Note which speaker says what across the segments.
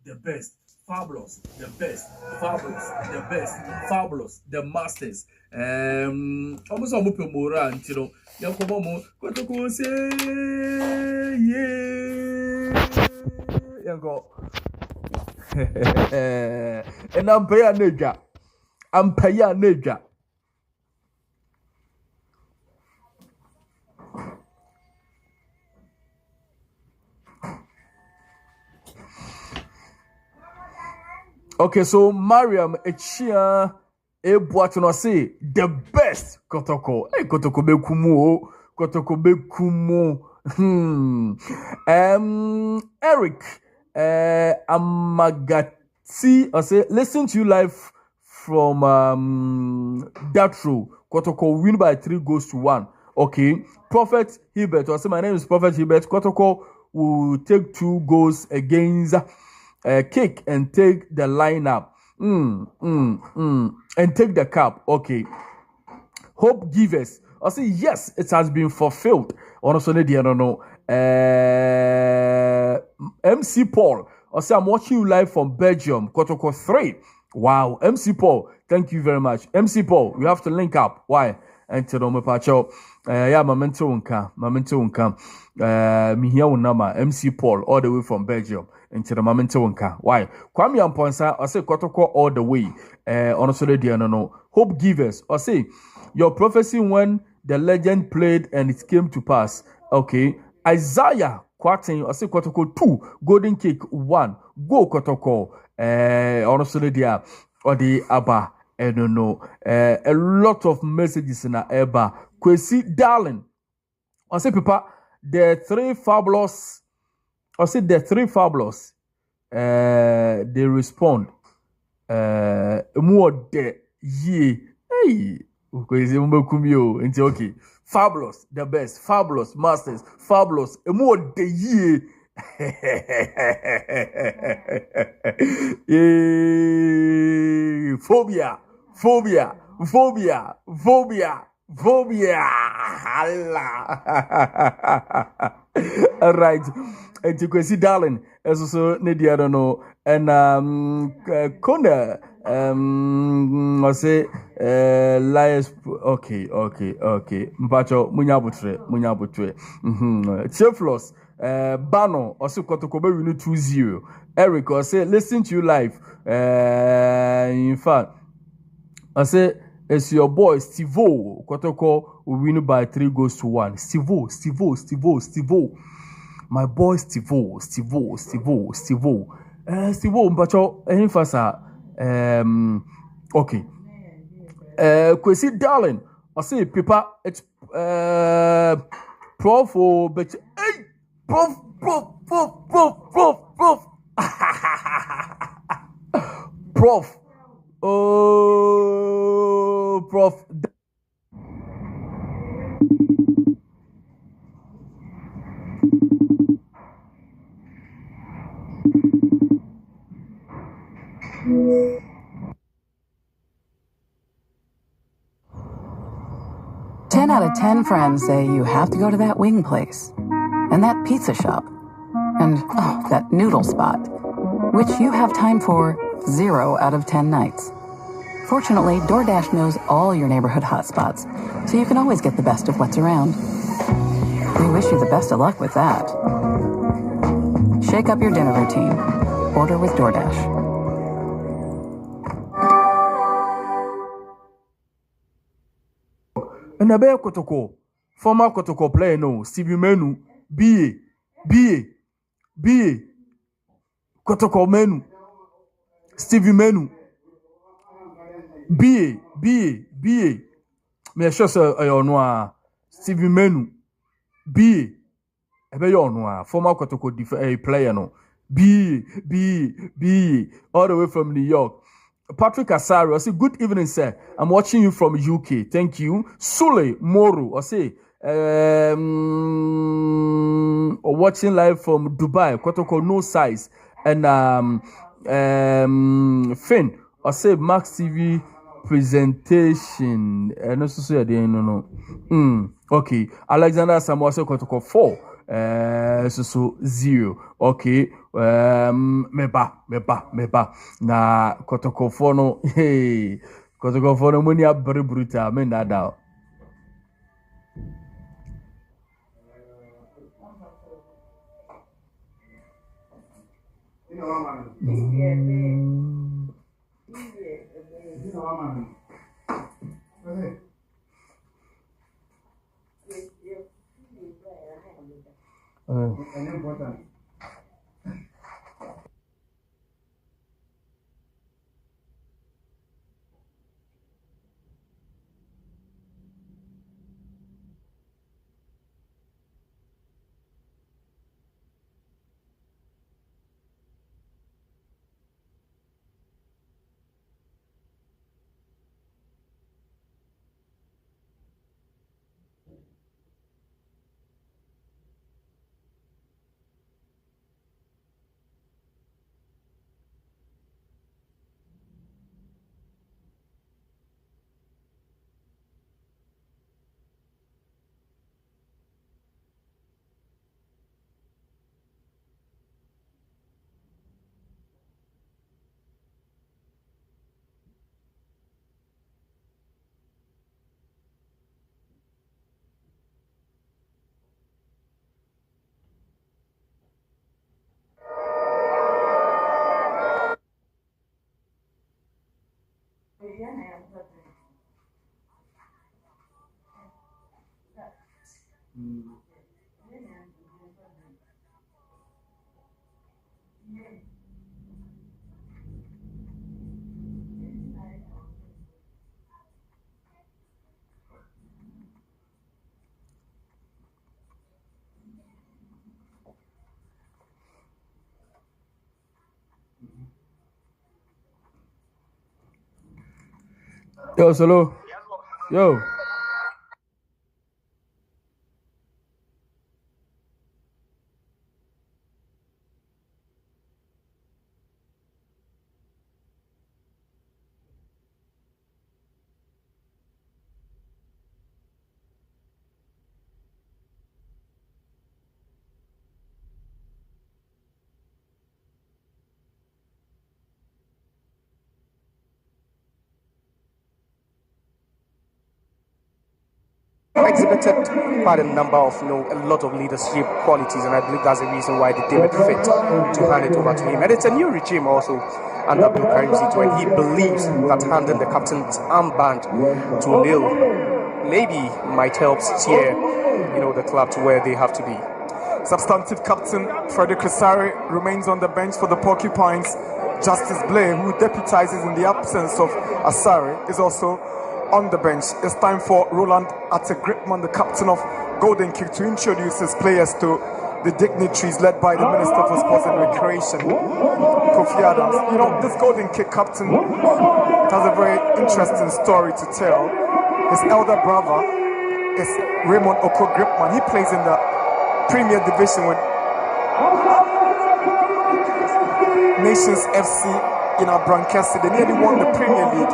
Speaker 1: the best, fabulous, the best, fabulous, the best, fabulous, the masters. Almost all open more and you know, Yakomo, Kotoko say, yeah, Yanko. And I'm paying nigga. I'm paying nigga. Okay, so Mariam Echia Ebuatino say the best Kotoko. Hey, Kotoko Bekumu. Kotoko Bekumu. Eric Amagati I say listen to you live from that row. Kotoko win by 3-1. Okay. Prophet Hubert. I say my name is Prophet Hubert. Kotoko will take 2 goals against kick and take the lineup. And take the cup. Okay. Hope givers. I say yes, it has been fulfilled. Honestly, I don't know. MC Paul. I say I'm watching you live from Belgium. Kotoko 3. Wow. MC Paul. Thank you very much. MC Paul, we have to link up. Why? Until me pacho. Yeah, Mamento unka. Me here unama. MC Paul all the way from Belgium. Into the Mamento unka. Why? Kwame Amponsa. I say Kotoko all the way. Honestly, I don't know. Hope givers. I say your prophecy when the legend played and it came to pass. Okay. Isaiah Kwatin, I say Kotoko 2, Golden Cake 1, Go Kotoko. Honestly, there or the Abba. I don't know. A lot of messages in Abba. Kwesi darling. I say Papa, the 3 fabulous. I say the 3 fabulous. They respond. More de ye. Hey. Okay. Fabulous, the best, fabulous, masters, fabulous, a more the year. Phobia. All right. And you can see, darling, as also Nadia, I don't know, and Kona, I say, liars. Okay. Mpacho, munyabutre. Cheflos, Bano, also Kotokobe, we need 2-0. Eric, I say, listen to you live. In fact, I say, it's your boy, Stevo. Kotoko will win by 3-1. Stevo. My boy, Stevo. Stevo, Mpacho, any fasa. Okay. Kwesi darling. I say, Papa, it's Prof. But hey, Prof. Prof. Oh, Prof.
Speaker 2: 10 out of 10 friends say you have to go to that wing place, and that pizza shop, and that noodle spot, which you have time for 0 out of 10 nights. Fortunately, DoorDash knows all your neighborhood hotspots, so you can always get the best of what's around. We wish you the best of luck with that. Shake up your dinner routine. Order with DoorDash.
Speaker 1: And a bear Kotoko, former Kotoko player, no, Stevie Menu, B. Kotoko Menu, Stevie Menu, B. Me sure say noir, Stevie Menu, B. Ebe yo noir, former Kotoko player, no, B. All the way from New York. Patrick Asari, I say, good evening, sir. I'm watching you from UK. Thank you. Sule Moru, I say, watching live from Dubai. Kotoko, no size. And Finn, I say, Max TV presentation. No, so I didn't know. Okay. Alexander Samuel, Kotoko 4. So 0. Okay. meba na Kotoko no hey Kotoko no muni abere bruta me nada Yo solo yo
Speaker 3: exhibited quite a number of, a lot of leadership qualities, and I believe that's the reason why they deemed it fit to hand it over to him. And it's a new regime also under Bill Karim Zito, and he believes that handing the captain's armband to Lille maybe might help steer, the club to where they have to be.
Speaker 4: Substantive captain Frederick Cressari remains on the bench for the Porcupines. Justice Blair, who deputizes in the absence of Asari, is also on the bench. It's time for Roland Attegripman, the captain of Golden Kick, to introduce his players to the dignitaries led by the Minister for Sports and Recreation, Kofi Adams. This Golden Kick captain has a very interesting story to tell. His elder brother is Raymond Oko Gripman. He plays in the Premier Division with Nations FC in Abrankesi. They nearly won the Premier League,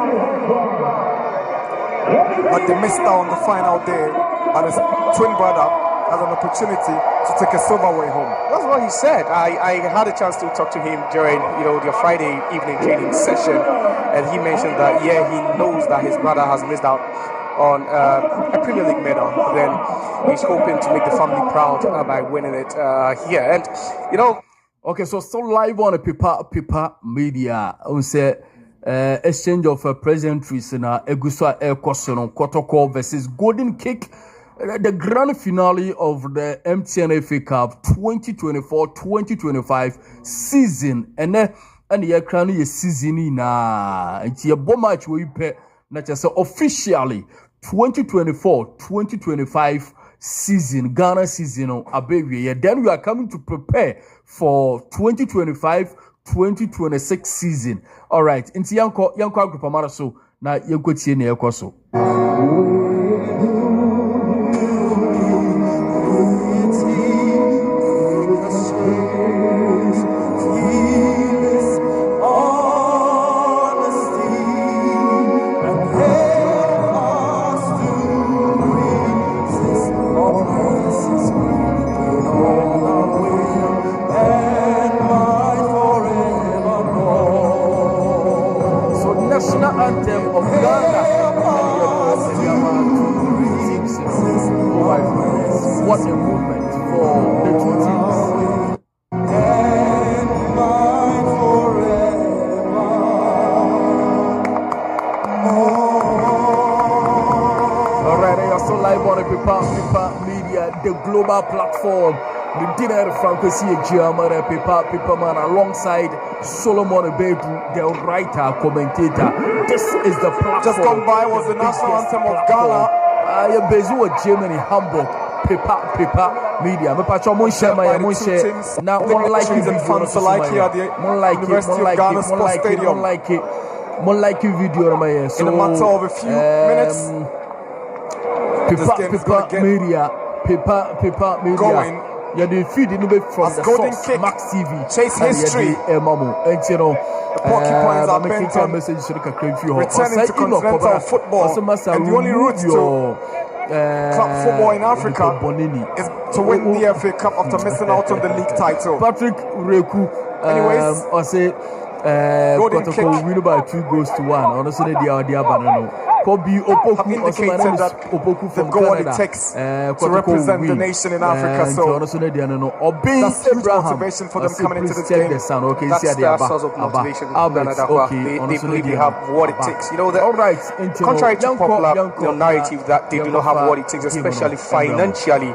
Speaker 4: but they missed out on the final day, and his twin brother has an opportunity to take a silverware home.
Speaker 3: That's what he said. I had a chance to talk to him during their Friday evening training session, and he mentioned that he knows that his brother has missed out on a Premier League medal, but then he's hoping to make the family proud by winning it here. And
Speaker 1: okay, so still live on a paper media on say exchange of pleasantries na Egusa Air Kotoko versus Golden Kick, the grand finale of the MTN FA Cup 2024-2025 season. And the crown is season na it's a bomb match where you pay not just officially 2024-2025 season, Ghana season on Abewe. Then we are coming to prepare for 2025-2026 season. All right. Inti yanko agrupa mara so na yanko tie ne ekoso. anthem of Ghana. Oh my goodness, what a moment for the two teams. Alright, I also live on the Paper Media, the global platform. The dinner Franco Giamara Paper Man alongside Solomon Bedu, the writer, commentator. This is the platform.
Speaker 4: Just gone by was the national anthem of Ghana.
Speaker 1: I am based in Germany, Hamburg. Paper Media. Me pacho mon share my mon share. Now one like it
Speaker 4: and fans alike here at the University of Ghana Sports Stadium.
Speaker 1: Mon like video my so
Speaker 4: in a matter of a few minutes.
Speaker 1: Paper Media. Paper Media.
Speaker 4: Going.
Speaker 1: Yeah, the feed in the from the
Speaker 4: golden
Speaker 1: source,
Speaker 4: kick,
Speaker 1: Max TV,
Speaker 4: chase history.
Speaker 1: And you know,
Speaker 4: the porcupines are bent on
Speaker 1: message to the
Speaker 4: returning to continental football, and the only route to club football in Africa is to win the FA Cup after missing out on the league title.
Speaker 1: Patrick Reku,
Speaker 4: anyways,
Speaker 1: I say, Kotoko win by 2-1. Honestly, they are banana. Kobe Opoku
Speaker 4: indicated that they've got what it takes to represent the nation in Africa. So that's huge motivation for them coming into this game.
Speaker 3: That's their source of motivation. They believe they have what it takes. You know, contrary to popular narrative that they do not have what it takes, especially financially,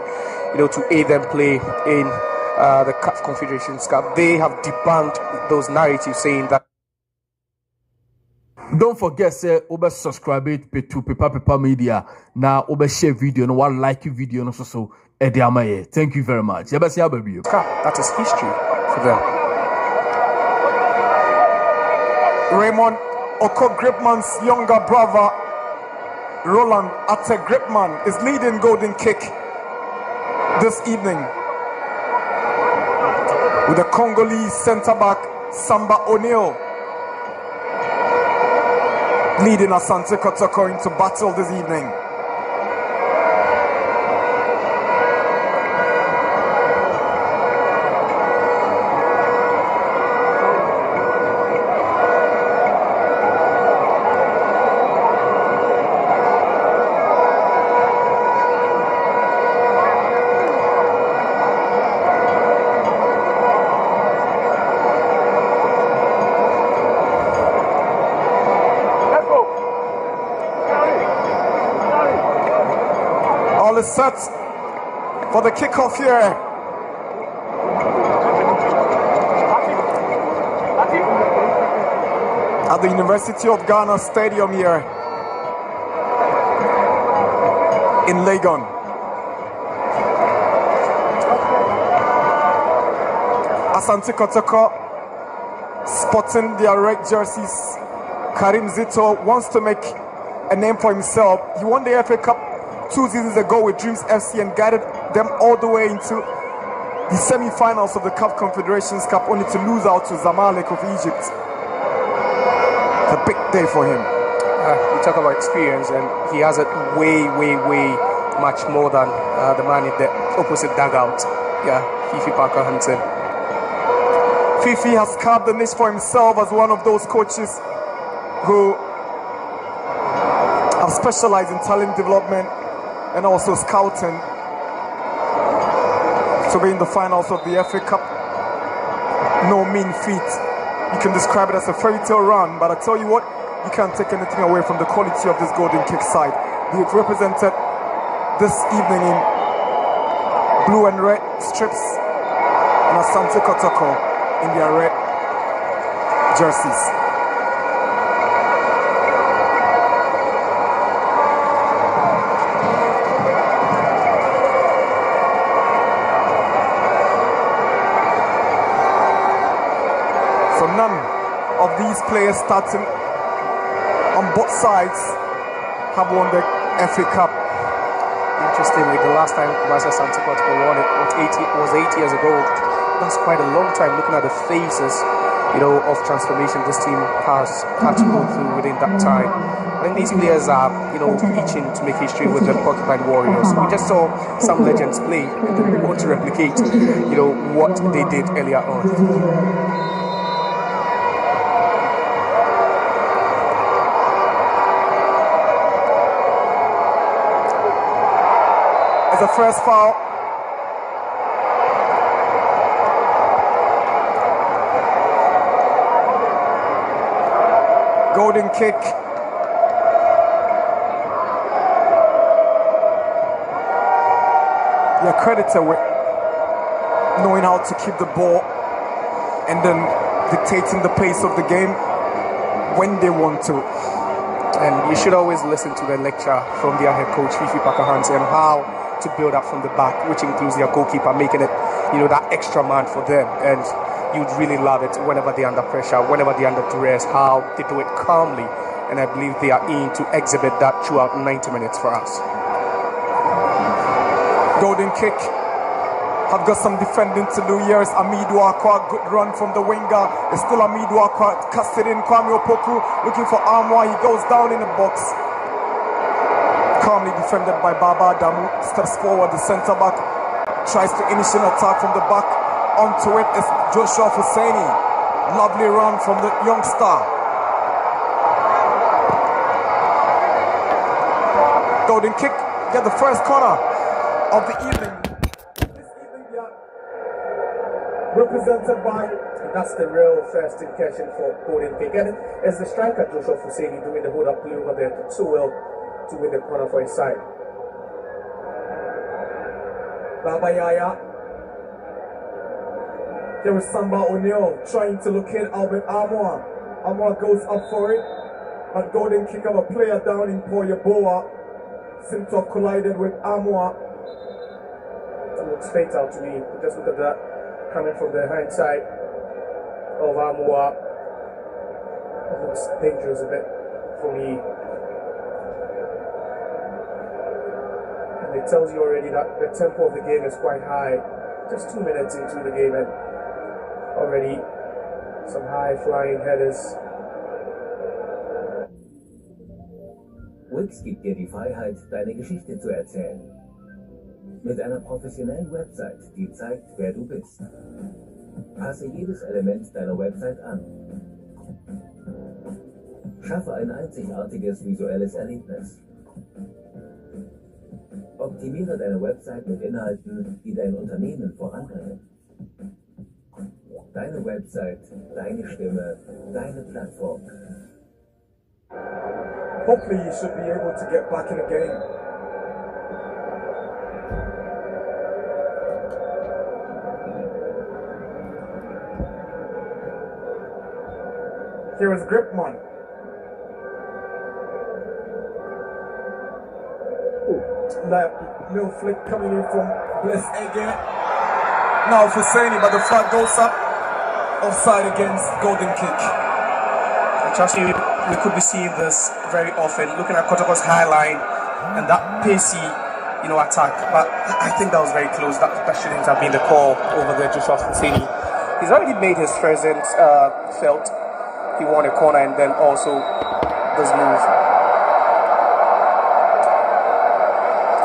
Speaker 3: you know, to aid them play in the CAF Confederations Cup. They have debunked those narratives saying that.
Speaker 1: Don't forget, say, subscribe to Paper Media. Now, share video and one like video and so thank you very much.
Speaker 3: That is history for them.
Speaker 4: Raymond Oko Gripman's younger brother, Roland Atte Gripman, is leading golden kick this evening with the Congolese centre-back Samba O'Neil leading Asante Kotoko into battle this evening. All is set for the kickoff here. At the University of Ghana Stadium here in Legon. Asante Kotoko sporting their red jerseys. Karim Zito wants to make a name for himself. He won the FA Cup 2 seasons ago with Dreams FC and guided them all the way into the semi-finals of the CAF Confederations Cup, only to lose out to Zamalek of Egypt. It's a big day for him.
Speaker 3: You talk about experience, and he has it way much more than the man in the opposite dugout. Yeah, Fifi Parker Hansen.
Speaker 4: Fifi has carved the niche for himself as one of those coaches who have specialized in talent development and also scouting. To be in the finals of the FA Cup, no mean feat. You can describe it as a fairy tale run, but I tell you what, you can't take anything away from the quality of this golden kick side. They've represented this evening in blue and red strips, and Asante Kotoko in their red jerseys. So none of these players starting on both sides have won the FA Cup.
Speaker 3: Interestingly, the last time Kumasi Asante Kotoko won it was 8 years ago. That's quite a long time, looking at the phases, you know, of transformation this team has had to go through within that time. I think these players are, you know, itching to make history with the Porcupine Warriors. We just saw some legends play, and we want to replicate, you know, what they did earlier on.
Speaker 4: the first foul. Golden kick. Yeah, creditor with knowing how to keep the ball and then dictating the pace of the game when they want to.
Speaker 3: And you should always listen to the lecture from their head coach, Fifi Pakahansi, and how to build up from the back, which includes their goalkeeper, making it, that extra man for them. And you'd really love it whenever they're under pressure, whenever they're under duress, how they do it calmly. And I believe they are in to exhibit that throughout 90 minutes for us.
Speaker 4: Golden kick. Have got some defending to do here. It's Amidu Akwa, good run from the winger. It's still Amidu Akwa, cast it in. Kwame Opoku looking for Armour. He goes down in the box. Calmly defended by Baba Adamu. Steps forward, the centre back tries to initiate an attack from the back. Onto it is Joshua Husseini. Lovely run from the youngster. Golden kick, get the first corner of the evening.
Speaker 3: Represented by, and that's the real first indication for golden kick. And it's the striker Joshua Husseini doing the hold up play over there too well to win the corner for his side.
Speaker 4: Baba Yaya. There is Samba O'Neill trying to locate Albert Armour. Armour goes up for it, but golden kick of a player down in Poyaboa seems to have collided with Armour.
Speaker 3: That looks fatal to me. Just look at that. Coming from the hindsight of Amua. It looks dangerous a bit for me. And it tells you already that the tempo of the game is quite high. Just 2 minutes into the game and already some high flying headers.
Speaker 5: Wix gibt dir die Freiheit, deine Geschichte zu erzählen. Mit einer professionellen Website, die zeigt, wer du bist. Passe jedes Element deiner Website an. Schaffe ein einzigartiges visuelles Erlebnis. Optimiere deine Website mit Inhalten, die dein Unternehmen voranbringen. Deine Website, deine Stimme, deine Plattform.
Speaker 4: Hopefully you should be able to get back in the game. Here is Gripman. That little flick coming in from Bless again. Now for Saini, but the flag goes up. Offside against golden kick.
Speaker 3: Trust you, we could be seeing this very often, looking at Kotoko's high line and that pacey, attack. But I think that was very close. That shouldn't have been the call over there, Joshua Husseini. He's already made his presence felt. He won a corner and then also this move.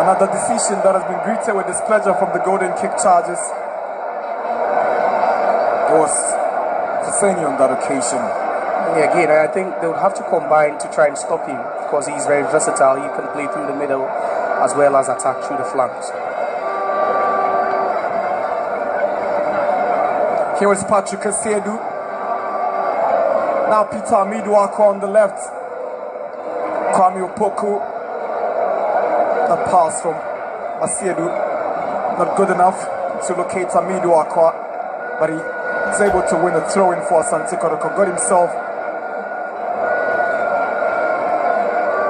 Speaker 4: Another decision that has been greeted with displeasure from the golden kick charges. It was Husseini on that occasion.
Speaker 3: Yeah, again, I think they would have to combine to try and stop him because he's very versatile. He can play through the middle as well as attack through the flanks.
Speaker 4: Here is Patrick Asiedu. Now Peter Amiduako on the left. Kwame Opoku. A pass from Asiedu. Not good enough to locate Amiduako, but he is able to win a throw-in for Asante Kotoko. Got himself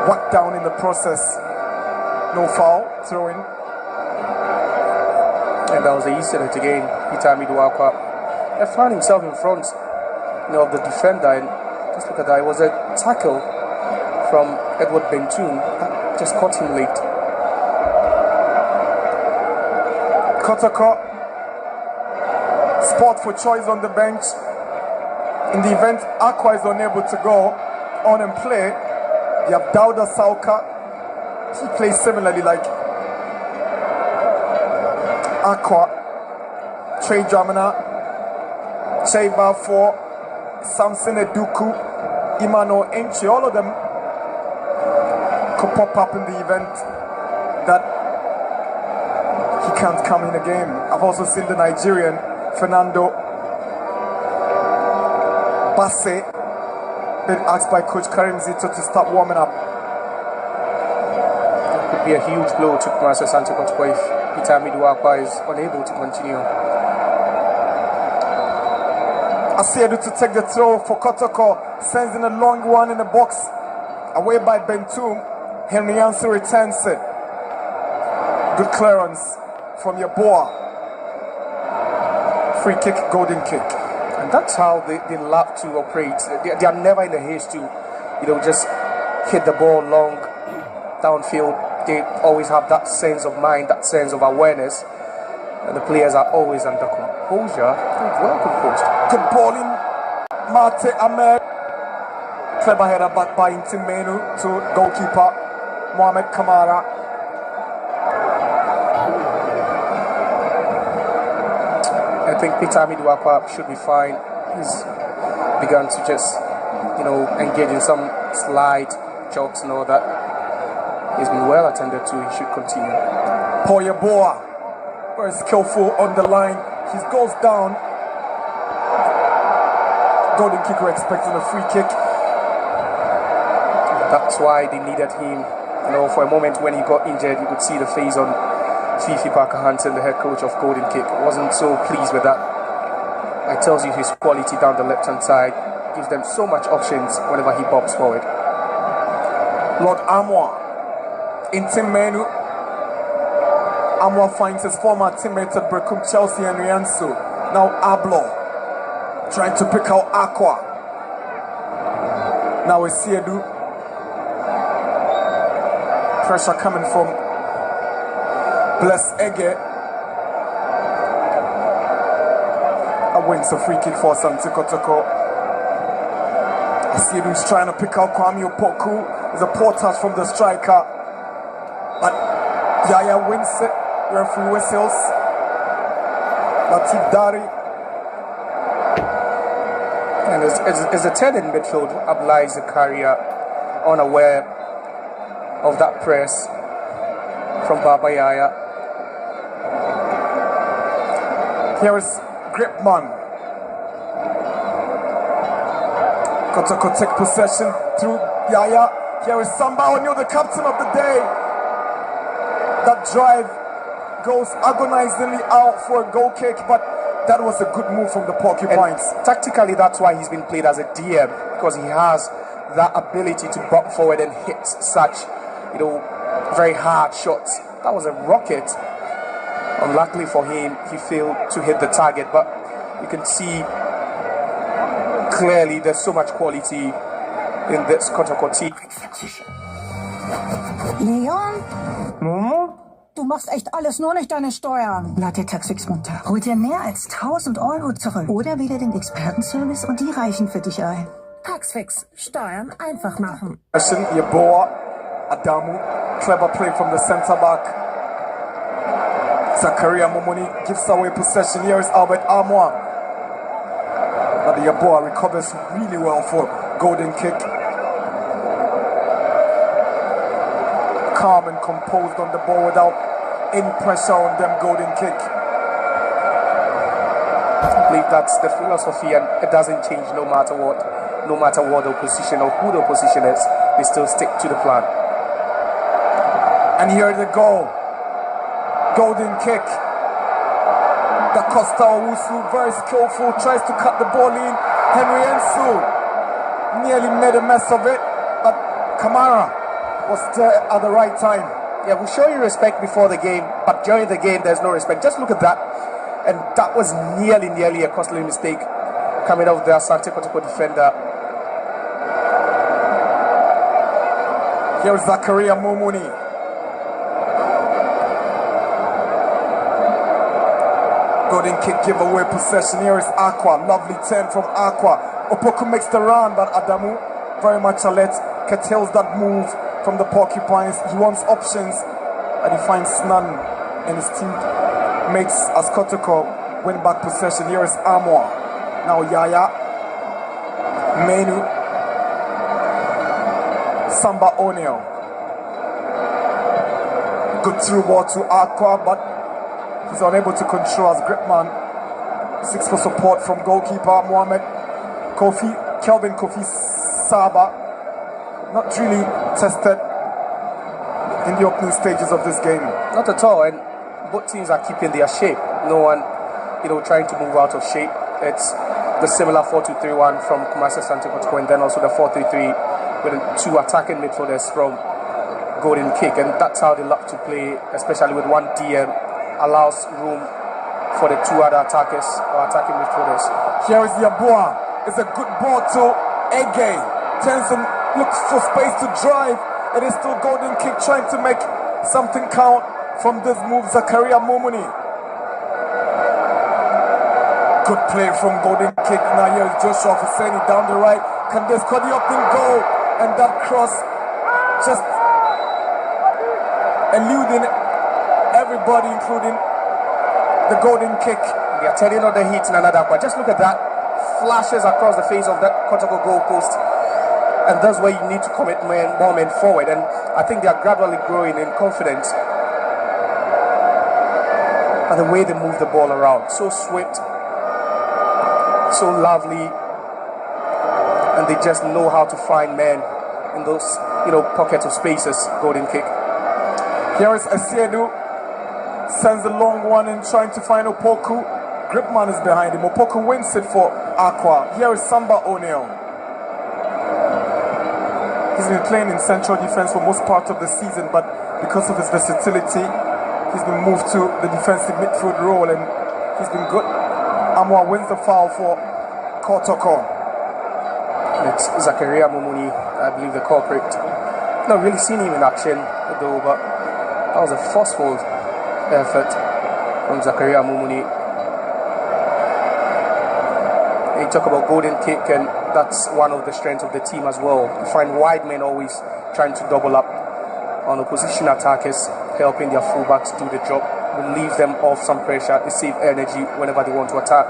Speaker 4: whacked down in the process. No foul, throw-in.
Speaker 3: And that was the incident again. Peter Amiduako. He found himself in front of the defender, and just look at that. It was a tackle from Edward Bentun that just caught him late.
Speaker 4: Kotoko, spot for choice on the bench. In the event Aqua is unable to go on and play, you have Dauda Sauka. He plays similarly like Aqua. Trey Dramana, Cheba for Samson Eduku, Imano Enchi, all of them could pop up in the event that can't come in again. I've also seen the Nigerian Fernando Basse been asked by Coach Karim Zito to start warming up.
Speaker 3: It could be a huge blow to Kumasi Asante Kotoko if Peter Amiduakwa is unable to continue.
Speaker 4: Asiedu to take the throw for Kotoko, sends in a long one in the box, away by Bentum. Henry Ansu returns it. Good clearance from Yeboah. Free kick, golden kick.
Speaker 3: And that's how they love to operate. They are never in a haste to, just hit the ball long downfield. They always have that sense of mind, that sense of awareness. And the players are always under composure. Well composed.
Speaker 4: Good ball in Mate Ahmed. Clever header back by Intimenu to goalkeeper Mohamed Kamara.
Speaker 3: I think Peter Amiduakwa should be fine. He's begun to just, engage in some slight jokes and all that. He's been well attended to. He should continue.
Speaker 4: Paul Yeboah, very skillful on the line. He goes down. Golden kicker expecting a free kick.
Speaker 3: That's why they needed him. For a moment when he got injured, you could see the face on Fifi Parker Hansen, the head coach of Golden Kick. Wasn't so pleased with that. It tells you his quality down the left-hand side. Gives them so much options whenever he bobs forward.
Speaker 4: Lord Amwa, Intimenu. Amwa finds his former teammate at Brekum Chelsea and Riansu. Now Ablo, trying to pick out Aqua. Now it's Siedu. Pressure coming from Bless Ege. A wins a free kick for Asante Kotoko. Siedu is trying to pick out Kwame Opoku. There's a poor touch from the striker. But Yaya wins it. Referee whistles. Latif Dari.
Speaker 3: And as a third in midfield, Abla is a carrier, unaware of that press from Baba Yaya.
Speaker 4: Here is Gripman. Kotoko take possession through Yaya. Here is Samba Onyo, the captain of the day. That drive goes agonizingly out for a goal kick, but that was a good move from the Porcupines.
Speaker 3: And tactically, that's why he's been played as a DM, because he has that ability to bump forward and hit such, very hard shots. That was a rocket. Unluckily for him, he failed to hit the target, but you can see clearly there's so much quality in this Kotoko team.
Speaker 6: Leon? Du machst echt alles, nur nicht deine Steuern. Lad dir Taxfix runter. Hol dir mehr als 1.000 Euro zurück. Oder wähle den Expertenservice und die reichen für dich ein. Taxfix. Steuern einfach machen.
Speaker 4: Yeboah, Adamu. Clever play from the centre back. Zakaria Momoni gives away possession. Here is Albert Amwa. But the Yeboah recovers really well for golden kick. Calm and composed on the ball without any pressure on them. Golden kick.
Speaker 3: I believe that's the philosophy, and it doesn't change no matter what the opposition or who the opposition is. They still stick to the plan.
Speaker 4: And here the goal. Golden kick. Da Costa Owusu, very skillful, tries to cut the ball in. Henry Ensu nearly made a mess of it, but Kamara was there at the right time.
Speaker 3: Yeah, we show you respect before the game, but during the game there's no respect. Just look at that. And that was nearly a costly mistake coming out of the Asante Kotoko defender.
Speaker 4: Here's Zakaria Mumuni. Golden kick giveaway possession. Here is Aqua. Lovely turn from Aqua. Opoku makes the run, but Adamu very much alert. Curtails that move from the Porcupines. He wants options, and he finds none. And his team makes as Kotoko win back possession. Here is Amwa. Now Yaya. Menu. Samba O'Neal. Good through ball to Aqua, but He's unable to control as Gripman seeks for support from goalkeeper Mohamed Kelvin Kofi Saba. Not really tested in the opening stages of this game.
Speaker 3: Not at all, and both teams are keeping their shape. No one, trying to move out of shape. It's the similar 4-2-3-1 from Kumasi Asante Kotoko, and then also the 4-3-3 with two attacking midfielders from Golden Kick, and that's how they love to play, especially with one DM, allows room for the two other attackers or attacking midfielders.
Speaker 4: Here is Yabua. It's a good ball to Ege. Tenson looks for space to drive. It is still Golden Kick trying to make something count from this move. Zakaria Momuni. Good play from Golden Kick. Now here is Joshua Husseini down the right. Can they score the opening goal? And that cross just eluding everybody, including the Golden Kick.
Speaker 3: They are turning on the heat in another part. Just look at that. Flashes across the face of that Kotoko goal post. And that's where you need to commit more men forward. And I think they are gradually growing in confidence. And the way they move the ball around. So swift. So lovely. And they just know how to find men in those, pockets of spaces. Golden Kick.
Speaker 4: Here is Asiedu. Sends the long one and trying to find Opoku. Gripman is behind him. Opoku wins it for Aqua. Here is Samba O'Neill. He's been playing in central defense for most part of the season, but because of his versatility, he's been moved to the defensive midfield role, and he's been good. Amwa wins the foul for Kotoko.
Speaker 3: It's Zakaria Momuni, I believe the culprit. Not really seen him in action, though, but that was a forceful effort from Zakaria Momuni. You talk about Golden Kick, and that's one of the strengths of the team as well. You find wide men always trying to double up on opposition attackers, helping their fullbacks do the job, relieve them of some pressure, they save energy whenever they want to attack.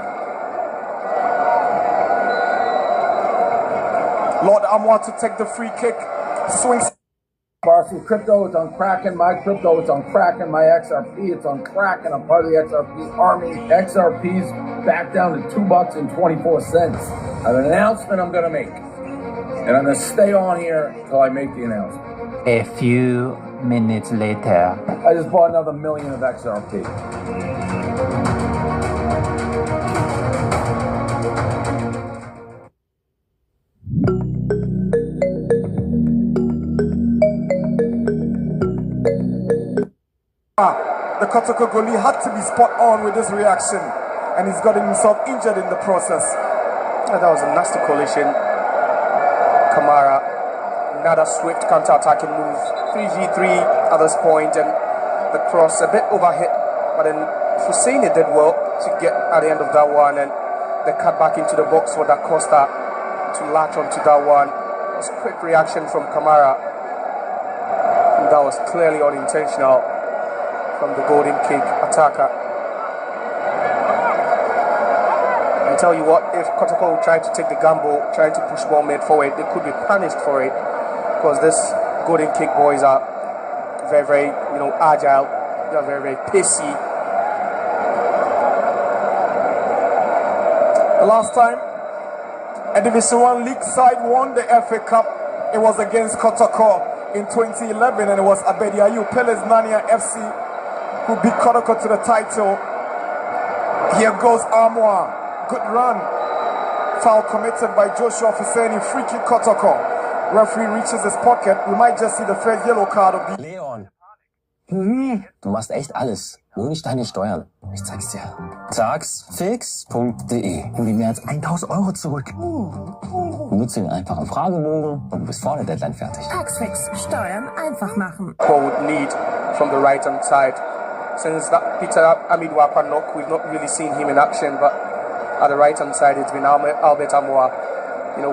Speaker 4: Lord Amwa to take the free kick, swings.
Speaker 1: Parcel crypto, it's on Kraken. My crypto, it's on Kraken. My XRP, it's on Kraken. I'm part of the XRP army. XRP's back down to $2.24. I have an announcement I'm going to make. And I'm going to stay on here until I make the announcement.
Speaker 7: A few minutes later.
Speaker 1: I just bought another million of XRP.
Speaker 4: The Kotoko goalie had to be spot on with this reaction, and he's gotten himself injured in the process.
Speaker 3: That was a nasty collision. Kamara, another swift counter-attacking move. 3v3 at this point, and the cross a bit overhit, but then Husseini did well to get at the end of that one, and the cut back into the box for Da Costa to latch onto that one. It was a quick reaction from Kamara. And that was clearly unintentional from the Golden Kick attacker. And tell you what, if Kotoko tried to take the gamble, trying to push ball mid forward, they could be punished for it, because this Golden Kick boys are very, very, agile. They are very, very pacey.
Speaker 4: The last time a Division 1 League side won the FA Cup, it was against Kotoko in 2011, and it was Abedi Ayu Pele's Nania FC who beat Kotoko to the title. Here goes Amwa. Good run. Foul committed by Joshua Husseini. Free kick Kotoko. Referee reaches his pocket. We might just see the first yellow card of the...
Speaker 8: Leon. Du machst echt alles. Nur nicht deine Steuern. Ich zeig's dir. Taxfix.de. Hol dir mehr als 1.000 Euro zurück. Nutze den einfachen Fragebogen und du bist vor der Deadline fertig.
Speaker 6: Taxfix. Steuern einfach machen.
Speaker 3: Would need from the right hand side. Since that Peter Amidwapa knock, we've not really seen him in action, but at the right hand side it's been Albert Amoa,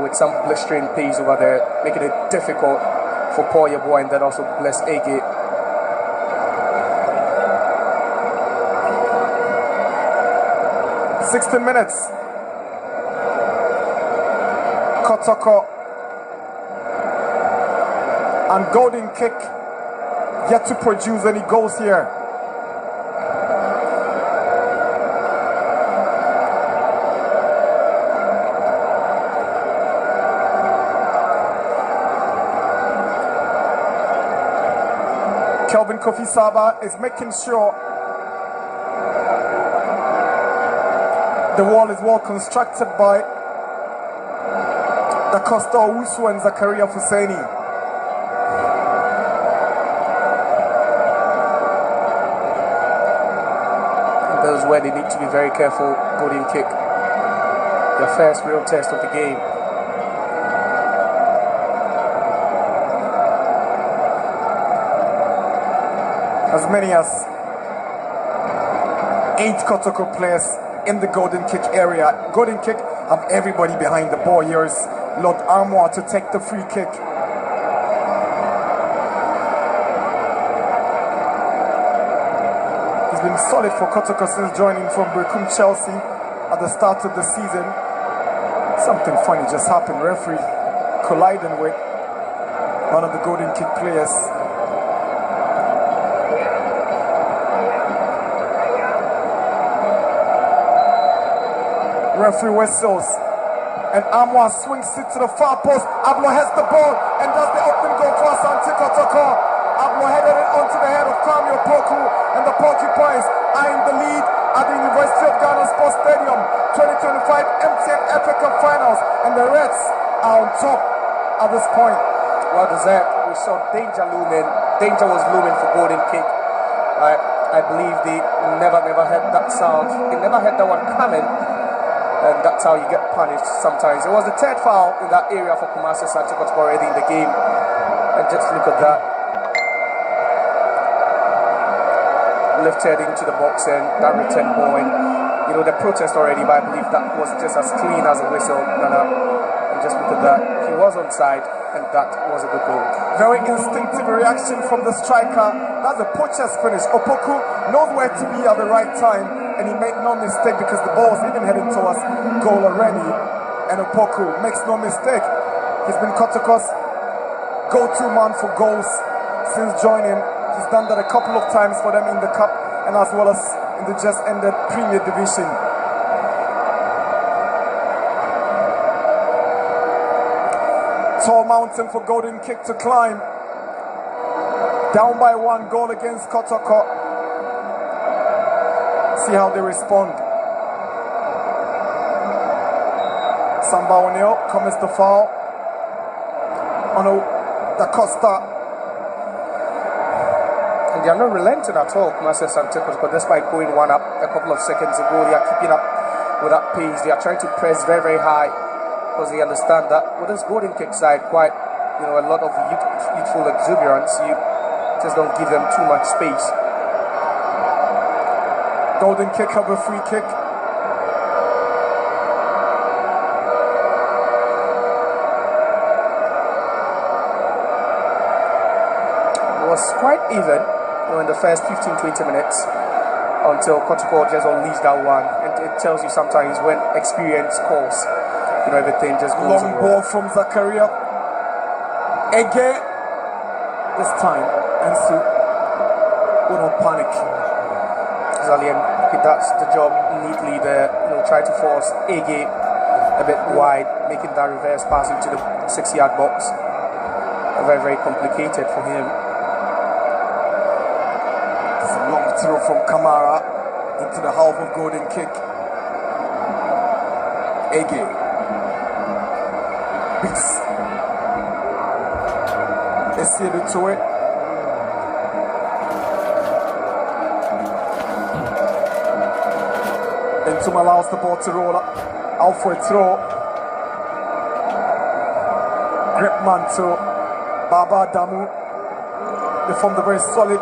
Speaker 3: with some blistering pace over there, making it difficult for Paul Yeboah and then also Bless Ege.
Speaker 4: $16 minutes. Kotoko and Golden Kick yet to produce any goals here. Kelvin Kofi Saba is making sure the wall is well constructed by Da Costa Owusu and Zakaria Fuseni.
Speaker 3: That is where they need to be very careful. Golden kick. Their first real test of the game.
Speaker 4: As many as 8 Kotoko players in the golden kick area. Golden kick have everybody behind the ball. Here's Lord Armour to take the free kick. He's been solid for Kotoko since joining from Brecum Chelsea at the start of the season. Something funny just happened. Referee colliding with one of the golden kick players. Referee whistles, and Amwa swings it to the far post. Ablo has the ball and does the open goal for Asante Kotoko. Ablo headed it onto the head of Kwame Opoku, and the Porcupines are in the lead at the University of Ghana Sports Stadium. 2025 MTN FA Cup Finals, and the Reds are on top at this point.
Speaker 3: Well deserved. We saw danger looming. Danger was looming for golden kick. I believe they never heard that sound. They never heard that one coming. And that's how you get punished sometimes. It was the third foul in that area for Kumasi Asante Kotoko already in the game. And just look at that. Lifted into the box and that return ball. And, you know, the protest already, but I believe that was just as clean as a whistle. And just look at that. He was onside, and that was a good goal.
Speaker 4: Very instinctive reaction from the striker. That's a poacher's finish. Opoku knows where to be at the right time. And he made no mistake because the ball was even heading towards goal already. And Opoku makes no mistake. He's been Kotoko's go-to man for goals since joining. He's done that a couple of times for them in the cup and as well as in the just ended Premier Division. Tall mountain for golden kick to climb. Down by 1 goal against Kotoko. See how they respond. Samba O'Neill commits the foul. Ono Da Costa.
Speaker 3: And they are not relenting at all, Kumasi Asante Kotoko, despite going one up a couple of seconds ago. They are keeping up with that pace. They are trying to press very, very high because they understand that with this golden kick side, quite, you know, a lot of youthful exuberance. You just don't give them too much space.
Speaker 4: Golden kick of a free kick.
Speaker 3: It was quite even, you know, in the first 15-20 minutes until Kotoko just unleashed that one. And it tells you sometimes when experience calls, you know, everything just goes
Speaker 4: long ball from Zakaria. Again, this time, Ansu will not panic.
Speaker 3: Zalian, he does the job neatly there, you know, try to force Ege a bit wide, making that reverse pass into the 6-yard box. Very, very complicated for him.
Speaker 4: It's a long throw from Kamara into the half of golden kick. Ege beats Esiebe to it. Entum allows the ball to roll up. Out for a throw. Gripman to Baba Damu. They formed a very solid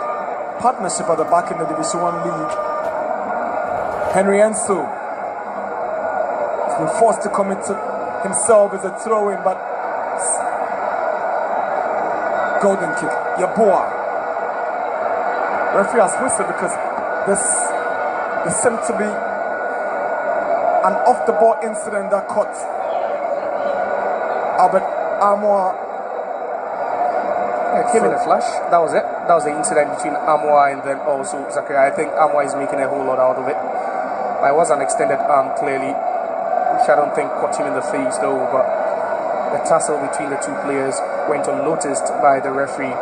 Speaker 4: partnership at the back in the Division 1 league. Henry Ensu has been forced to commit to himself as a throw-in, but golden kick. Yabua. Referee has whistled because there seemed to be an off-the-ball incident that caught Albert Amoa.
Speaker 3: It came in a flash. That was it. That was the incident between Amoa and then also Zakaria. I think Amoa is making a whole lot out of it. It was an extended arm, clearly, which I don't think caught him in the face though, but the tussle between the two players went unnoticed by the referee.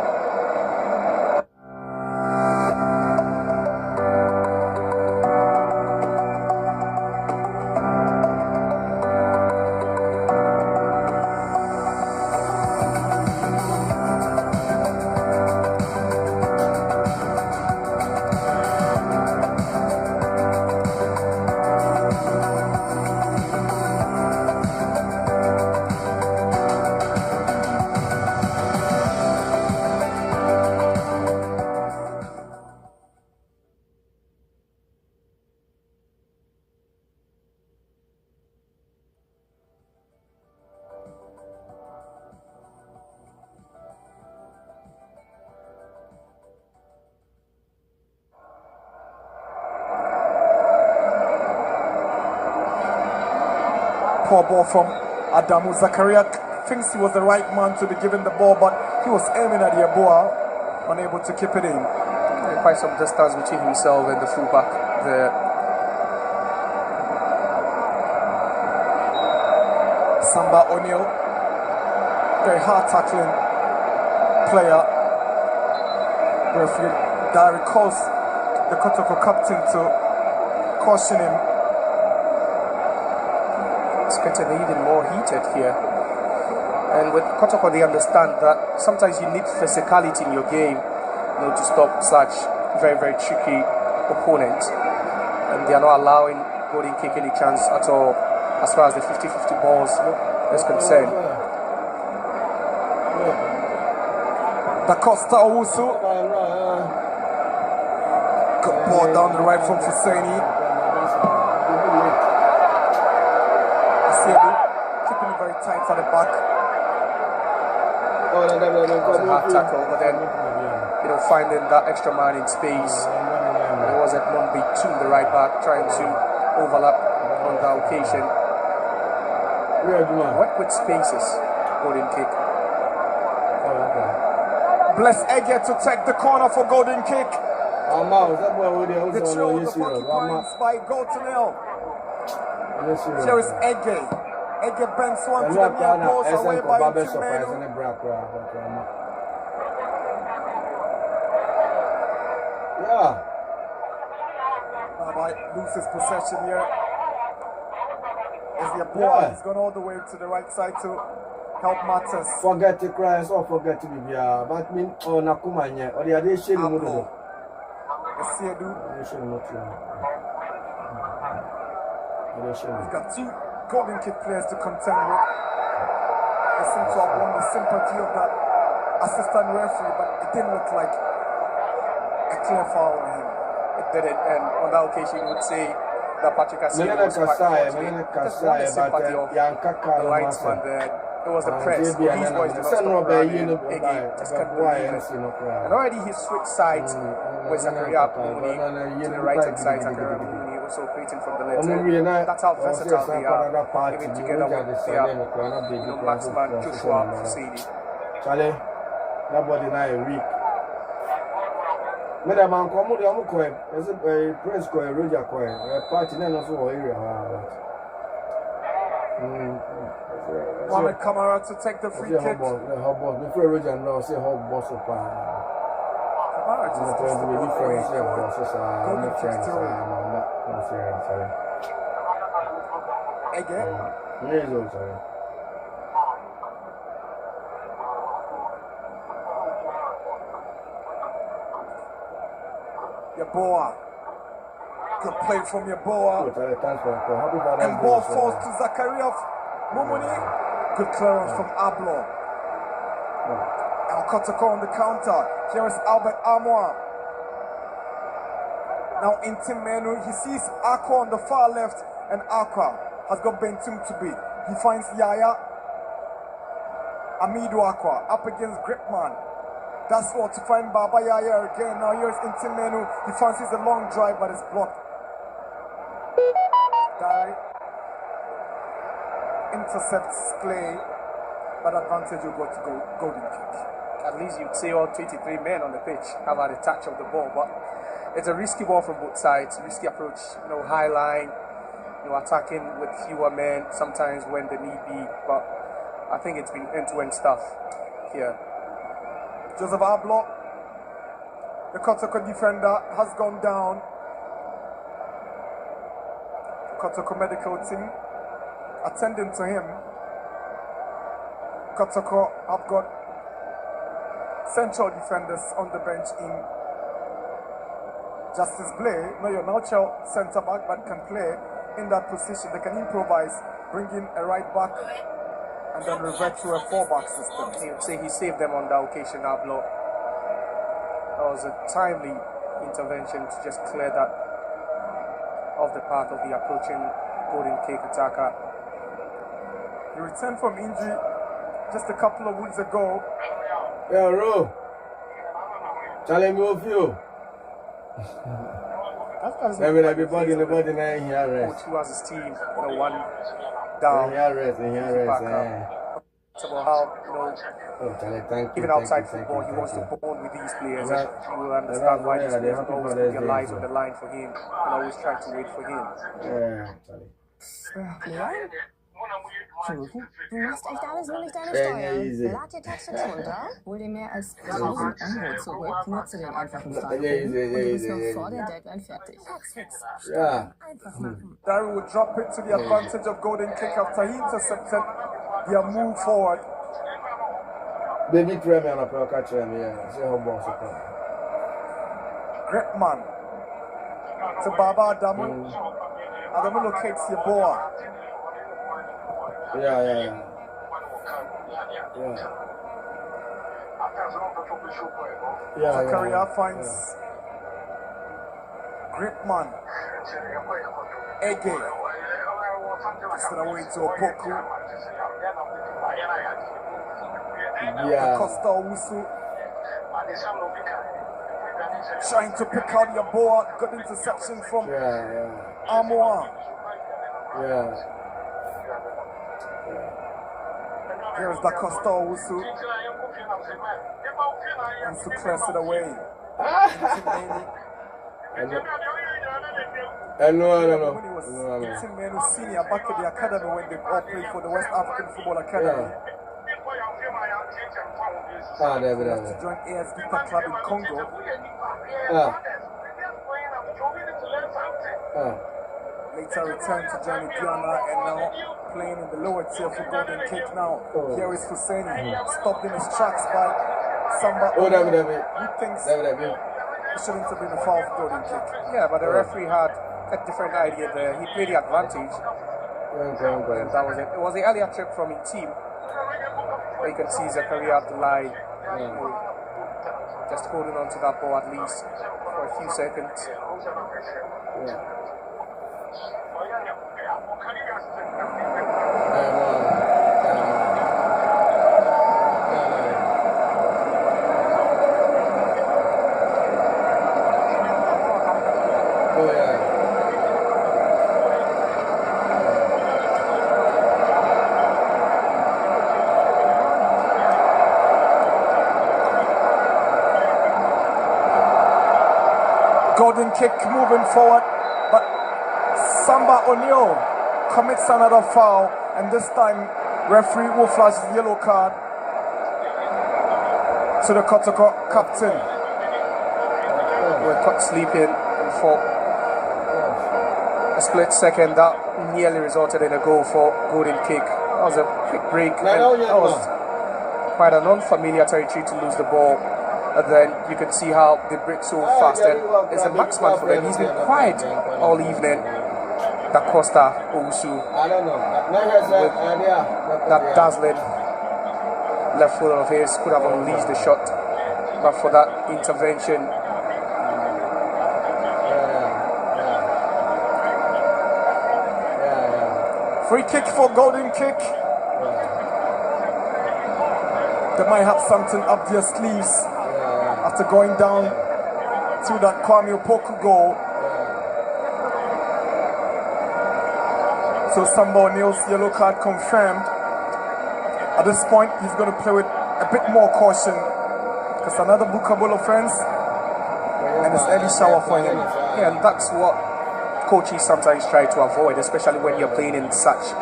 Speaker 4: poor ball from Adamu. Zakaria thinks he was the right man to be given the ball, but he was aiming at Yeboah, unable to keep it in.
Speaker 3: Quite some distance between himself and the fullback there.
Speaker 4: Samba O'Neill, very hard tackling player. Referee Dari calls the Kotoko captain to caution him.
Speaker 3: It's getting even more heated here. And with Kotoko, they understand that sometimes you need physicality in your game, to stop such very, very tricky opponents. And they are not allowing Golden Kick any chance at all as far as the 50-50 balls is concerned.
Speaker 4: Da Costa Owusu. Good ball down the right from Husseini. Asiedu keeping it very tight at the back.
Speaker 3: It was a hard tackle, but then finding that extra man in space. It was at Monby to the right back, trying to overlap on that occasion. Work with spaces, Golden Kick.
Speaker 4: Bless Ege to take the corner for Golden Kick. The throw the porcupines by goal to nil. Here is Ege. Ege bends one to the near post away by Timenu. Baba loses possession here. As the ball has gone all the way to the right side to help matters.
Speaker 9: Forget to cry, so forget to be here. But mean, oh, Nakumanya, or the other shade.
Speaker 4: He's got two Golden Kick players to contend with. They seem to have won the sympathy of that assistant referee, but it didn't look like a clear foul on him.
Speaker 3: It didn't, and on that occasion, you would say that Patrick Asiedu was quite fortunate. Just won the sympathy of the linesman there. It was the press. These boys did not stop running. Iggy just can't believe it. And already he switched sides with Zakaria Mumuni to the right hand side. Zakaria Mumuni also creating from the left. That's how versatile they are, even together with their marksman Joshua Husseini.
Speaker 9: Charlie, nobody now weak. Madam, I'm coming to Amukoy. As a press coy, Roger coy, a party, and also area.
Speaker 4: Mohamed Kamara to take the free kick.
Speaker 9: Before Roger now say how boss of
Speaker 4: Kamara just
Speaker 9: going to be different.
Speaker 4: Again. Yeboah. Good play from Yeboah. And ball falls to Zakaria Mumuni. Good clearance from Ablo. And Kotoko on the counter. Here is Albert Amoa. Now in Timenu, he sees Aqua on the far left, and Aqua has got Bentum to beat. He finds Yaya. Amidu Aqua up against Gripman. That's what to find Baba Yaya again. Now here's Intimenu. He fancies a long drive, but it's blocked. Dari intercepts play, but advantage will go to Golden Kick.
Speaker 3: At least you'd say all 23 men on the pitch have had a touch of the ball, but it's a risky ball from both sides. Risky approach, high line, attacking with fewer men sometimes when the need be. But I think it's been end-to-end stuff here.
Speaker 4: Joseph Ablo, the Kotoko defender, has gone down. The Kotoko medical team attending to him. Kotoko have got central defenders on the bench in Justice Blay. No, your natural centre back, but can play in that position. They can improvise, bring in a right back, and then revert to a 4-back system.
Speaker 3: He would say he saved them on that occasion, Ablo. That was a timely intervention to just clear that off the path of the approaching Golden Kick attacker.
Speaker 4: He returned from injury just a couple of weeks ago.
Speaker 9: Yeah, Ro. Challenge me with you.
Speaker 3: That's
Speaker 9: everybody in the body now here.
Speaker 3: Coach who has his team, won down.
Speaker 9: Rest.
Speaker 3: It's about how, even outside football, he wants to bond with these players, and you will understand why these players will always put their lives on the line for him and always try to wait for him.
Speaker 6: Leon? Du machst echt alles, nur nicht deine Steuern. Lad dir Taxfix runter, hol dir mehr als 1000 Euro zurück, nutze den einfachen Fragebogen und du bist noch vor der Deadline fertig. Taxfix. Einfach machen.
Speaker 4: Darren will drop it to the advantage of Golden Kick after he intercepted their move forward.
Speaker 9: Baby Premier on a pro catch him, yeah. See how boss it come.
Speaker 4: Great man. To Baba Adamu. Adamu locates the ball.
Speaker 9: Yeah.
Speaker 4: Zakaria finds Gripman. Ege. Instead of way to Opoku. Costa Owusu. Trying to pick out your ball. Good interception from Amoa. Here's Da Costa Owusu. Wants to press it away.
Speaker 9: No.
Speaker 4: When he was Menu senior back at the academy when they all played for the West African Football Academy. To join AS Guitar Club in Congo. Later returned to join Ghana and now playing in the lower tier for Golden Kick now. Here is Husseini, stopped in his tracks by Samba. Who thinks it shouldn't have been a foul for Golden Kick.
Speaker 3: Yeah, but the referee had a different idea there. He played the advantage. And that was it. It was the earlier trip from his team. Where you can see Zakaria Abdullahi just holding on to that ball at least for a few seconds.
Speaker 4: Golden Kick moving forward, but Samba O'Neill commits another foul, and this time referee will flash the yellow card to the Kotoko captain.
Speaker 3: We're caught sleeping, and for a split second that nearly resulted in a goal for Golden Kick. That was a quick break, and that was quite an unfamiliar territory to lose the ball. And then you can see how they break so fast, and it's a marksman for them. He's been quiet all evening. Da Costa Owusu with that dazzling left foot of his could have unleashed the shot, but for that intervention.
Speaker 4: Free kick for Golden Kick. They might have something up their sleeves after going down through that Kwame Opoku goal. So Samba O'Neill's yellow card confirmed. At this point, he's going to play with a bit more caution because another bookable offense and it's early shower for him.
Speaker 3: Yeah, and that's what coaches sometimes try to avoid, especially when you're playing in such,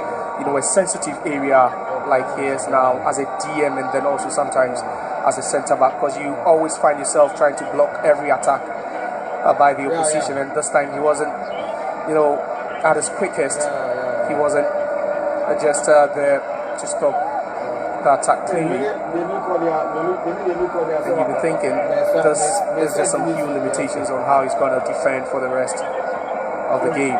Speaker 3: a sensitive area like his now as a DM and then also sometimes as a centre back, because you always find yourself trying to block every attack by the opposition. And this time he wasn't, at his quickest. He wasn't just there to stop the attack cleanly. And you've been thinking this is just some few limitations on how he's going to defend for the rest of the game.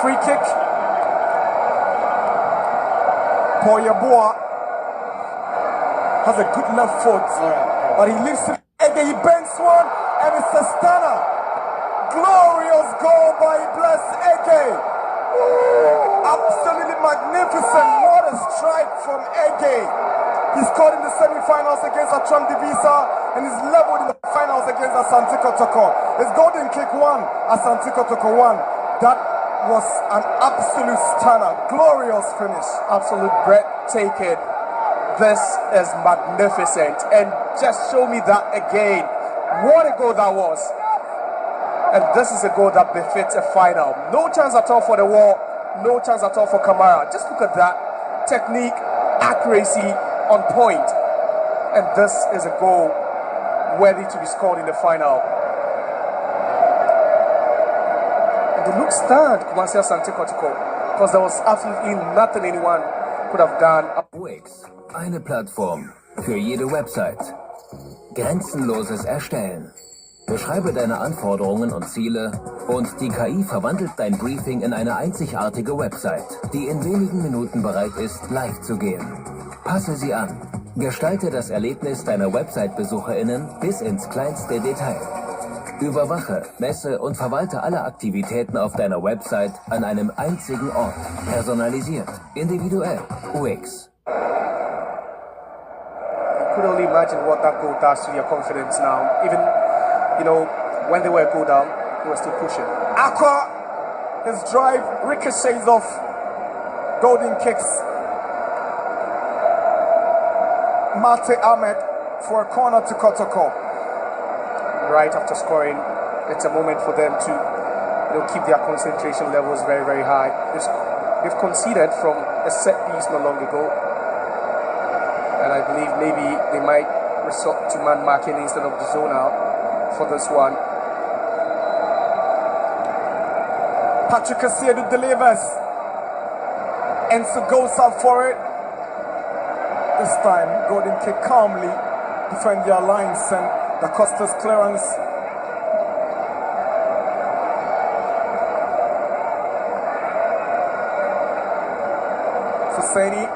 Speaker 4: free kick. Paul Yeboah has a good left foot, but he leaves it. Again, he bends one, and it's a stunner. Glorious goal by Bless Ege. Absolutely magnificent. What a strike from Ege. He scored in the semi-finals against Atram Divisa and is leveled in the finals against Asante Kotoko. His golden kick won, Asante Kotoko won. That was an absolute stunner. Glorious finish.
Speaker 3: Absolute breathtaking. This is magnificent. And just show me that again. What a goal that was. And this is a goal that befits a final. No chance at all for the wall. No chance at all for Kamara. Just look at that. Technique, accuracy on point. And this is a goal worthy to be scored in the final. And they look stunned, Kumasi Asante Kotoko, because there was absolutely nothing anyone could have done.
Speaker 5: Wix, eine Plattform für jede Website. Grenzenloses Erstellen. Beschreibe deine Anforderungen und Ziele und die KI verwandelt dein Briefing in eine einzigartige Website, die in wenigen Minuten bereit ist, live zu gehen. Passe sie an. Gestalte das Erlebnis deiner Website-BesucherInnen bis ins kleinste Detail. Überwache, messe und verwalte alle Aktivitäten auf deiner Website an einem einzigen Ort. Personalisiert, individuell. Wix.
Speaker 3: You could only imagine what that goal does to your confidence now. Even, when they were go down, they were still pushing.
Speaker 4: Aqua, his drive ricochets off golden kicks. Mate Ahmed for a corner to Kotoko.
Speaker 3: Right after scoring, it's a moment for them to keep their concentration levels very, very high. They've conceded from a set piece not long ago. And I believe maybe they might resort to man marking instead of the zone out for this one.
Speaker 4: Patrick Asiedu delivers. Enzo goes up for it. This time, golden kick calmly defend their lines and Da Costa's clearance. Fuseni.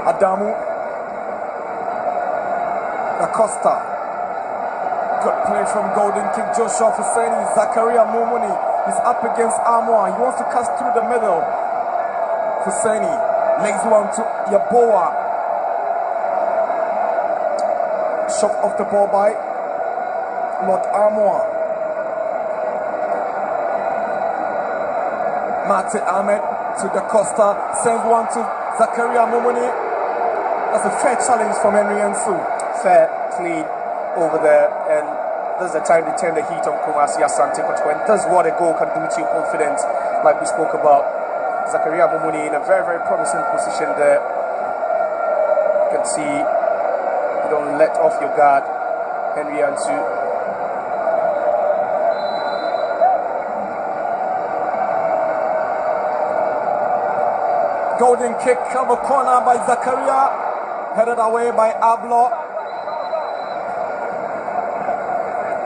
Speaker 4: Adamu. Da Costa. Good play from golden kick Joshua Fuseni. Zakaria Momoni is up against Armour. He wants to cast through the middle. Fuseni lays one to Yeboah. Shot off the ball by Lord Armour. Mate Ahmed to Da Costa. Sends one to Zakaria Momoni. That's a fair challenge from Henry Ensu.
Speaker 3: Fair, clean over there. And this is the time to turn the heat on Kumasi Asante Kotoko. And this is what a goal can do to your confidence, like we spoke about. Zakaria Momoni in a very, very promising position there. You can see you don't let off your guard, Henry Ansu.
Speaker 4: Golden kick of a corner by Zakaria, headed away by Ablo.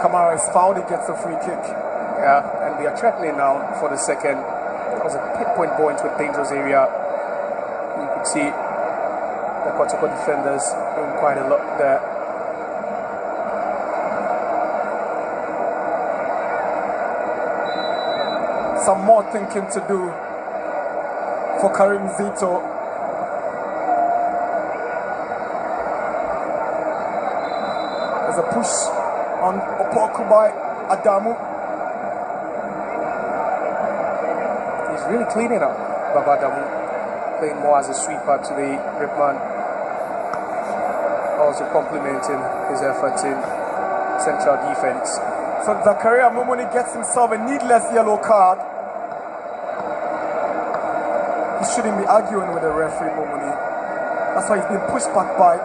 Speaker 4: Kamara is fouled, he gets a free kick.
Speaker 3: Yeah, and they are threatening now for the second. That was a pinpoint ball into a dangerous area. You could see the Kotoko defenders doing quite a lot there.
Speaker 4: Some more thinking to do for Karim Zito. There's a push on Opoku by Adamu.
Speaker 3: He's really cleaning up Baba Adamu, playing more as a sweeper to the gripman. Also complimenting his efforts in central defense.
Speaker 4: So Zakaria Momoni gets himself a needless yellow card. He shouldn't be arguing with the referee, Momoni. That's why he's been pushed back by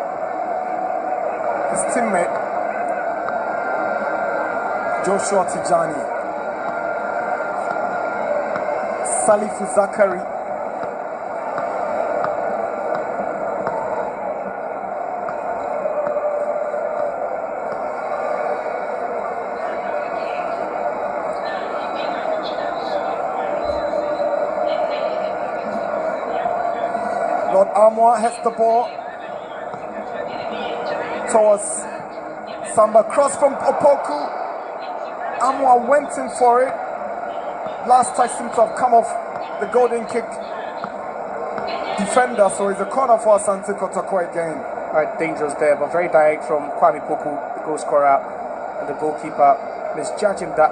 Speaker 4: his teammate Joshua Tijani. Salifu Zakari. Amwa has the ball towards Samba. Cross from Opoku. Amwa went in for it. Last touch seems to have come off the golden kick defender, so it's a corner for Asante Kotoko again.
Speaker 3: Right, dangerous there, but very direct from Kwame Poku, the goal scorer, and the goalkeeper misjudging that.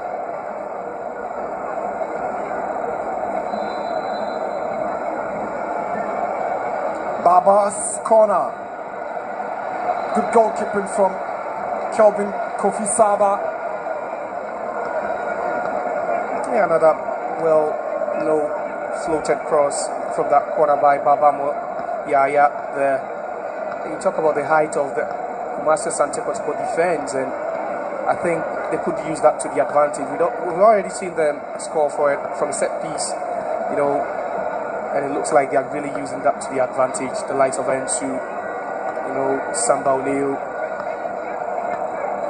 Speaker 4: Baba's corner. Good goalkeeping from Kelvin Kofi Saba.
Speaker 3: Yeah, another low floated cross from that corner by Babamo Yaya there. You talk about the height of the Master Asante Kotoko defense, and I think they could use that to the advantage. We've already seen them score for it from a set piece, and it looks like they are really using that to the advantage. The likes of Ensu, Samba Oleo,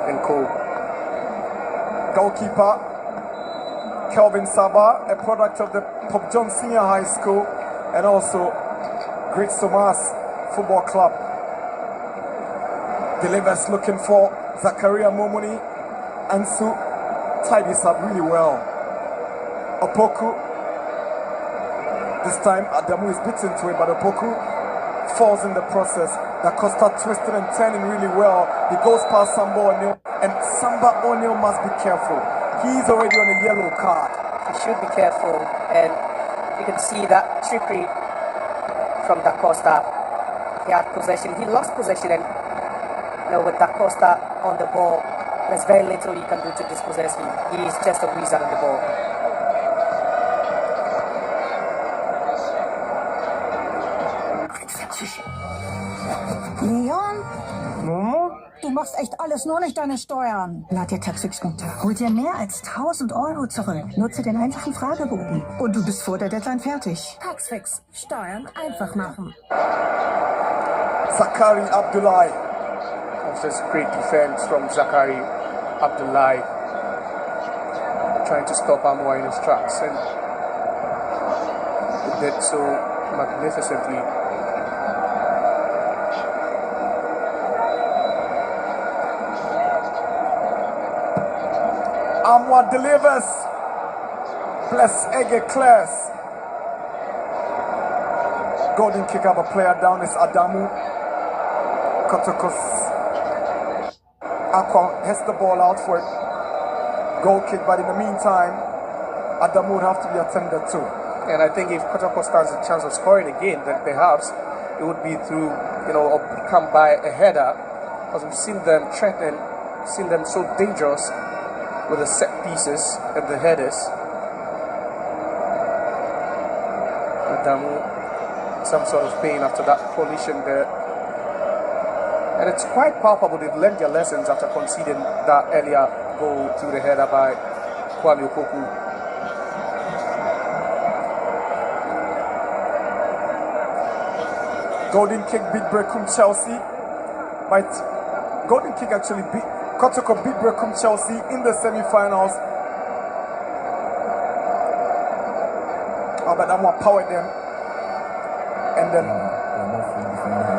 Speaker 3: and Co.
Speaker 4: Goalkeeper Kelvin Saba, a product of the Pop John Senior High School and also Great Somas Football Club. Delivers looking for Zakaria Momoni. Ansu tidies up really well. Opoku, this time Adamu is beaten to it, but Opoku falls in the process. Da Costa twisted and turning really well. He goes past Samba O'Neal, and Samba O'Neal must be careful. He's already on a yellow card.
Speaker 10: He should be careful, and you can see that trickery from Da Costa. He had possession. He lost possession, and with Da Costa on the ball, there's very little you can do to dispossess him. He's just a wizard on the ball.
Speaker 6: Leon? Du machst echt alles, nur nicht deine Steuern. Lad dir Taxfix runter. Hol dir mehr als 1.000 Euro zurück. Nutze den einfachen Fragebogen. Und du bist vor der Deadline fertig.
Speaker 11: Taxfix. Steuern einfach machen.
Speaker 4: Zakari Abdullahi.
Speaker 3: This great defense from Zakari Abdullahi, trying to stop Amwa in his tracks, and he did so magnificently.
Speaker 4: Amwa delivers. Bless Ege Clares. Golden kick of a player down is Adamu. Kotoko's Aqua has the ball out for it. Goal kick, but in the meantime, Adamu would have to be attended to.
Speaker 3: And I think if Kotoko stands a chance of scoring again, then perhaps it would be through, or come by a header, because we've seen them threaten, seen them so dangerous with the set pieces and the headers. Adamu, some sort of pain after that collision there. And it's quite palpable they've learned their lessons after conceding that earlier goal through the header by Kwame Opoku.
Speaker 4: Golden kick beat Brecum Chelsea. But golden kick actually beat Kotoko beat Brecum Chelsea in the semi-finals. But I'm more powered them. And then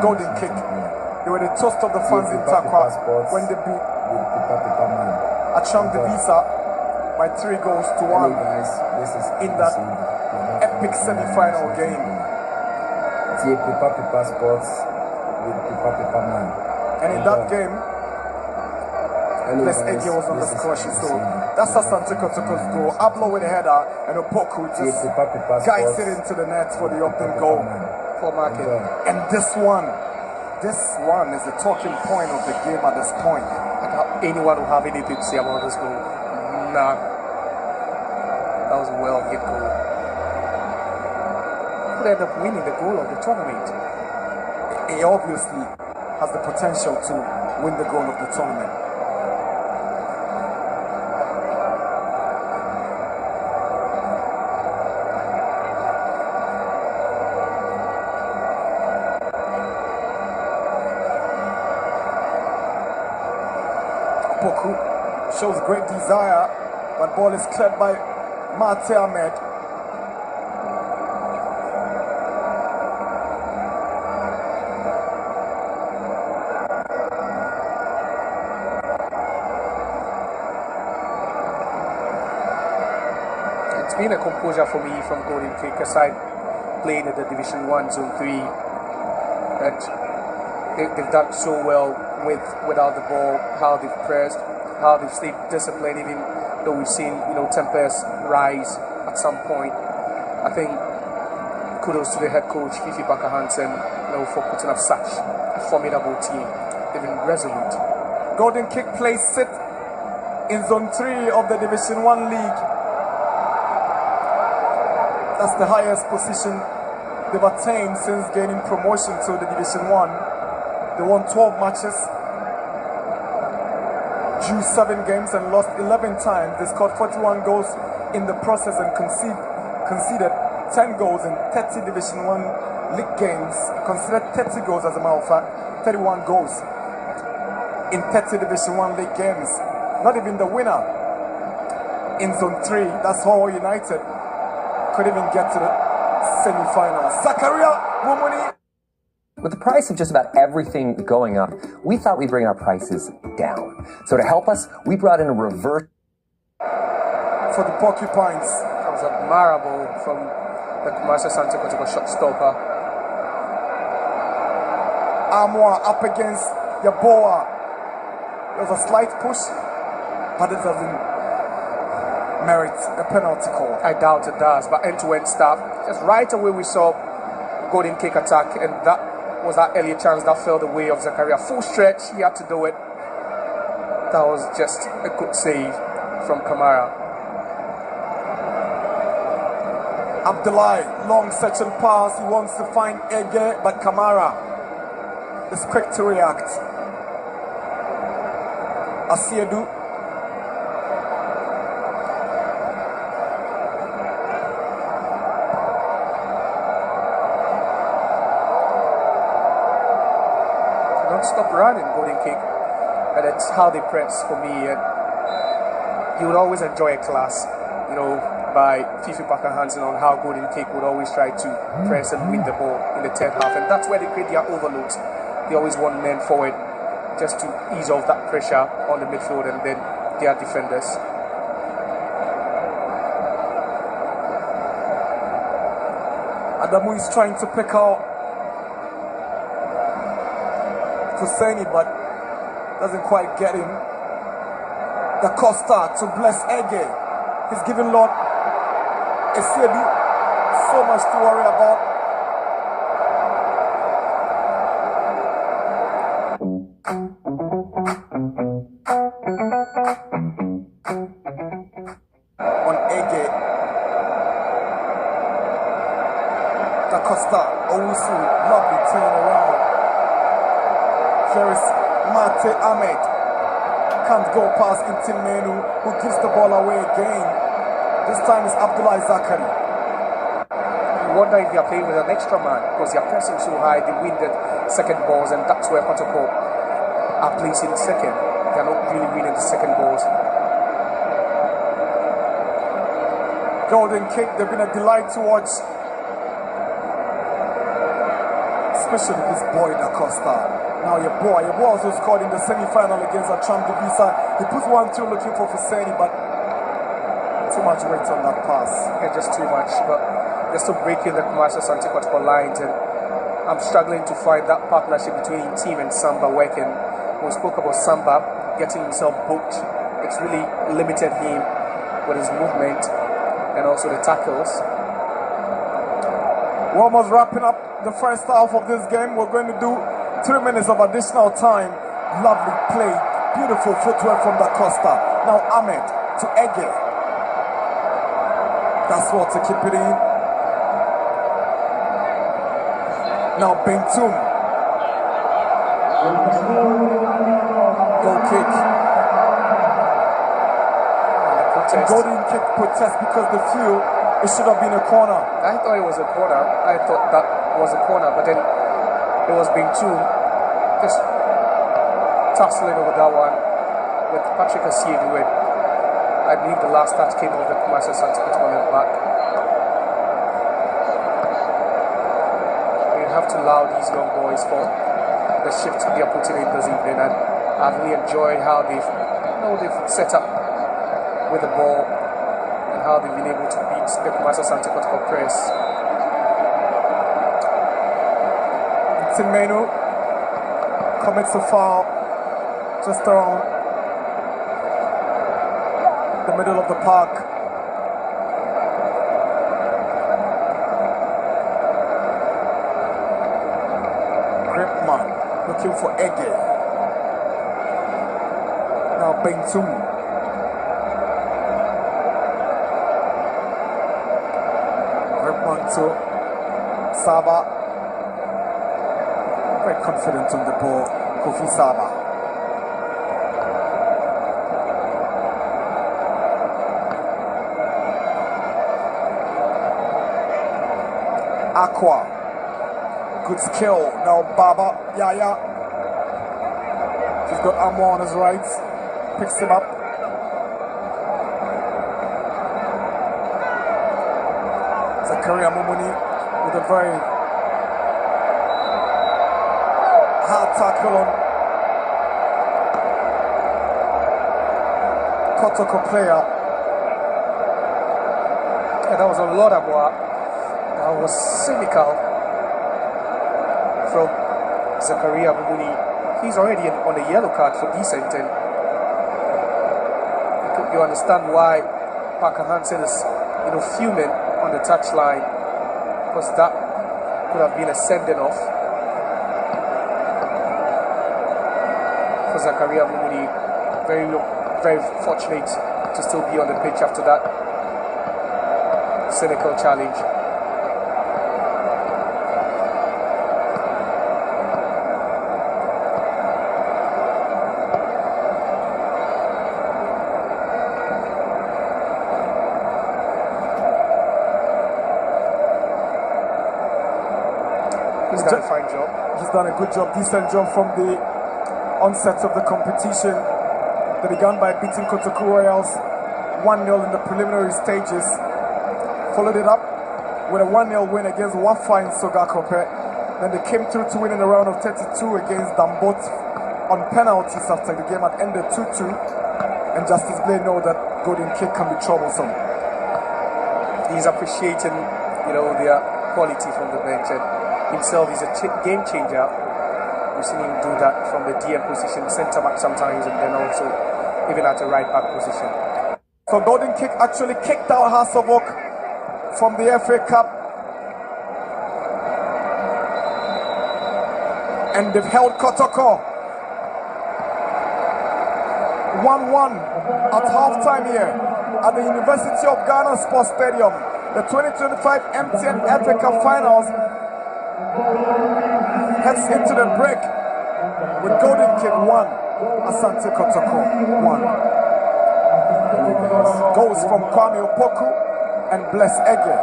Speaker 4: golden kick. They were the toast of the fans in Takwa when they beat Achang the Visa by 3 goals to 1 in that epic semi-final game. And in that game, Les Ege was on the score sheet, so that's Asante Kotoko's goal. Ablo with a header, and Opoku just guides it into the net for the open goal for market. And this one is the talking point of the game at this point.
Speaker 3: I doubt anyone will have anything to say about this goal. None. That was a well-hit goal. Could end up winning the goal of the tournament.
Speaker 4: He obviously has the potential to win the goal of the tournament. Opoku shows great desire, but ball is cleared by Mate Ahmed.
Speaker 3: it's been a composure for me from Golden Kick aside playing in the Division 1 Zone 3, and they've done so well without the ball, how they've pressed, how they've stayed disciplined, even though we've seen tempers rise at some point. I think kudos to the head coach Fifi Baka-Hansen, for putting up such a formidable team. They've been resolute.
Speaker 4: Golden Kick plays sit in Zone 3 of the Division 1 League. That's the highest position they've attained since gaining promotion to the Division 1. They won 12 matches, drew 7 games and lost 11 times. They scored 41 goals in the process and conceded 10 goals in 30 Division 1 league games. Considered 30 goals as a matter of fact, 31 goals in 30 Division 1 league games. Not even the winner in Zone 3, that's Hull United, could even get to the semi-final. Zakaria Mumuni.
Speaker 12: With the price of just about everything going up, we thought we'd bring our prices down. So to help us, we brought in a reverse
Speaker 4: for the Porcupines.
Speaker 3: That was admirable from the Commercial Santa Kotoko shot stopper.
Speaker 4: Amwa up against Yaboa. There was a slight push, but it doesn't merit a penalty call.
Speaker 3: I doubt it does, but end-to-end stuff. Just right away we saw Golden Kick attack, and that was that early chance that fell the way of Zakaria. Full stretch, he had to do it. That was just a good save from Kamara.
Speaker 4: Abdullahi, long section pass, he wants to find Ege, but Kamara is quick to react. Asiedu.
Speaker 3: Don't stop running, Golden Kick. And it's how they press for me. And you would always enjoy a class, by Fifi Baka-Hansen on how Golden Kick would always try to press and win the ball in the third half. And that's where they create their overloads. They always want men forward just to ease off that pressure on the midfield and then their defenders.
Speaker 4: Adamu is trying to pick out Husseini, but doesn't quite get him. Da Costa to bless Ege. He's giving Lord Esiedu so much to worry about. On Ege. Da Costa, Owusu, lovely turn around. There is Mate Ahmed. Can't go past Intimenu, who gives the ball away again. This time it's Abdullah Zakari.
Speaker 3: You wonder if they are playing with an extra man because they are pressing so high, they win the second balls, and that's where Kotoko are placing second. They are not really winning the second balls.
Speaker 4: Golden Kick, they've been a delight to watch. Especially this boy Da Costa. Now your boy also scored in the semi-final against Acham Divisa. He puts 1-2 looking for Husseini, but too much weight on that pass.
Speaker 3: Yeah, just too much. But they're still breaking the Commercial Santa Kotoko lines, and I'm struggling to find that partnership between Team and Samba working. We spoke about Samba getting himself booked. It's really limited him with his movement and also the tackles.
Speaker 4: We're almost wrapping up the first half of this game. We're going to do 3 minutes of additional time. Lovely play. Beautiful footwork from Da Costa. Now Ahmed to Ege. That's what to keep it in. Now Bentum. Goal kick. Golden Kick protest because they feel it should have been a corner.
Speaker 3: I thought it was a corner. I thought that was a corner, but then it was Bentum just tussling over that one with Patrick Asiedu. I believe the last touch came off the Commercial Santa Kotoko back. We have to allow these young boys for the shift they are putting in this evening, and I've really enjoyed how they've set up with the ball. and how they've been able to beat the Kumasi Asante Kotoko press. Timeno commits a foul just around the middle of the park. Gripman looking for Ege. Now Bentum. Gripman to Saba. Very confident on the ball, Kofi Saba. Aqua, good skill. Now Baba, Yaya. He's got Amo on his right, picks him up. Zakaria Mumuni with a very hard tackle on Kotoko player.
Speaker 10: Yeah, that was a lot of work. That was cynical from Zakaria Mumuni. He's already on a yellow card for decent, and you understand why Parker Hansen is, fuming on the touchline, because that could have been a sending off for Zakaria Mumuni. Very, very fortunate to still be on the pitch after that cynical challenge. He's done a fine job.
Speaker 4: He's done a good job, decent job from the onset of the competition. They began by beating Kotoko Royals 1-0 in the preliminary stages. Followed it up with a 1-0 win against Wafa in Sogakope. Then they came through to win in the round of 32 against Dambot on penalties after the game had ended 2-2. And Justice Blay know that golden kick can be troublesome.
Speaker 3: He's appreciating, their quality from the bench, and himself is a game changer. We've seen him do that from the DM position, centre back sometimes, and then also even at the right back position.
Speaker 4: So golden kick actually kicked out Hearts of Oak from the FA Cup, and they've held Kotoko 1-1 at halftime here at the University of Ghana Sports Stadium. The 2025 MTN FA Cup Finals heads into the break with golden kick 1, Asante Kotoko 1. Goals from Kwame Opoku and Bless Ege.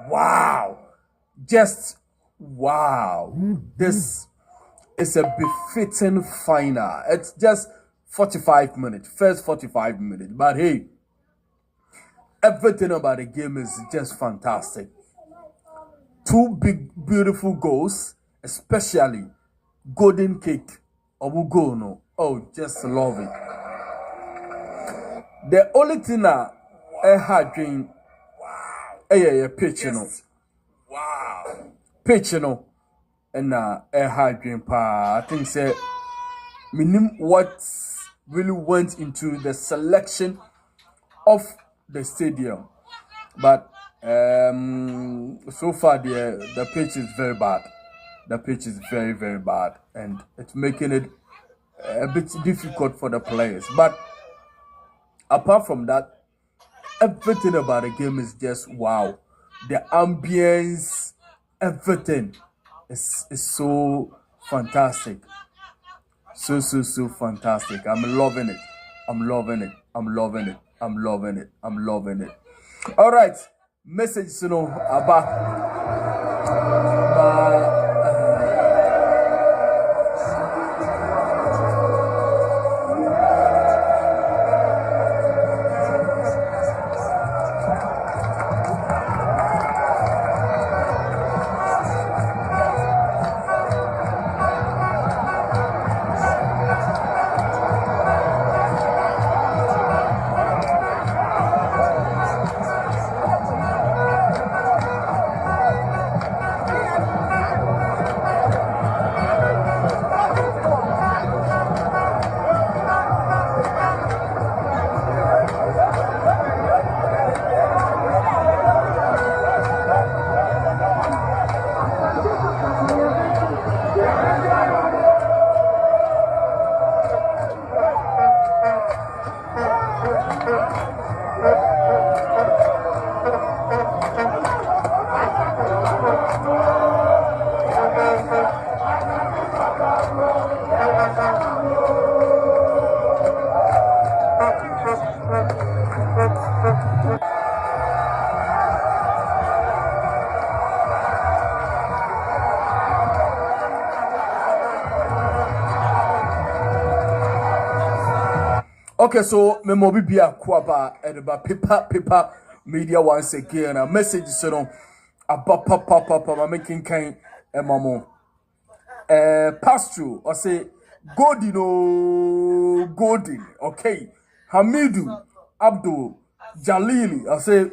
Speaker 1: Wow. Just wow. This is a befitting final. It's just 45 minutes, first 45 minutes. But hey, everything about the game is just fantastic. Two big, beautiful goals, especially golden kick. Obugono. Oh, just love it. The only thing I had dream, pitch, pitch, and I had dream pa. I think say, meaning what really went into the selection of the stadium, but so far the pitch is very bad. The pitch is very, very bad, and it's making it a bit difficult for the players. But apart from that, everything about the game is just wow. The ambience, everything is so fantastic. So fantastic. I'm loving it. All right. Message about Okay, so me mobi bia kwaba edeba paper media once again. A message so no papa making kind mamo. Pass through or say Golden. Okay, Hamidu Abdul Jalili. I say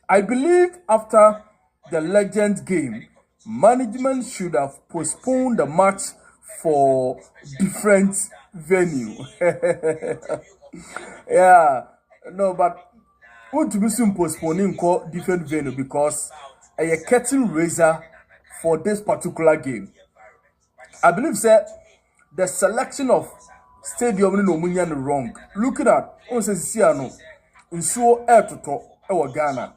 Speaker 1: I believe after the legend game, management should have postponed the match for different venue. Yeah, no, but want to be soon postponing different venue because a curtain raiser for this particular game. I believe that the selection of stadium in Omunyan wrong. Looking at Onsesiano in so air to talk our Ghana.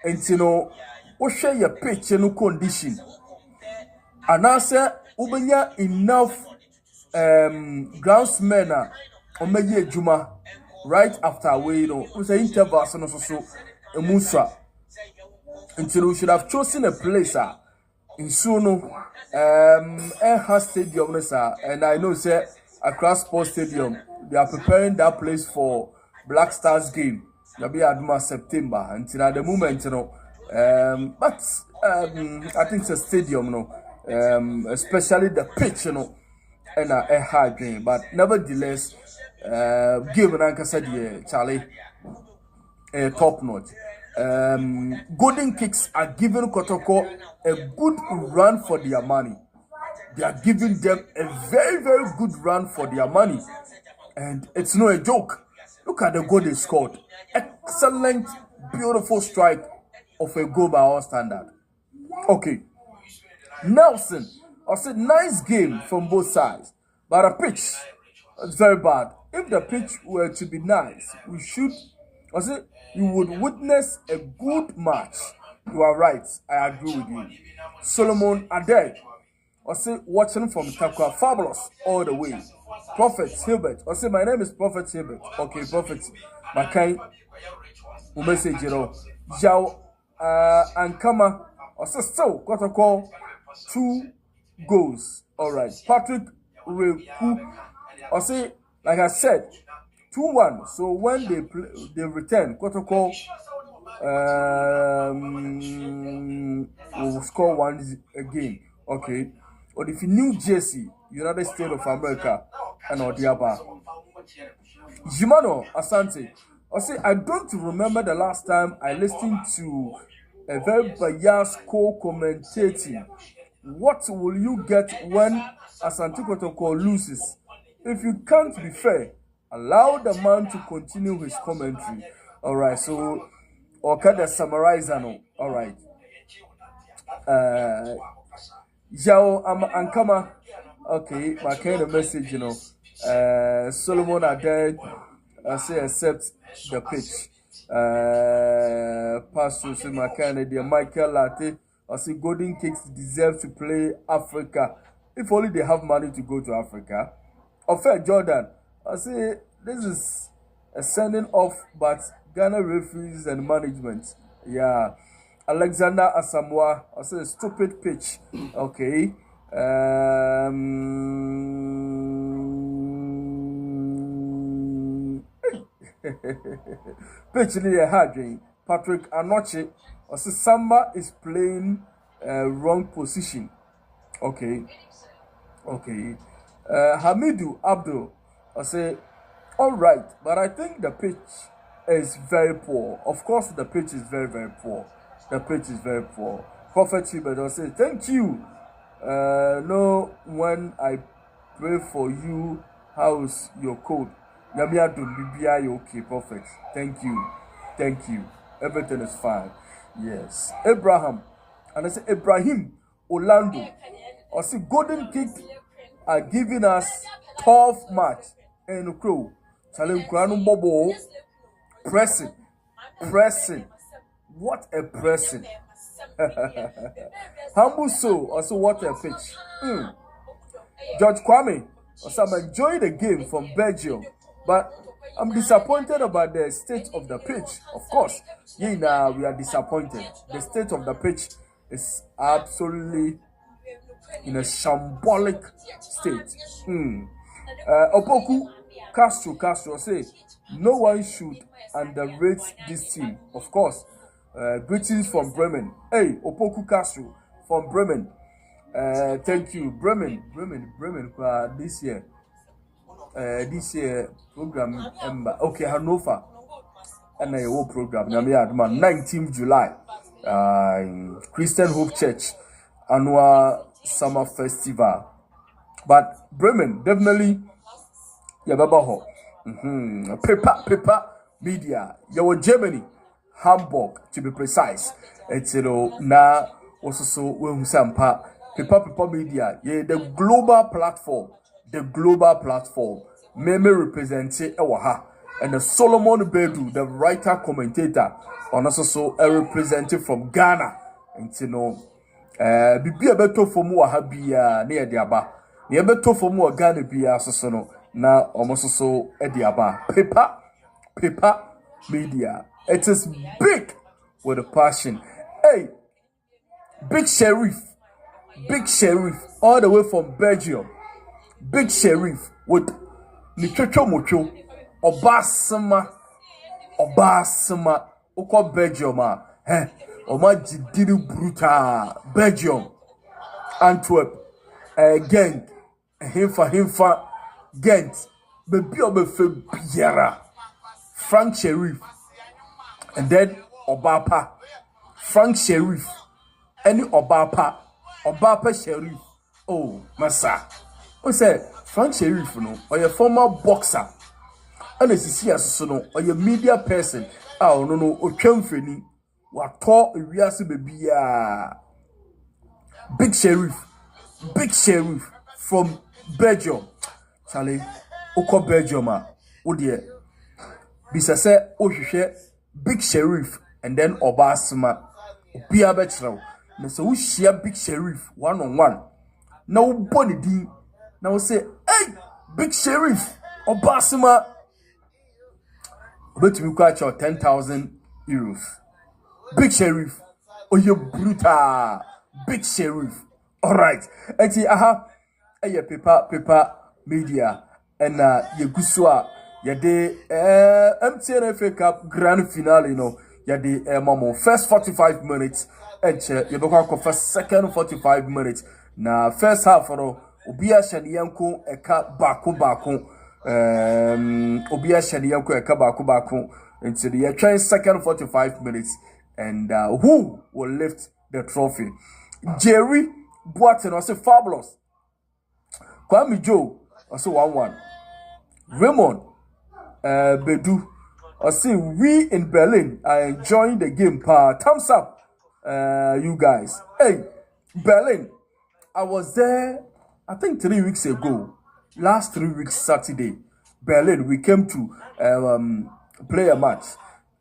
Speaker 1: And you know, what share your pitch no condition. And I say Ubenya enough groundsmen Omeye Juma right after we you know was an interval so a Musa. Until we should have chosen a place in Suno Air Stadium, and I know say across Sports Stadium they are preparing that place for Black Stars game. They'll be at September until at the moment, you know. But I think it's a stadium, you know, especially the pitch, you know, and a hard game. But nevertheless, given like I said, yeah, Charlie, top notch. Golden Kicks are giving Kotoko a good run for their money. They are giving them a very, very good run for their money. And it's no a joke. Look at the goal they scored. Excellent, beautiful strike of a goal by our standard. Okay. Nelson, I said nice game from both sides. But the pitch is very bad. If the pitch were to be nice, we should, I said, you would witness a good match. You are right. I agree with you. Solomon Ade, I say watching from Takwa, fabulous all the way. Prophet Hilbert, I say my name is Prophet Hilbert. Okay, Prophet, my kind message, you know. Jao and Kama, I say so got a call 2 goals. All right, Patrick Reku, I say like I said 2-1. So when they return, Kotoko will score 1 again. Okay. Or if New Jersey, United States of America, and Odiaba. Jimano Asante. I say I don't remember the last time I listened to a very biased co-commentating. What will you get when Asante Kotoko loses? If you can't be fair, allow the man to continue his commentary. All right, so okay, the summarizer no. All right. Jao Ankama. Okay, my kind of message, you know. Solomon Ade, I say accept the pitch. Pass through my kind of Michael Latte. I say Golden Kicks deserve to play Africa. If only they have money to go to Africa. Fair Jordan, I say this is a sending off, but Ghana referees and management. Yeah. Alexander Asamoah, I say stupid pitch. Okay. Pitch really a hard game. Patrick Anoche, I say Samba is playing wrong position. Okay. Okay. Hamidu Abdul, I say, all right, but I think the pitch is very poor. Of course, the pitch is very, very poor. The pitch is very poor. Prophet Hubert, I say, thank you. No, when I pray for you, how's your code? Yamia do BBI okay, Prophet. Thank you. Thank you. Everything is fine. Yes. Abraham, and I say, Ibrahim Orlando, I say, Golden Kick are giving us tough match and crow. Salim Kranu Bobo pressing. What a pressing. Humble soul, also what a pitch. George Kwame, Also, I'm enjoying the game from Belgium, but I'm disappointed about the state of the pitch. Of course, we are disappointed. The state of the pitch is absolutely in a shambolic state. Opoku Castro say no one should underrate this team. Of course, greetings from Bremen. Hey, Opoku Castro from Bremen. Thank you, Bremen. This year program. Okay, Hannover. And a whole program. 19th July. Christian Hope Church annual summer festival. But Bremen definitely Yababaho. Paper media. Your Germany, Hamburg to be precise. It's na also we sampa paper media. Yeah, the global platform. Meme represented Ewaha. And the Solomon Bedu, the writer commentator, on also a representative from Ghana. And Bibi abeto fomu wa habia near diaba. Ni abeto fomu wa Ghana bia sosono na almost so ediaba. Paper media. It is big with a passion. Hey, Big Sheriff, all the way from Belgium. Big Sheriff with Nichocho Mocho, Obasama, Oko Belgium, Oma Jidiri Bruta, Belgium, Antwerp, Ghent, Himfa, Ghent, Baby Obefe Biera, Frank Sheriff, and then Obapa, Frank Sheriff, any Obapa Sheriff, oh, Massa. I say Frank Sheriff, or your former boxer, and as you see as or your media person, no, or Chemfreni, what talk we are baby, Big Sheriff from Belgium, Charlie, Oko Belgium, oh dear, Bisase, Big Sheriff, and then Obasma, Bia Betro, so we share Big Sheriff one-on-one. Nobody did. Now say, hey, Big Sheriff, Obasima. Bet we catch your 10,000 euros. Big Sheriff, oh you brutal. Big Sheriff. Alright. And see, paper media. And ye guswa. Yade MTN FA Cup grand finale, Yade mamo. First 45 minutes. And you go first second 45 minutes. Na first half Obia Shanianko eka bako Obia Shanianko eka bako until the trying second 45 minutes and who will lift the trophy? Jerry Boateng was fabulous. Kwame Joe also 1-1. Raymond Bedu we in Berlin are enjoying the game. Thumbs up you guys. Hey, Berlin. I was there, I think 3 weeks ago. Last 3 weeks, Saturday, Berlin. We came to play a match.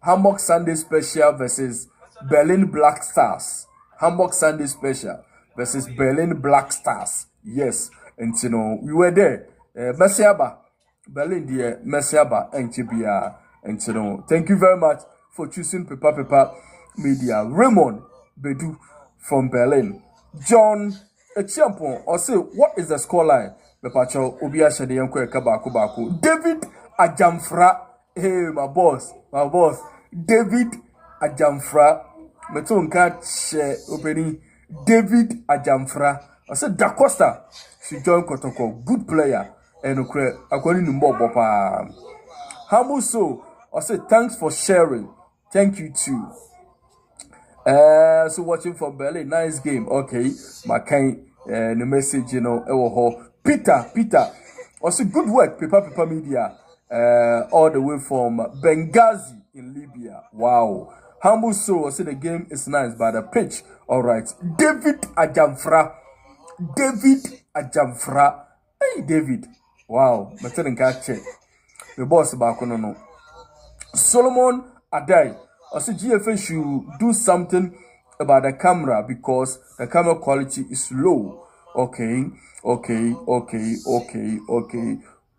Speaker 1: Hamburg Sunday Special versus Berlin Black Stars. Hamburg Sunday Special versus Berlin Black Stars. Yes, and we were there. Messiaba, Berlin, dear Messiaba, and Tibia, and thank you very much for choosing Paper Media. Raymond Bedu from Berlin. John Echiampo, or say, what is the scoreline? Bepacho, Obia Shadianko Kabako. David Ajamfra. Hey, my boss. David Ajamfra. Metonka che opening. David Ajamfra. I said, Da Costa. She joined Kotoko. Good player. And according to Bob, Hamuso. I said, thanks for sharing. Thank you too. So watching from Berlin, nice game. Okay, my kind the message, Peter. Also good work, Paper Media. All the way from Benghazi in Libya. Wow. Humble soul. I say the game is nice, but the pitch. All right. David Ajamfra. Hey, David. Wow. My turn catch check. The boss back on no. Solomon Adai. I said GFA should do something about the camera because the camera quality is low. Okay.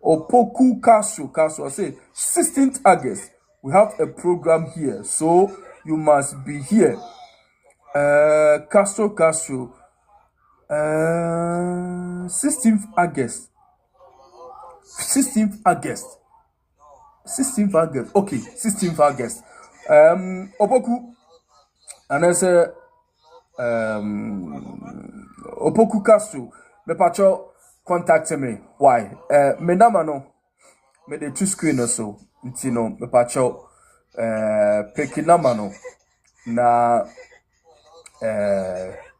Speaker 1: Opoku Castle. I say 16th August. We have a program here, so you must be here. Castle. 16th August. 16th August. Okay, 16th August. Opoku, and I say Opoku Castle. Me pacho contact me. Why? Me nama no. Me de two screen also. Nti no me pacho peki nama no na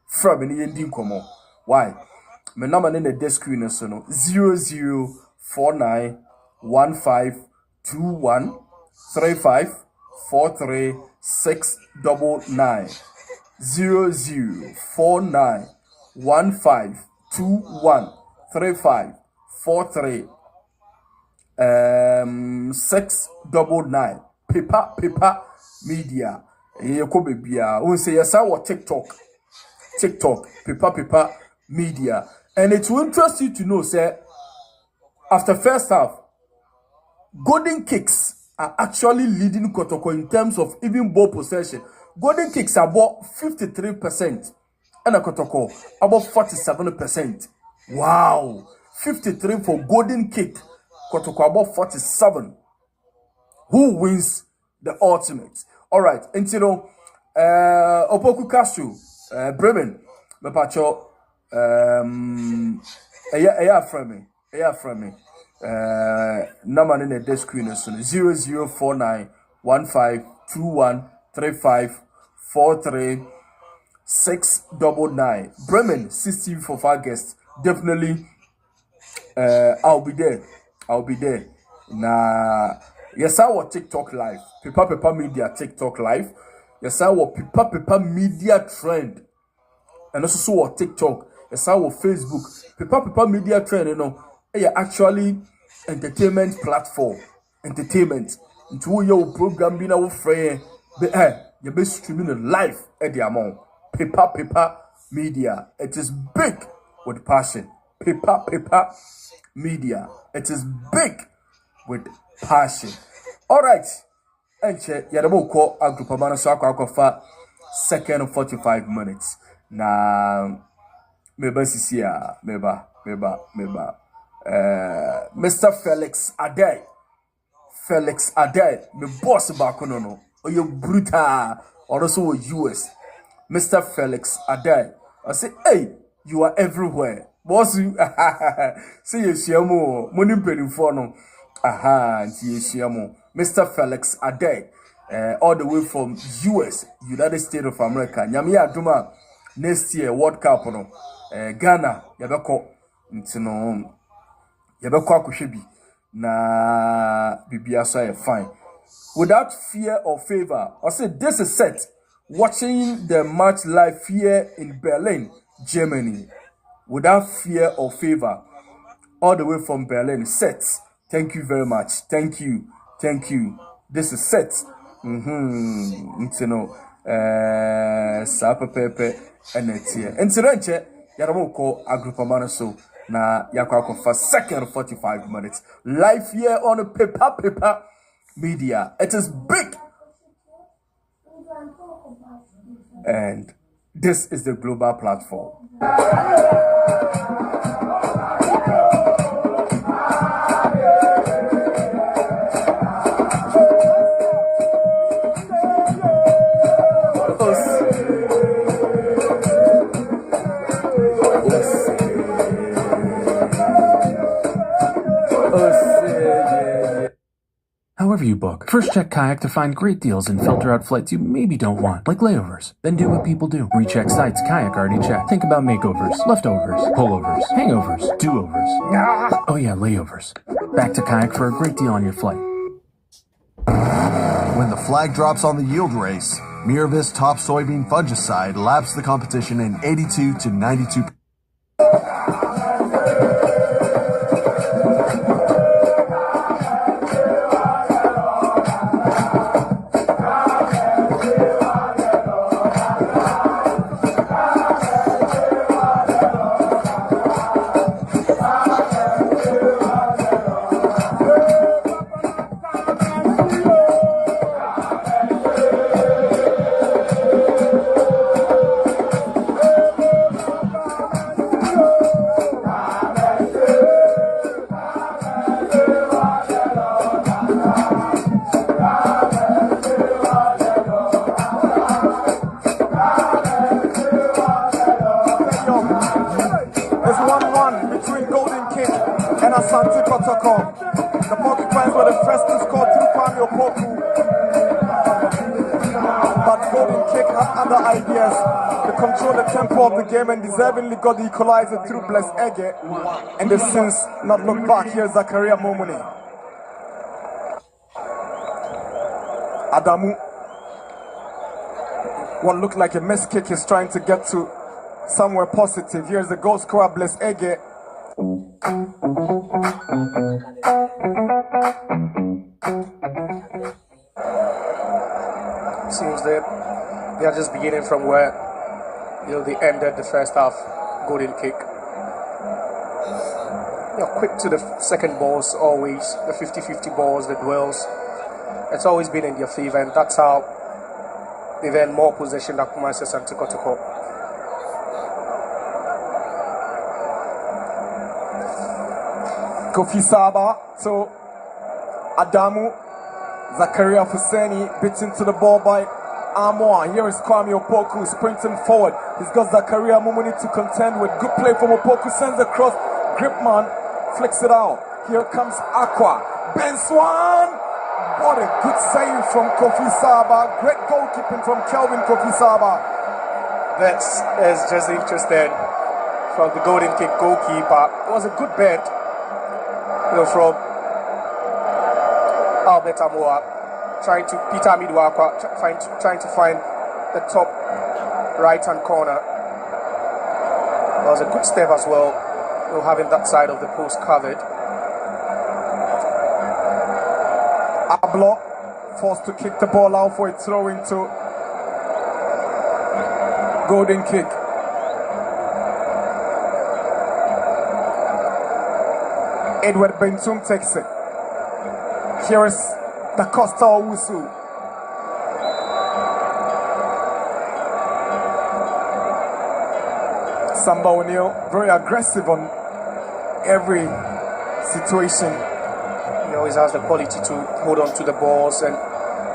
Speaker 1: from any ending komo. Why? Me nama ne de screen also no 00491521354369 004915213543 paper media yeko bebia we say yes our TikTok paper media, and it will interest you to know say after first half Golden Kicks are actually leading Kotoko in terms of even ball possession. Golden Kicks are about 53% and a Kotoko about 47%. Wow, 53 for Golden Kick, Kotoko about 47. Who wins the ultimate? All right, and you know, Opoku Castle, Bremen, Mepacho, from me. Number in the desk screen is 00491521354369 Bremen 16 for August. Definitely I'll be there. Nah, yes, I will TikTok live. Paper media TikTok live. Yes, I will paper media trend. And also what TikTok. Yes, I will Facebook. Paper media trend, you know. Actually entertainment platform. Entertainment. Into your program being our friend. You're be streaming live at the amount. Paper media. It is big with passion. Paper media. It is big with passion. All right. Enche yadabo ko agrupamana so akwa second 45 minutes. Na meba sisia meba. Mr. Felix Adey, me boss back no. Oh, you brutal. Or also US. Mr. Felix Adey. I say, hey, you are everywhere. Boss, you say yes, yamo. Money penny for no. Yes, yamo. Mr. Felix Adey, all the way from US, United States of America. Nyamiya Duma next year World Cup no. Ghana, yabeko. Ntino yabeko akohwebi na bibia so are fine without fear or favor. I said this is set watching the match live here in Berlin, Germany, without fear or favor, all the way from Berlin. Set. Thank you very much. Thank you. This is set. Ntino pepe enetie entirenche Yaramoko agrupamana so na yakwa for second 45 minutes live here on paper media. It is big, and this is the global platform.
Speaker 13: However you book, first check Kayak to find great deals and filter out flights you maybe don't want, like layovers. Then do what people do. Recheck sites Kayak already checked. Think about makeovers, leftovers, pullovers, hangovers, do-overs. Oh yeah, layovers. Back to Kayak for a great deal on your flight.
Speaker 14: When the flag drops on the yield race, Miravis top soybean fungicide laps the competition in 82 to 92.
Speaker 4: FC Kotoko. The Porcupines were the first to score through Kwame Opoku. But Golden Kick had other ideas. They controlled the tempo of the game and deservingly got the equalizer through Bless Ege. And they've since not looked back. Here's Zakaria Momuni. Adamu. What looked like a missed kick is trying to get to somewhere positive. Here's the goal scorer, Bless Ege.
Speaker 3: Seems that they are just beginning from where they ended the first half. Golden Kick. They're quick to the second balls always, the 50-50 balls, the duels. It's always been in their favor, and that's how they've had more possession than Kumasi and Kotoko.
Speaker 4: Kofi Saba to Adamu. Zakaria Fuseni bits into the ball by Amoa. Here is Kwame Opoku sprinting forward. He's got Zakaria Mumuni to contend with. Good play from Opoku. Sends across. Gripman flicks it out. Here comes Aqua. Ben Swan. What a good save from Kofi Saba. Great goalkeeping from Kelvin Kofi Saba.
Speaker 3: That is just interesting from the Golden Kick goalkeeper. It was a good bet, from Albert Amoa, trying to Peter Midwakwa, trying to find the top right-hand corner. It was a good step as well, having that side of the post covered.
Speaker 4: Ablo forced to kick the ball out for a throw into Golden Kick. Edward Bentum takes it. Here is Da Costa Owusu. Samba O'Neill, very aggressive on every situation.
Speaker 3: He always has the quality to hold on to the balls, and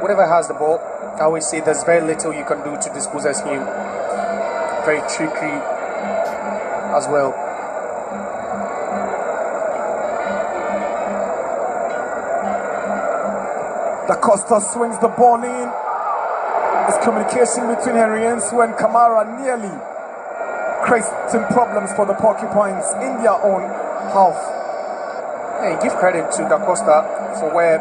Speaker 3: whatever has the ball, I always say there's very little you can do to dispossess him. Very tricky as well.
Speaker 4: Da Costa swings the ball in. There's communication between Henry Ensu and Kamara nearly creating problems for the Porcupines in their own half.
Speaker 3: Hey, give credit to Da Costa for where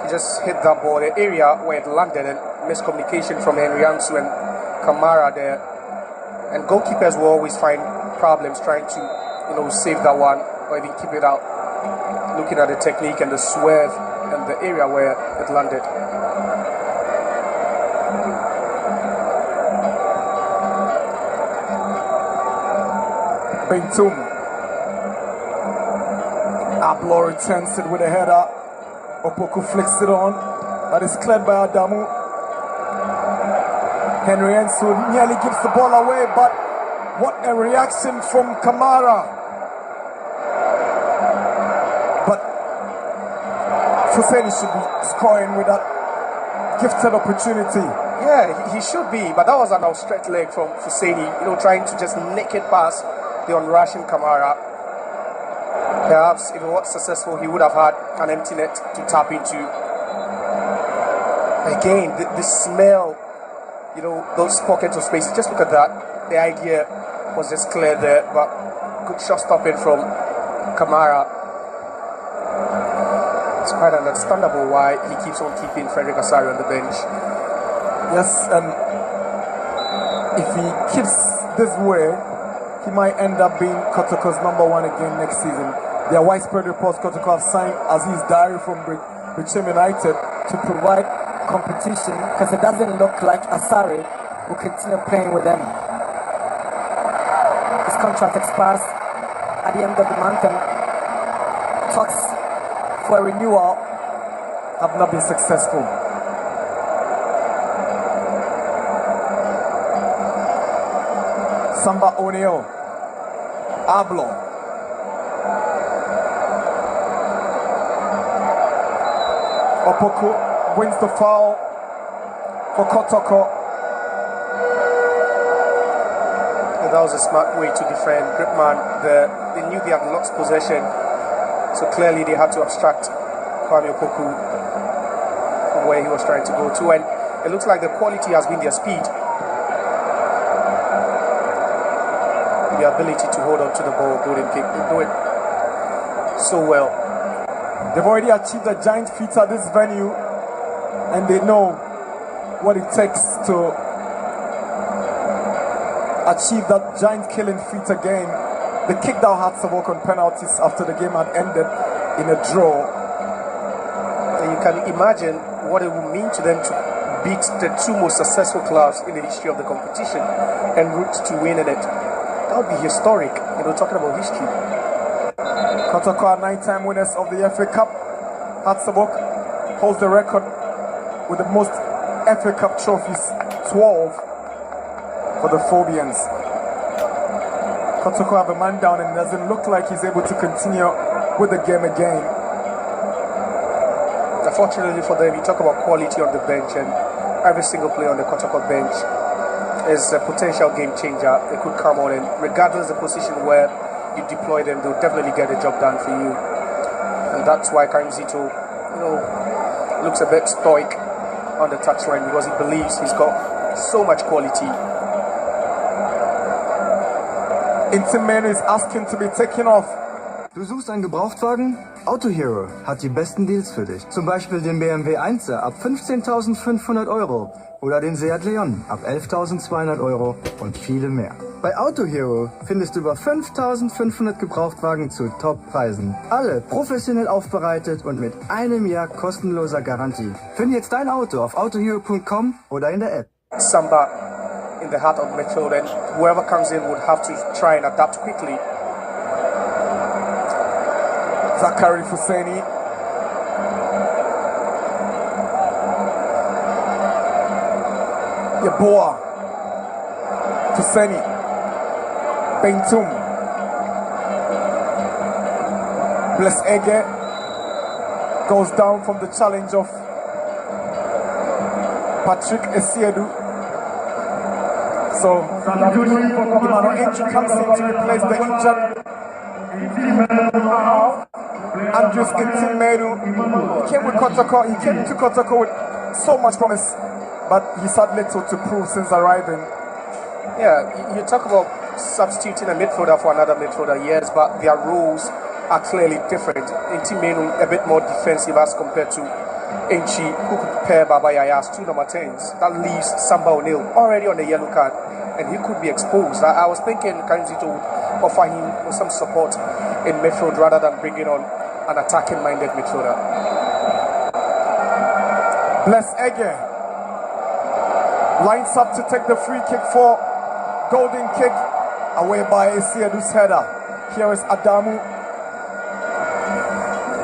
Speaker 3: he just hit that ball, the area where it landed, and miscommunication from Henry Ensu and Kamara there. And goalkeepers will always find problems trying to, save that one or even keep it out. Looking at the technique and the swerve and the area where it landed.
Speaker 4: Bentum. Ablo returns it with a header. Opoku flicks it on. That is cleared by Adamu. Henry Ensu nearly gives the ball away, but what a reaction from Kamara. But Fuseni should be scoring with that gifted opportunity.
Speaker 3: Yeah, he should be, but that was an outstretched leg from Fuseni, trying to just nick it past the on-rushing Kamara. Perhaps if he was successful, he would have had an empty net to tap into. Again, the smell, those pockets of space. Just look at that. The idea was just clear there, but good shot stopping from Kamara. It's quite understandable why he keeps on keeping Frederick Asari on the bench.
Speaker 4: Yes, and if he keeps this way, he might end up being Kotoko's #1 again next season. Their widespread reports Kotoko have signed Aziz Diary from Richmond United to provide competition, because it doesn't look like Asari will continue playing with them. His contract expires at the end of the month, and talks for a renewal have not been successful. Samba O'Neill. Ablo. Opoku wins the foul for Kotoko.
Speaker 3: And that was a smart way to defend. Gripman, they knew they had lost possession, So clearly they had to abstract Kwame Opoku from where he was trying to go to, and it looks like the quality has been their speed. The ability to hold on to the ball, golden kick, they do it so well.
Speaker 4: They've already achieved a giant feat at this venue, and they know what it takes to achieve that giant killing feat again. They kicked out Hearts of Oak on penalties after the game had ended in a draw.
Speaker 3: And you can imagine what it would mean to them to beat the two most successful clubs in the history of the competition and route to winning it. That would be historic, talking about history.
Speaker 4: Kotoko are 9-time winners of the FA Cup. Hearts of Oak holds the record with the most FA Cup trophies, 12 for the Phobians. Kotoko have a man down and it doesn't look like he's able to continue with the game again.
Speaker 3: Unfortunately for them, you talk about quality on the bench, and every single player on the Kotoko bench is a potential game changer. They could come on, and regardless of the position where you deploy them, they'll definitely get the job done for you. And that's why Karim Zito, looks a bit stoic on the touchline, because he believes he's got so much quality.
Speaker 4: Intimeno is asking to be taken off.
Speaker 9: Du suchst einen Gebrauchtwagen? Auto Hero hat die besten Deals für dich. Zum Beispiel den BMW 1er ab 15.500 Euro oder den Seat Leon ab 11.200 Euro und viele mehr. Bei Auto Hero findest du über 5.500 Gebrauchtwagen zu Top-Preisen. Alle professionell aufbereitet und mit einem Jahr kostenloser Garantie. Finde jetzt dein Auto auf autohero.com oder in der App.
Speaker 3: Samba in the heart of midfield, and whoever comes in would have to try and adapt quickly.
Speaker 4: Zakari Fuseni. Yeboah. Fuseni. Bentum. Bless Ege goes down from the challenge of Patrick Essiedu. So Emmanuel Enchi comes in to replace the injured Andrews Intimenu. He came with Kotoko. He came to Kotoko with so much promise, but he's had little to prove since arriving.
Speaker 3: Yeah, you talk about substituting a midfielder for another midfielder, yes, but their roles are clearly different. Intimenu a bit more defensive as compared to Enchi, who could pair Baba Yaya as two number 10s. That leaves Samba O'Neill already on the yellow card, and he could be exposed. I was thinking Karim Zito would offer him some support in midfield rather than bringing on an attacking-minded midfielder.
Speaker 4: Bless Ege lines up to take the free kick for golden kick, away by Essiedu's header. Here is Adamu.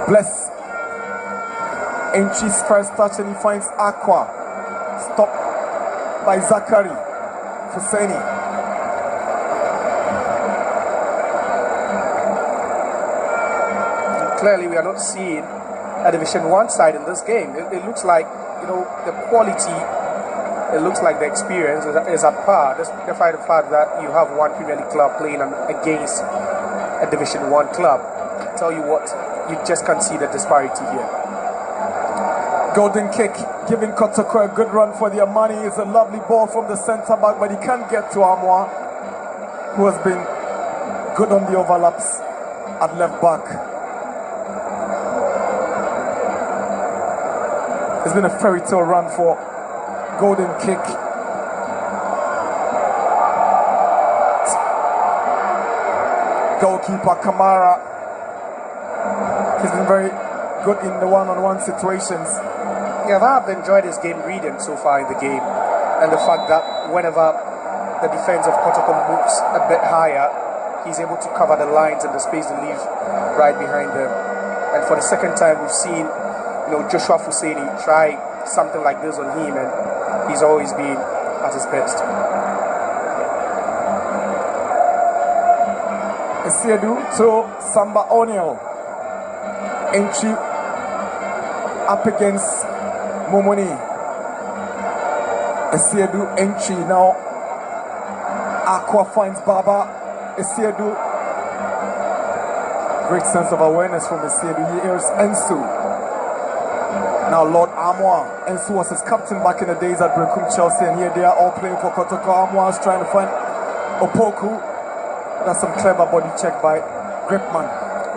Speaker 4: Bless. Enchi's first touch, and he finds Aqua. Stopped by Zakari Fuseni.
Speaker 3: Clearly, we are not seeing a Division 1 side in this game. It looks like, the quality, it looks like the experience is at par, despite the fact that you have one Premier League club playing against a Division 1 club. I tell you what, you just can't see the disparity here.
Speaker 4: Golden kick, giving Kotoko a good run for the Amani. Is a lovely ball from the centre back, but he can't get to Amwa, who has been good on the overlaps at left back. It's been a fairy tale run for golden kick. Goalkeeper Kamara, he's been very good in the one-on-one situations.
Speaker 3: Yeah, I've enjoyed his game reading so far in the game, and the fact that whenever the defense of Kotoko moves a bit higher, he's able to cover the lines and the space to leave right behind them. And for the second time, we've seen Joshua Fuseni try something like this on him, and he's always been at his best.
Speaker 4: Essiedu to Samba O'Neill. Entry up against Momoni. Essiedu entry now. Aqua finds Baba. Essiedu Great sense of awareness from the Sedu. Here's Ensu. Now Lord Armour. Ensu was his captain back in the days at Brekum Chelsea, and here they are all playing for Kotoko. Armour is trying to find Opoku. That's some clever body check by Gripman.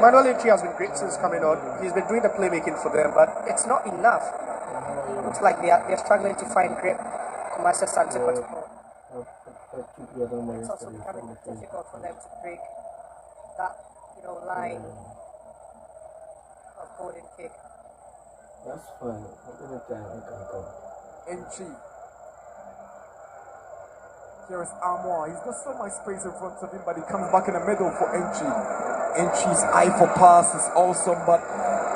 Speaker 3: Manuel Entry has been great since coming on. He's been doing the playmaking for them, but it's not enough. Looks like they're struggling to find grip. Kumasa Sante Kotoko. It's also becoming difficult for them to break that, line of golden kick.
Speaker 15: That's fine. Anytime I can go.
Speaker 4: Entry. Here is Armour. He's got so much space in front of him, but he comes back in the middle for Entry. Entry's eye for pass is awesome, but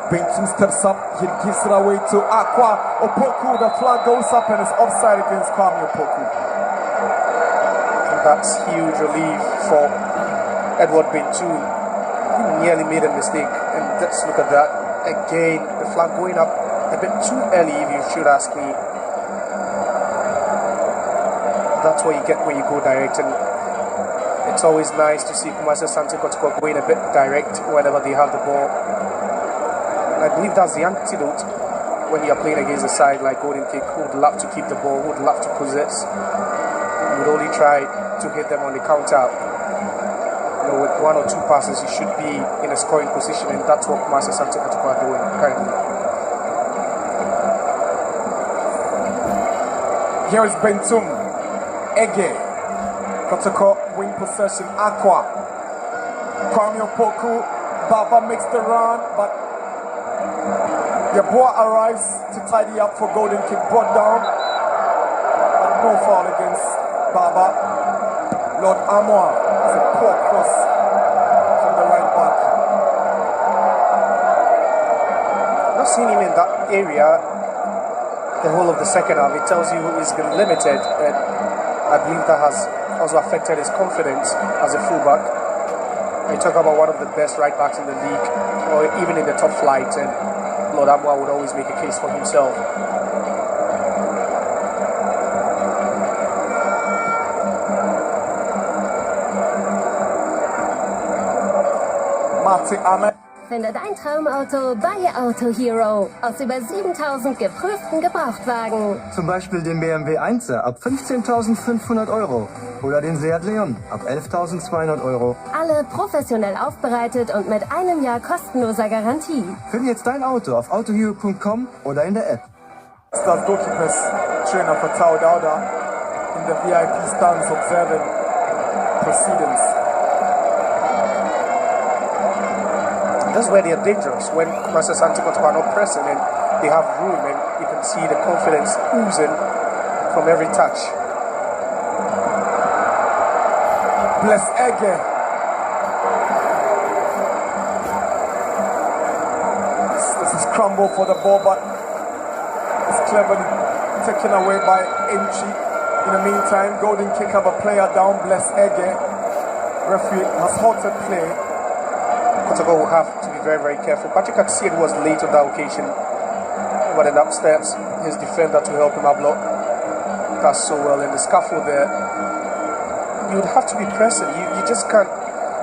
Speaker 4: Benton steps up. He gives it away to Aqua Opoku. The flag goes up and it's offside against Kwame Opoku.
Speaker 3: And that's huge relief for Edward Benton. He nearly made a mistake, and let's look at that again. The flag going up a bit too early, if you should ask me. That's what you get when you go direct, and it's always nice to see Kumasa Sante Kotoko going a bit direct whenever they have the ball. And I believe that's the antidote when you're playing against a side like Golden Kick, who would love to keep the ball, who would love to possess. You would only try to hit them on the counter. With one or two passes, you should be in a scoring position, and that's what Kumasa Sante Kotoko are doing currently.
Speaker 4: Here is Bentum. Ege. Kotoko win possession. Aqua. Kwame Opoku. Baba makes the run, but Yeboah arrives to tidy up for Golden Kick. Brought down, but no foul against Baba. Lord Armour has a poor cross from the right back.
Speaker 3: Not seeing him in that area the whole of the second half. It tells you he's been limited, and I believe that has also affected his confidence as a fullback. You talk about one of the best right backs in the league, or even in the top flight, and Lord Armour would always make a case for himself.
Speaker 11: Finde dein Traumauto bei Auto Hero. Aus über 7000 geprüften Gebrauchtwagen.
Speaker 9: Zum Beispiel den BMW 1er ab 15.500 Euro oder den Seat Leon ab 11.200 Euro.
Speaker 11: Alle professionell aufbereitet und mit einem Jahr kostenloser Garantie.
Speaker 9: Finde jetzt dein Auto auf autohero.com oder in der App.
Speaker 4: Stars goalkeepers trainer for Tao Dauda in the VIP stands observing proceedings.
Speaker 3: That's where they are dangerous, when Kumasa Sante Kotoko are not pressing and they have room, and you can see the confidence oozing from every touch.
Speaker 4: Bless Ege. This is Crumble for the ball, but it's cleverly taken away by Entry. In the meantime, Golden Kick have a player down, Bless Ege. Referee has halted play.
Speaker 3: Kotoko will have to be very, very careful. Patrick Atsied was late on that occasion, but then upstairs, his defender to help him block. That's so well in the scaffold there. You would have to be pressing. You just can't,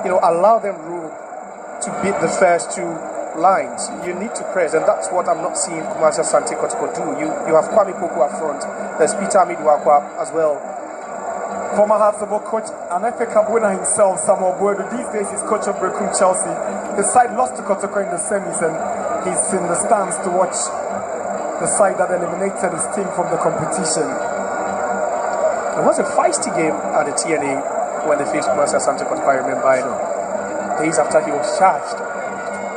Speaker 3: allow them room to beat the first two lines. You need to press, and that's what I'm not seeing Kumasa Sante Kotoko do. You have Kwame Opoku up front. There's Peter Midwakwa as well.
Speaker 4: Former Hartlepool coach, an FA Cup winner himself, Samuel Buedu. These days he's coach of Brekum Chelsea. The side lost to Kotoko in the semis, and he's in the stands to watch the side that eliminated his team from the competition.
Speaker 3: It was a feisty game at the TNA when they faced Kumasa Sante Kotoko, I remember, days after he was charged.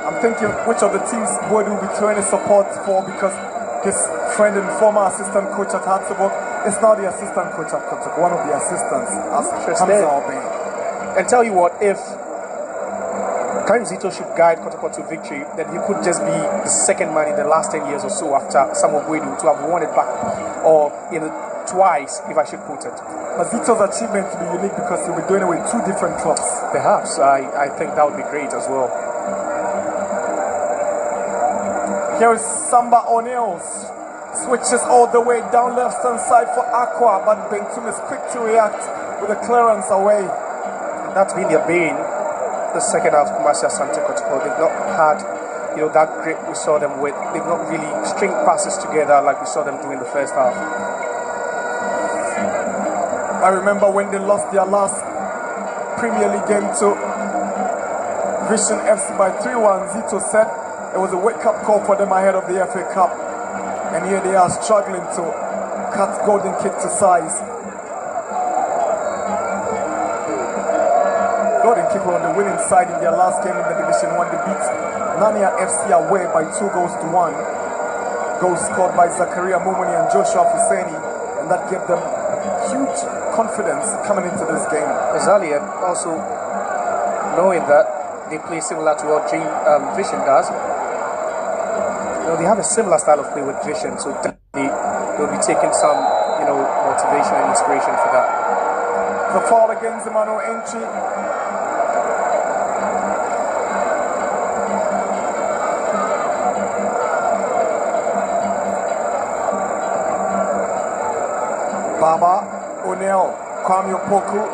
Speaker 4: I'm thinking which of the teams Buedu will be throwing his support for, because his friend and former assistant coach at Hartlepool is now the assistant coach at Kotoko, one of the assistants.
Speaker 3: And tell you what, if Karim Zito should guide Kotoko to victory, then he could just be the second man in the last 10 years or so after Samuel Buedu to have won it back, or twice, if I should put it.
Speaker 4: But Zito's achievement to be unique because he'll be doing it with two different clubs.
Speaker 3: Perhaps, I think that would be great as well.
Speaker 4: Here is Samba O'Neill's. Switches all the way down left hand side for Aqua, but Bentum is quick to react with a clearance away.
Speaker 3: And that's been their bane the second half, Kumasi Asante Kotoko, they've not had, that grip we saw them with. They've not really stringed passes together like we saw them do in the first half.
Speaker 4: I remember when they lost their last Premier League game to Vision FC by 3-1, Zito said it was a wake-up call for them ahead of the FA Cup. And here they are struggling to cut Golden Kick to size. Golden Kick were on the winning side in their last game in the Division 1. They beat Nania FC away by 2-1. Goals scored by Zakaria Mumuni and Joshua Fuseni, and that gave them huge confidence coming into this game.
Speaker 3: Exactly, and also knowing that they play similar to what Vision does. They have a similar style of play with Vision, so definitely they'll be taking some, motivation and inspiration for that.
Speaker 4: The foul against Emmanuel Entry. Baba O'Neill, Kwame Opoku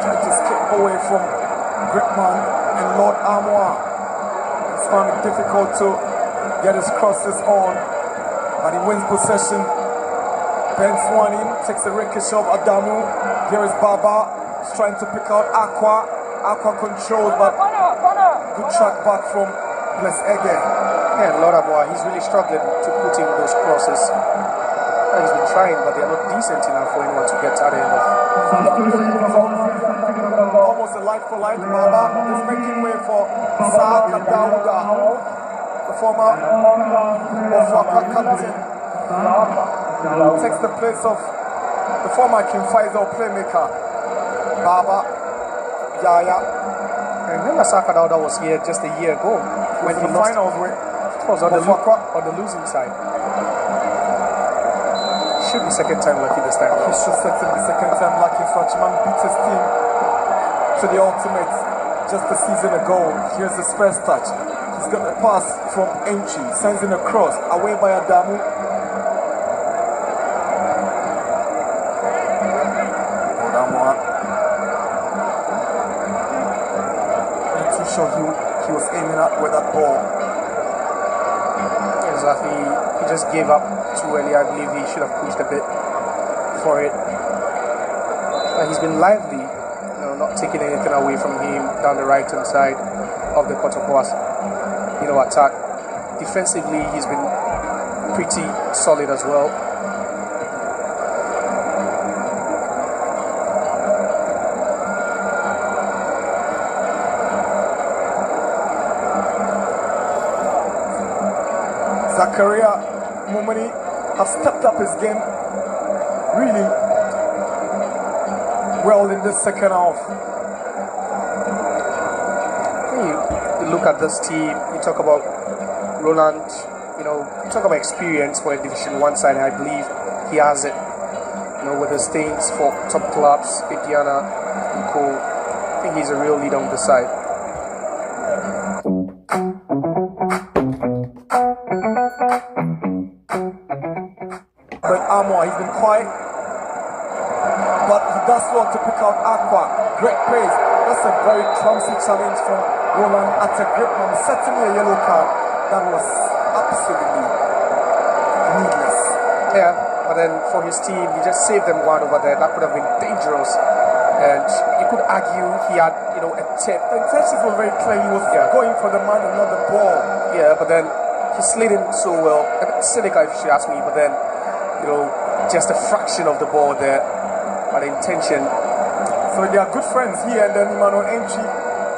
Speaker 4: trying to skip away from Gripman and Lord Amoa. He's found it difficult to get his crosses on, but he wins possession. Bends one in, takes the ricochet of Adamu. Here is Baba, he's trying to pick out Aqua. Aqua controls, but good track back from Bless Ege.
Speaker 3: Yeah, Lord Amoa, he's really struggling to put in those crosses. He's been trying, but they're not decent enough for anyone to get at the end of.
Speaker 4: Almost a life for life. Baba is making way for Saka Dauda, the former Ofaka captain. Takes the place of the former King Faisal playmaker, Baba Yaya.
Speaker 3: I remember Saka Dauda was here just a year ago when he lost.
Speaker 4: Finals with
Speaker 3: was on the losing side. Should be second time lucky this time.
Speaker 4: He should set to be second time lucky. Swatchman beat his team to the ultimate just a season ago. Here's his first touch. He's got a pass from Entry, sends in a cross, away by Adamu. Odamoa. Not too sure he was aiming at with that ball.
Speaker 3: Exactly. He just gave up too early. I believe he should have pushed a bit for it. But he's been lively, not taking anything away from him down the right-hand side of the Kotoko attack. Defensively, he's been pretty solid as well.
Speaker 4: Zakaria Mumani has stepped up his game really well in this second half.
Speaker 3: You look at this team, you talk about Roland, you talk about experience for a Division 1 side, and I believe he has it. With his stints for top clubs, Indiana and Co. I think he's a real leader on the side.
Speaker 4: But Amor, he's been quiet, but he does well to pick out Aqua. Great pace. That's a very clumsy challenge from Roland at a Gripman. Certainly a yellow card that was absolutely needless.
Speaker 3: Yeah, but then for his team, he just saved them one over there. That could have been dangerous. And you could argue he had, a tip.
Speaker 4: The intentions were very clear. He was going for the man and not the ball.
Speaker 3: Yeah, but then he slid in so well. A bit cynical if you should ask me, but then just a fraction of the ball there, but the intention.
Speaker 4: So they are good friends here, and then Emmanuel Entry,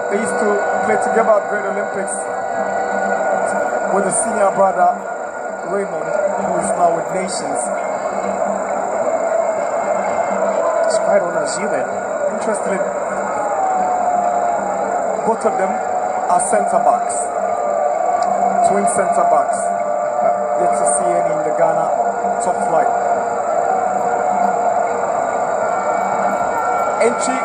Speaker 4: they used to play together at Great Olympics with a senior brother, Raymond, who is now with Nations.
Speaker 3: It's quite unassuming.
Speaker 4: Interestingly, both of them are centre backs, twin centre backs. Yet to see any in the Ghana top flight. Entry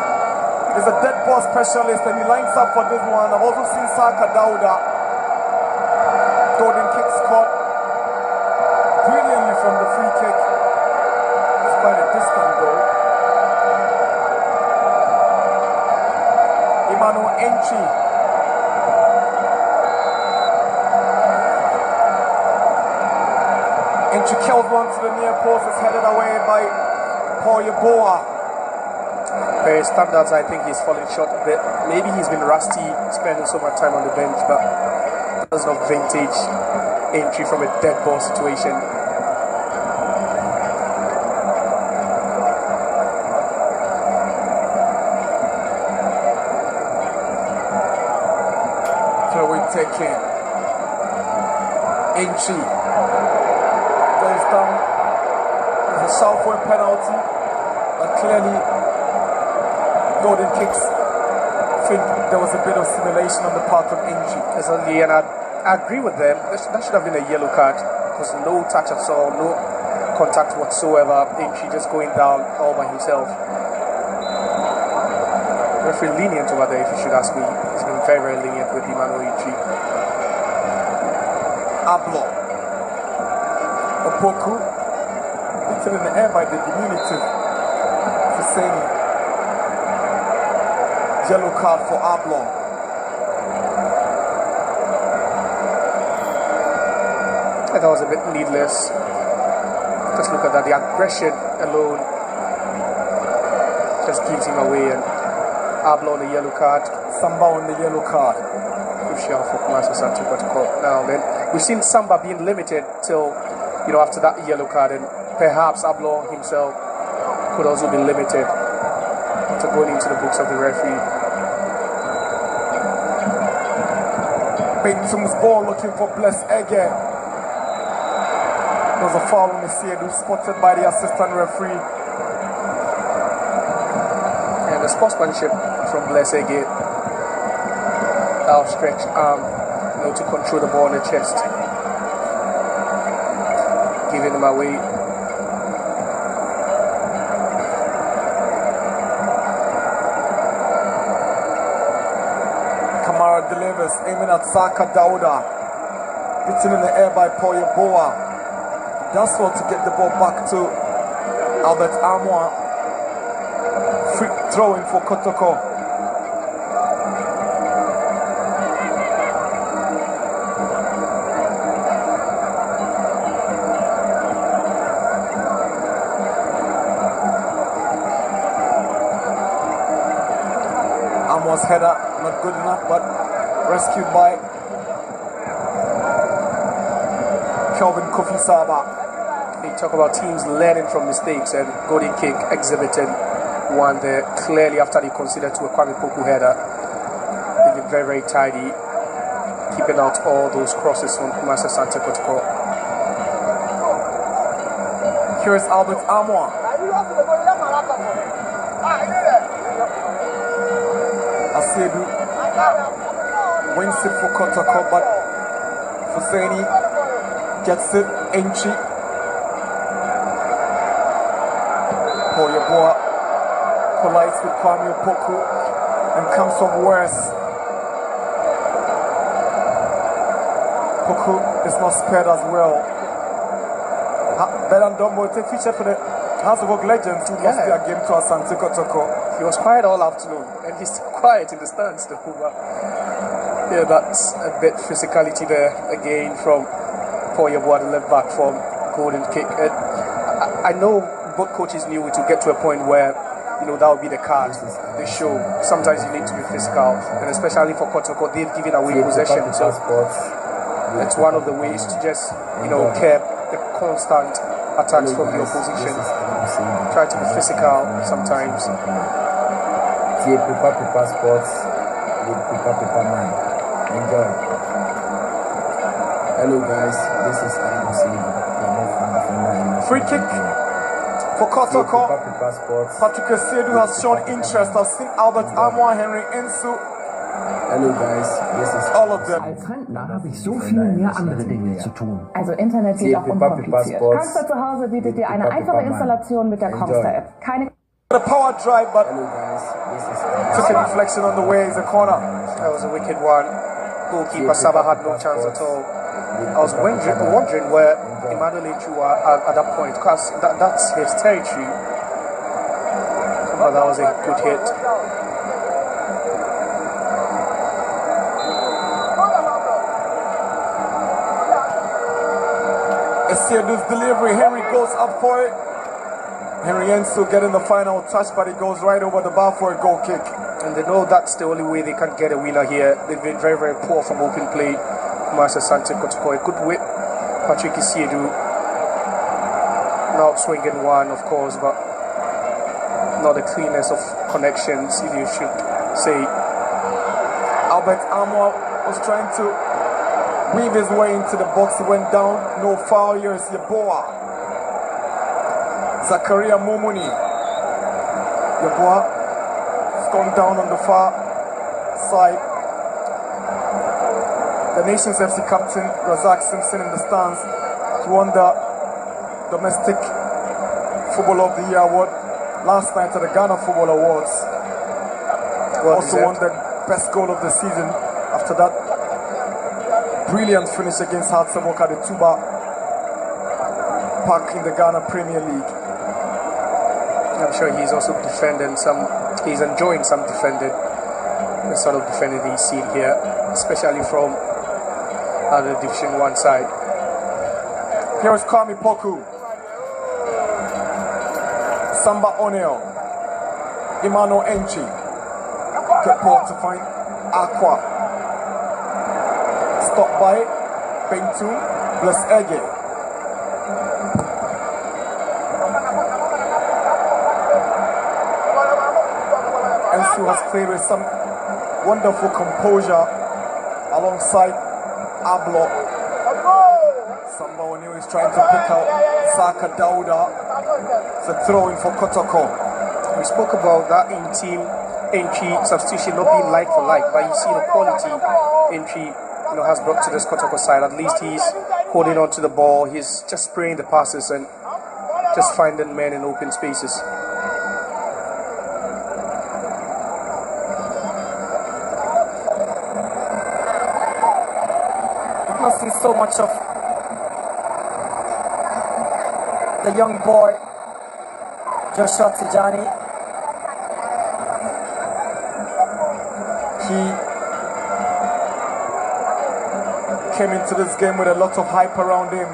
Speaker 4: is a dead ball specialist, and he lines up for this one. I've also seen Saka Dauda. Golden kick scored brilliantly from the free kick. It's quite a distant goal. Emmanuel Entry kills one to the near post. It's headed away by Paul Yeboah.
Speaker 3: Per standards, I think he's falling short a bit. Maybe he's been rusty, spending so much time on the bench, but that's not vintage entry from a dead ball situation.
Speaker 4: Throw it taken. Entry goes down. There's a Southwell penalty, but clearly golden kicks. I think there was a bit of simulation on the part of Entry.
Speaker 3: Exactly, and I agree with them. That should have been a yellow card because no touch at all, no contact whatsoever. Entry just going down all by himself. Referee lenient over there, if you should ask me. He's been very, very lenient with Emmanuel Entry.
Speaker 4: Ablo. Opoku. Beaten in the air by the diminutive Husseini. Yellow card for Ablo.
Speaker 3: That was a bit needless. Just look at that. The aggression alone just gives him away. And Ablo on the yellow card.
Speaker 4: Samba on the yellow card.
Speaker 3: Crucial for Kumasi Asante Kotoko. Now then, we've seen Samba being limited till, after that yellow card, and perhaps Ablo himself could also be limited to going into the books of the referee.
Speaker 4: Bentum's ball looking for Bless Ege. There was a foul on the Seedu spotted by the assistant referee.
Speaker 3: And the sportsmanship from Bless Ege. Outstretched arm, to control the ball on the chest, giving him away.
Speaker 4: Kamara delivers, aiming at Saka Dauda. Beaten in the air by Paul Yeboah. That's all to get the ball back to Albert Amoa. Free throwing for Kotoko. Header, not good enough, but rescued by Kelvin Kofi Saba.
Speaker 3: They talk about teams learning from mistakes, and Golden Kick exhibited one there clearly after they considered to a Kwame Poku header. They've been very, very tidy, keeping out all those crosses from Kumasi Asante Kotoko.
Speaker 4: Here is Albert Amoa. Asedu wins it for Kotoko, but Husseini gets it. Entry. Paul Yeboah collides with Kwame Opoku and comes from worse. Poku is not spared as well. Belan Dombo is a feature for the House of Oak Legends who lost their game to Asante Kotoko.
Speaker 3: He was quiet all afternoon, and he's quiet in the stands too. Yeah, that's a bit physicality there again from Paul Yeboah, the left back from Golden Kick. And I know both coaches knew it would get to a point where that would be the card, the show. Sometimes you need to be physical, and especially for Kotoko, they've given away possession. So it's one of the ways to just curb the constant attacks from the opposition. Try to be physical sometimes.
Speaker 15: Paper sports with paper man. Enjoy. Hello guys, this is
Speaker 4: free kick for Kotoko. Patrick Sedu has shown interest. I've seen Albert Amoa, Henry Ensu.
Speaker 15: Hello guys, this is
Speaker 4: all of them.
Speaker 16: Als Rentner habe ich so viel mehr andere Dinge zu tun. Also Internet geht auch unkompliziert. Kongstar zu Hause bietet dir eine einfache Installation mit der Kongstar App. Keine
Speaker 4: the power drive, but took a deflection on the way. It's a corner.
Speaker 3: That was a wicked one. Goalkeeper Saba had no chance at all. I was wondering where Emmanuel Entry were at that point, because that's his territory. But that was a good hit.
Speaker 4: Esiedu's delivery. Henry goes up for it. Henry Ensu getting the final touch, but it goes right over the bar for a goal kick.
Speaker 3: And they know that's the only way they can get a winner here. They've been very, very poor from open play. Master Sante Kotoko, a good whip. Patrick Esiedu now swinging one, of course, but not the cleanness of connections, if you should say.
Speaker 4: Albert Amwa was trying to weave his way into the box. He went down. No foul. Here is Yeboah. Zakaria Mumuni. Yeboah has gone down on the far side. The Nations FC captain Razak Simpson in the stands. He won the Domestic Football of the Year award last night at the Ghana Football Awards. Also won the best goal of the season after that brilliant finish against Hartsamok at the Tuba Park in the Ghana Premier League.
Speaker 3: I'm sure he's also defending he's enjoying some defending, the sort of defending he's seen here, especially from the Division 1 side.
Speaker 4: Here is Kwame Poku. Samba Oneo. Imano Enchi. Good ball to find Aqua. Stop by Bentu plus Ege. Ensu has played with some wonderful composure alongside Ablo. Samba Oneo is trying to pick out Saka Dauda. It's a throw in for Kotoko.
Speaker 3: We spoke about that in team entry substitution not being like for like, but you see the quality entry has brought to this Kotoko side. At least he's holding on to the ball, he's just spraying the passes and just finding men in open spaces.
Speaker 10: I've not seen so much of the young boy Joshua Tijani.
Speaker 4: He came into this game with a lot of hype around him.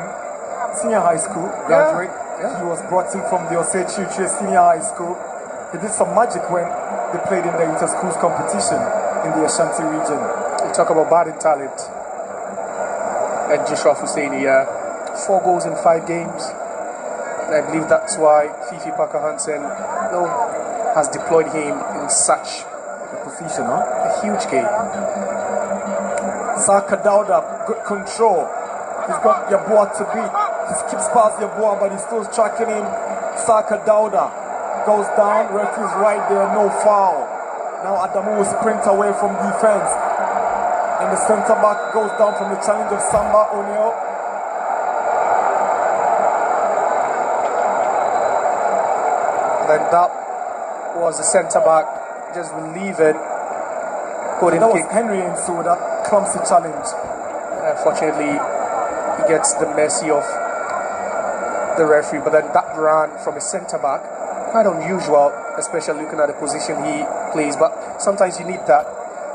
Speaker 4: Senior high school graduate. Yeah. He was brought in from the Osechuche Senior High School. He did some magic when they played in the inter-schools competition in the Ashanti region.
Speaker 3: You talk about batting talent. And Joshua Husseini, 4 goals in 5 games. I believe that's why Fifi Parker Hansen has deployed him in such
Speaker 4: a position,
Speaker 3: a huge game.
Speaker 4: Saka Dauda, good control. He's got Yeboah to beat. He skips past Yeboah, but he's still tracking him. Saka Dauda goes down. Referee's right there, no foul. Now Adamu will sprint away from defense. And the centre back goes down from the challenge of Samba Oneo.
Speaker 3: And that was the centre back just relieving.
Speaker 4: That was Henry Ensu with that clumsy challenge.
Speaker 3: Unfortunately, he gets the mercy of the referee, but then that run from a centre back, quite unusual, especially looking at the position he plays. But sometimes you need that,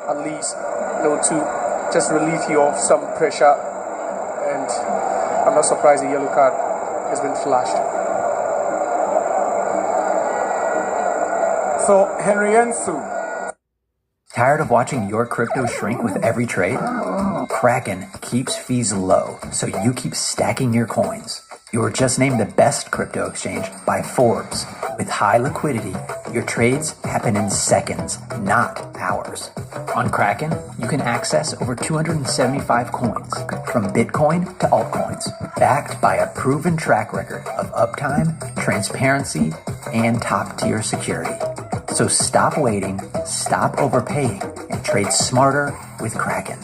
Speaker 3: at least, to just relieve you of some pressure. And I'm not surprised the yellow card has been flashed.
Speaker 4: So, Henry Ensu.
Speaker 17: Tired of watching your crypto shrink with every trade? Kraken keeps fees low, so you keep stacking your coins. You were just named the best crypto exchange by Forbes. With high liquidity, your trades happen in seconds, not hours. On Kraken, you can access over 275 coins, from Bitcoin to altcoins, backed by a proven track record of uptime, transparency, and top-tier security. So stop waiting, stop overpaying, and trade smarter with Kraken.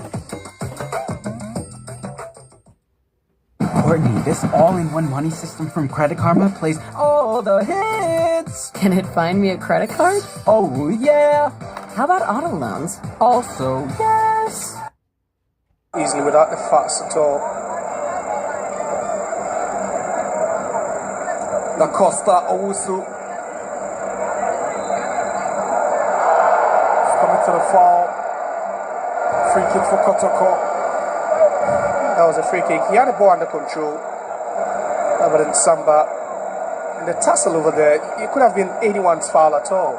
Speaker 18: Courtney, this all-in-one money system from Credit Karma plays all the hits!
Speaker 2: Can it find me a credit card?
Speaker 18: Oh, yeah!
Speaker 2: How about auto loans?
Speaker 18: Also, yes!
Speaker 3: Easily without the fuss at all.
Speaker 4: Da Costa Owusu. Coming to the foul. Free kick for Kotoko.
Speaker 3: That was a free kick. He had the ball under control. But then Samba, and the tussle over there, it could have been anyone's foul at all.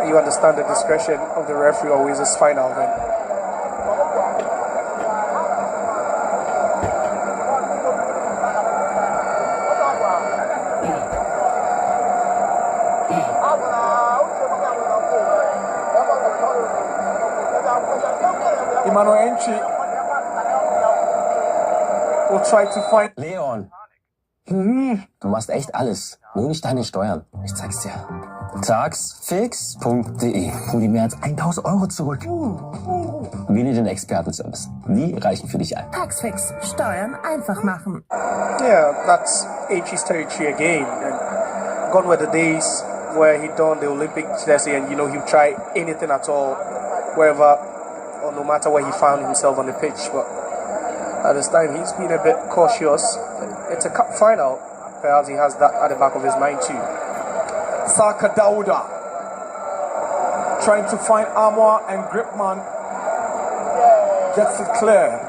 Speaker 3: You understand the discretion of the referee always is final then.
Speaker 4: Emmanuel Entry will try to find
Speaker 8: Leon. Du machst echt alles, nur nicht deine Steuern. Ich zeig's dir. Taxfix.de. Hol dir mehr als 1000 Euro zurück. Wähle den Expertenservice. Die reichen für dich ein.
Speaker 6: Taxfix. Steuern einfach machen.
Speaker 3: Yeah, that's H's territory again. And gone were the days where he done the Olympic jersey and he'd try anything at all, wherever or no matter where he found himself on the pitch. But at this time, he's been a bit cautious. It's a cup final. Perhaps he has that at the back of his mind too.
Speaker 4: Saka Dauda trying to find Armour and Gripman. Gets it clear.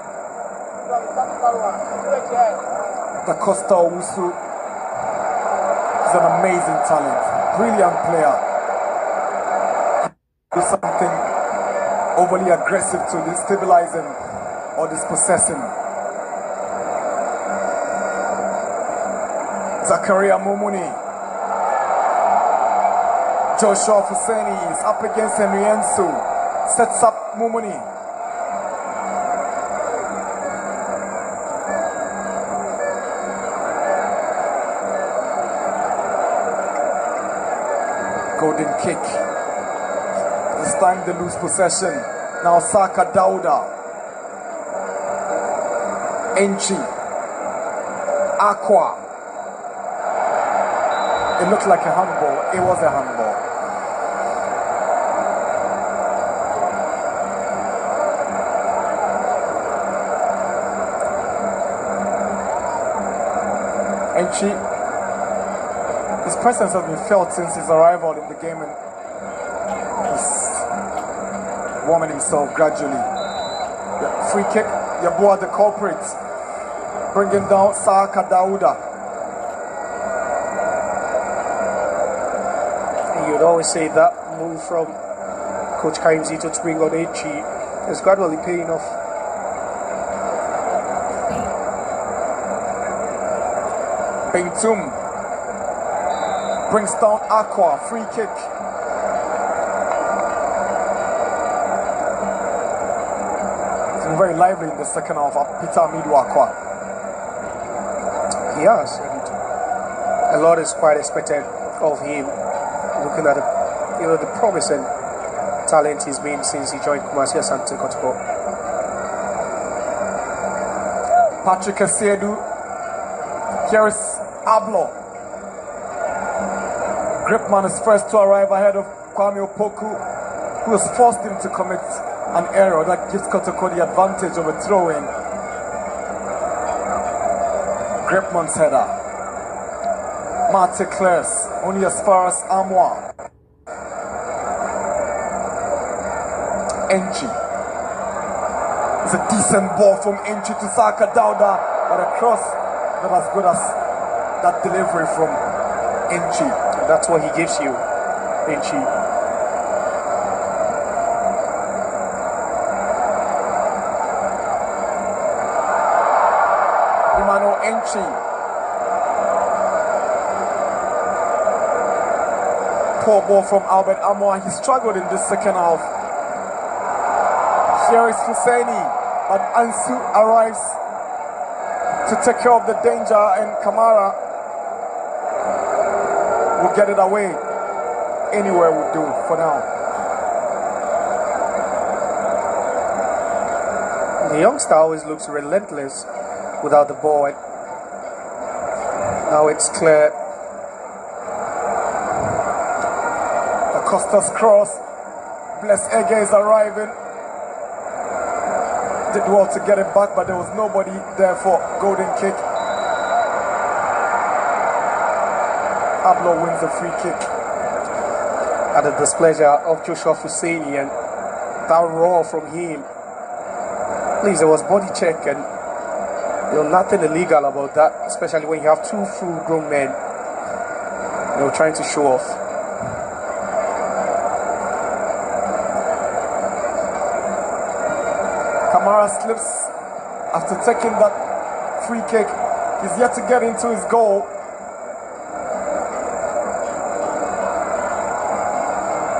Speaker 4: Da Costa Owusu is an amazing talent. Brilliant player. Do something overly aggressive to destabilize him or dispossess him. Zakaria Mumuni. Joshua Fuseni is up against Henriensu. Sets up Mumuni. Golden kick. This time they lose possession. Now Saka Dauda. Enchi. Aqua. It looked like a handball. It was a handball. Enchi. His presence has been felt since his arrival in the game and he's warming himself gradually. Free kick, Yabua the culprit. Bringing down Saka Dauda.
Speaker 3: You'd always say that move from Coach Karim Zito to bring on Echi is gradually paying off.
Speaker 4: Bentum brings down Aqua, free kick. It's been very lively in the second half of Peter Amidu Aqua.
Speaker 3: He has, and a lot is quite expected of him. Looking at the promising talent he's been since he joined Kumasi Asante Kotoko.
Speaker 4: Patrick Asiedu. Here is Ablo. Gripman is first to arrive ahead of Kwame Opoku, who has forced him to commit an error that gives Kotoko the advantage of a throw-in. Gripman's header. Mate clears only as far as Amwa. Enchi. It's a decent ball from Enchi to Saka Dauda, but a cross not as good as that delivery from Enchi.
Speaker 3: That's what he gives you, Enchi.
Speaker 4: Emmanuel Enchi. Poor ball from Albert Amoa. He struggled in this second half. Here is Husseini, but Ansu arrives to take care of the danger, and Kamara will get it away. Anywhere will do for now.
Speaker 3: The youngster always looks relentless without the ball. Now it's clear.
Speaker 4: Acosta's cross. Bless Ege is arriving. Did well to get it back, but there was nobody there for golden kick. Ablo wins the free kick.
Speaker 3: At the displeasure of Joshua Fuseni, and that roar from him. Please, there was body check, and Nothing illegal about that, especially when you have two full-grown men, trying to show off.
Speaker 4: Kamara slips after taking that free kick. He's yet to get into his goal.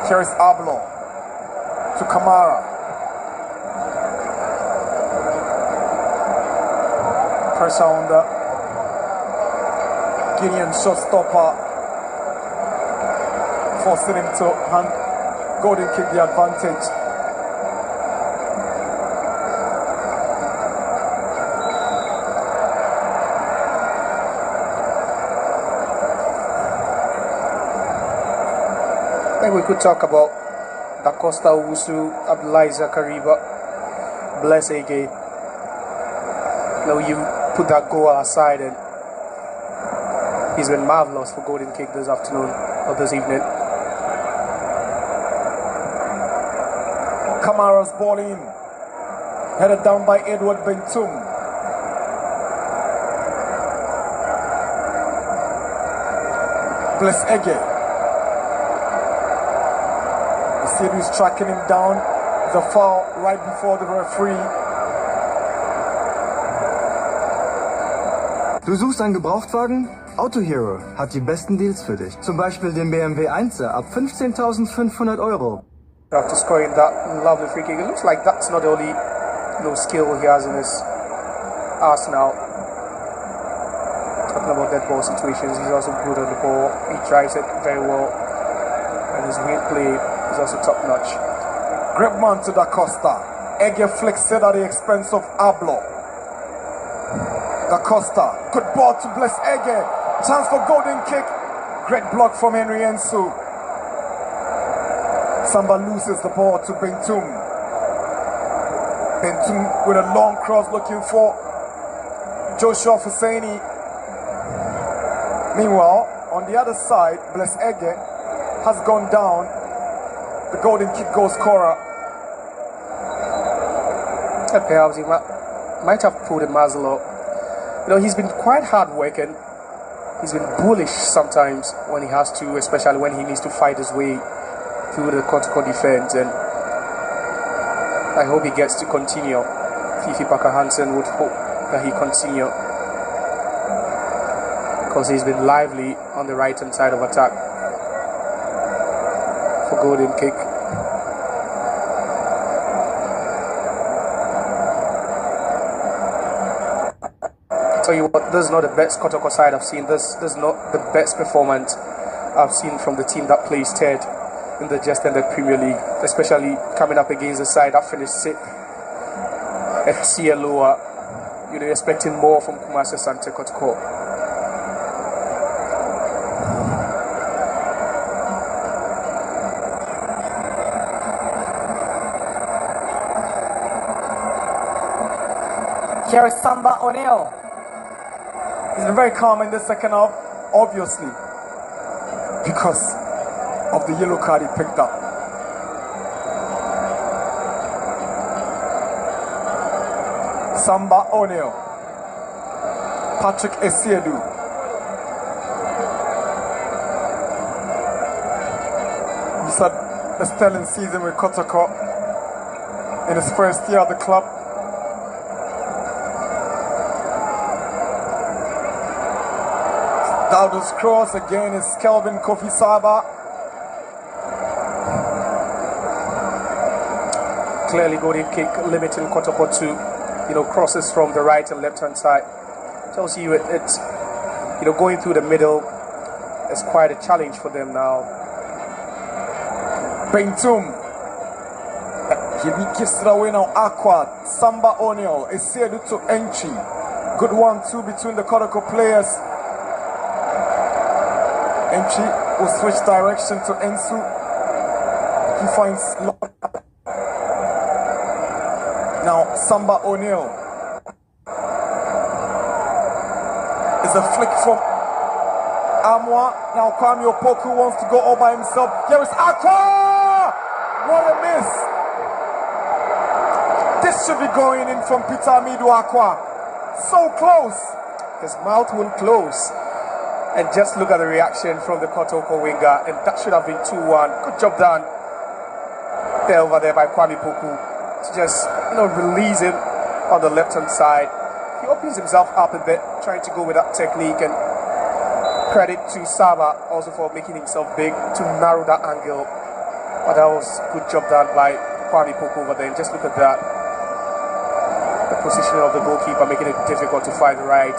Speaker 4: Here is Ablo to Kamara. Pressure on the Guinean shotstopper, forcing him to hand golden kick the advantage.
Speaker 3: I think we could talk about Da Costa, Owusu, Abdullah Kariba, Bless Ege. You put that goal aside, and he's been marvelous for golden kick this afternoon or this evening.
Speaker 4: Kamara's ball in, headed down by Edward Bentum. Bless Ege. Sedu's tracking him down. The foul right before the referee.
Speaker 9: Du suchst einen Gebrauchtwagen? Auto Hero hat die besten Deals für dich. Zum Beispiel den BMW 1er ab 15.500 €.
Speaker 3: After scoring that lovely free kick, it looks like that's not the only skill he has in his arsenal. Talking about dead ball situations, he's also good on the ball. He drives it very well, and his wing play is also top notch.
Speaker 4: Great man to Da Costa. Ege flicks it at the expense of Ablo. Da Costa, good ball to Bless Ege. Chance for golden kick. Great block from Henry Ensu. Samba loses the ball to Bentum. Bentum with a long cross looking for Joshua Husseini. Meanwhile, on the other side, Bless Ege has gone down. The golden kick goal scorer.
Speaker 3: Perhaps he might have pulled a muzzle up. He's been quite hard working. He's been bullish sometimes when he has to, especially when he needs to fight his way through the Kotoko defense. And I hope he gets to continue. Fifi Parker Hansen would hope that he continue, because he's been lively on the right hand side of attack for golden kick. Tell you what, this is not the best Kotoko side I've seen. This is not the best performance I've seen from the team that plays third in the just ended Premier League, especially coming up against the side that finished sixth at CLOA. You're expecting more from Kumasi Sante Kotoko.
Speaker 4: Here is Samba O'Neill. He's been very calm in the second half, obviously, because of the yellow card he picked up. Samba O'Neill. Patrick Esiedu. He said a sterling season with Kotoko in his first year at the club. Dowd's cross again is Kelvin Kofi Saba.
Speaker 3: Clearly golden kick limiting Kotoko to crosses from the right and left hand side. Tells you it's going through the middle is quite a challenge for them now.
Speaker 4: Bentum. He gives it away now. Aqua, Samba O'Neill, Esiedu to Enchi. Good 1-2 between the Kotoko players. Enchi will switch direction to Ensu. He finds now Samba O'Neill. It's a flick from Amwa. Now Kwame Opoku wants to go all by himself. Here is Aqua! What a miss! This should be going in from Peter Amidu Aqua. So close.
Speaker 3: His mouth won't close. And just look at the reaction from the Kotoko winger. And that should have been 2-1. Good job done there over there by Kwame Poku to just, release him on the left-hand side. He opens himself up a bit, trying to go with that technique. And credit to Saba also for making himself big to narrow that angle. But that was good job done by Kwame Poku over there. And just look at that. The positioning of the goalkeeper making it difficult to find the right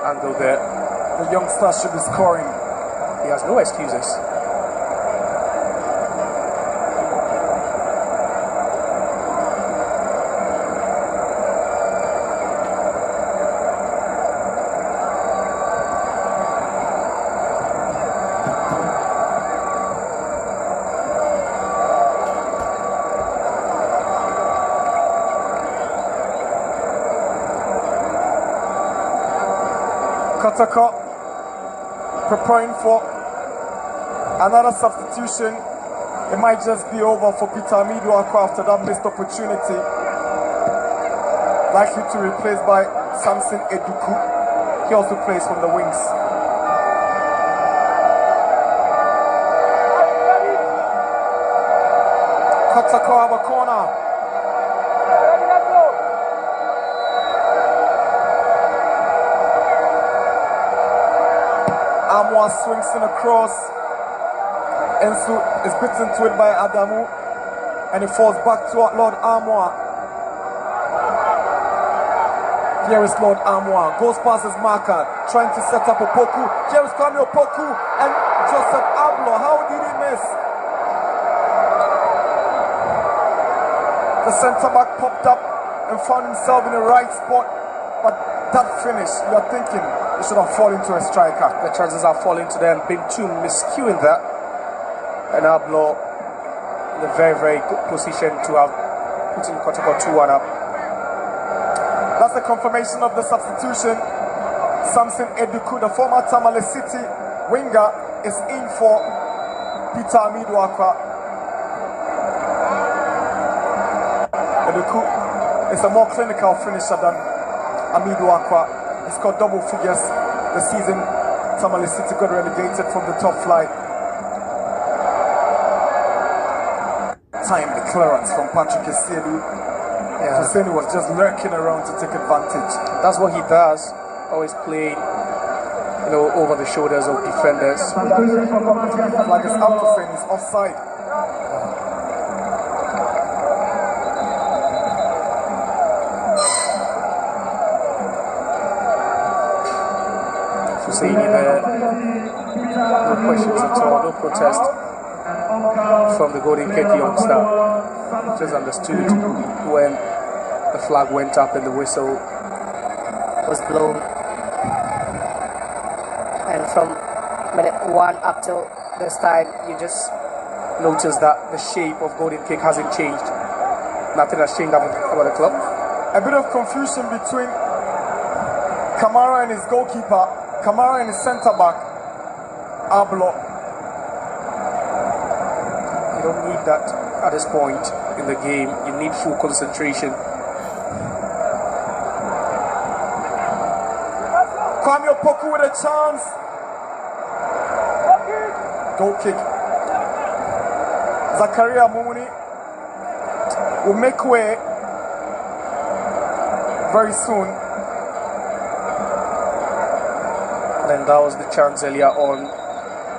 Speaker 3: angle there.
Speaker 4: The youngster should be scoring.
Speaker 3: He has no excuses.
Speaker 4: Kotoko preparing for another substitution. It might just be over for Peter Amiduako after that missed opportunity. Likely to be replaced by Samson Eduku. He also plays from the wings. Kotoko have a corner. Amwa swings in across. Ensu is beaten to it by Adamu. And it falls back to Lord Amwa. Here is Lord Amwa. Goes past his marker. Trying to set up Opoku. Here is Kwame Opoku. And Joseph Ablo. How did he miss? The centre back popped up and found himself in the right spot. But that finish, you are thinking, it should have fallen to a striker.
Speaker 3: The chances are falling to them, being too miscue in that. And Ablo in a very, very good position to have put in Kotoko 2-1 up.
Speaker 4: That's the confirmation of the substitution. Samson Eduku, the former Tamale City winger, is in for Peter Amiduako. Eduku is a more clinical finisher than Amiduako. He scored double figures the season Tamale City got relegated from the top flight. Timely clearance from Patrick Esiedu. Hussein was just lurking around to take advantage.
Speaker 3: That's what he does. Always playing, over the shoulders of defenders.
Speaker 4: Like it's up to saying he's offside.
Speaker 3: Husseini there. No questions at all, no protest from the Golden Cake youngster. Just understood when the flag went up and the whistle was blown. And from minute 1 up till this time, you just notice that the shape of Golden Cake hasn't changed. Nothing has changed about the club.
Speaker 4: A bit of confusion between Kamara and his goalkeeper, Kamara and his centre back, Ablo.
Speaker 3: You don't need that at this point in the game. You need full concentration.
Speaker 4: Kwame Opoku with a chance. Goal kick. Zakaria Mumuni will make way very soon.
Speaker 3: And then that was the chance earlier on.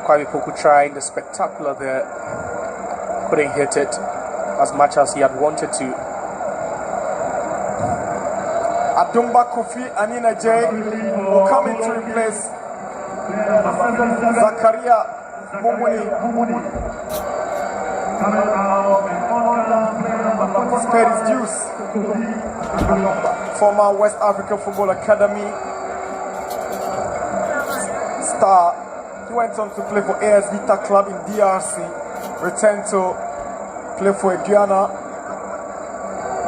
Speaker 3: Kwame Poku trying the spectacular there. Couldn't hit it as much as he had wanted to.
Speaker 4: Abdumba Kofi Anina J will come in to replace Zakaria Mumuni. He's paid his dues. Former West African Football Academy star. He went on to play for AS Vita Club in DRC, returned to play for Aduana,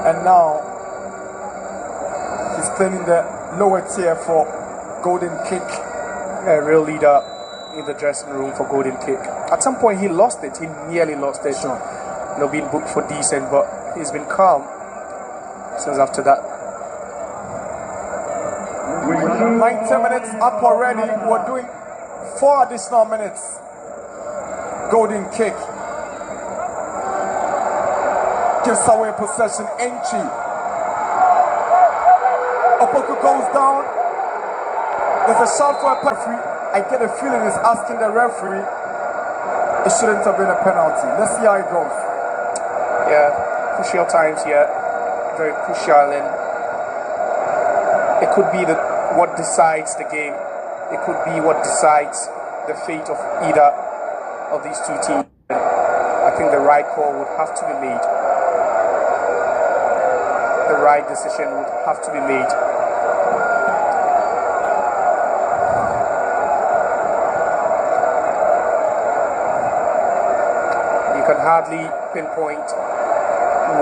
Speaker 4: and now he's playing in the lower tier for Golden Cake.
Speaker 3: A real leader in the dressing room for Golden Cake. At some point he lost it, he nearly lost it. Being booked for decent, but he's been calm since after that.
Speaker 4: 90 minutes up already. We're doing 4 additional minutes. Golden kick. Gives away possession. Entry. Opoku goes down. There's a shot for a referee. I get a feeling he's asking the referee it shouldn't have been a penalty. Let's see how it goes.
Speaker 3: Yeah, crucial times here. Very crucial, and it could be what decides the game. It could be what decides the fate of either of these two teams. I think the right call would have to be made. The right decision would have to be made. You can hardly pinpoint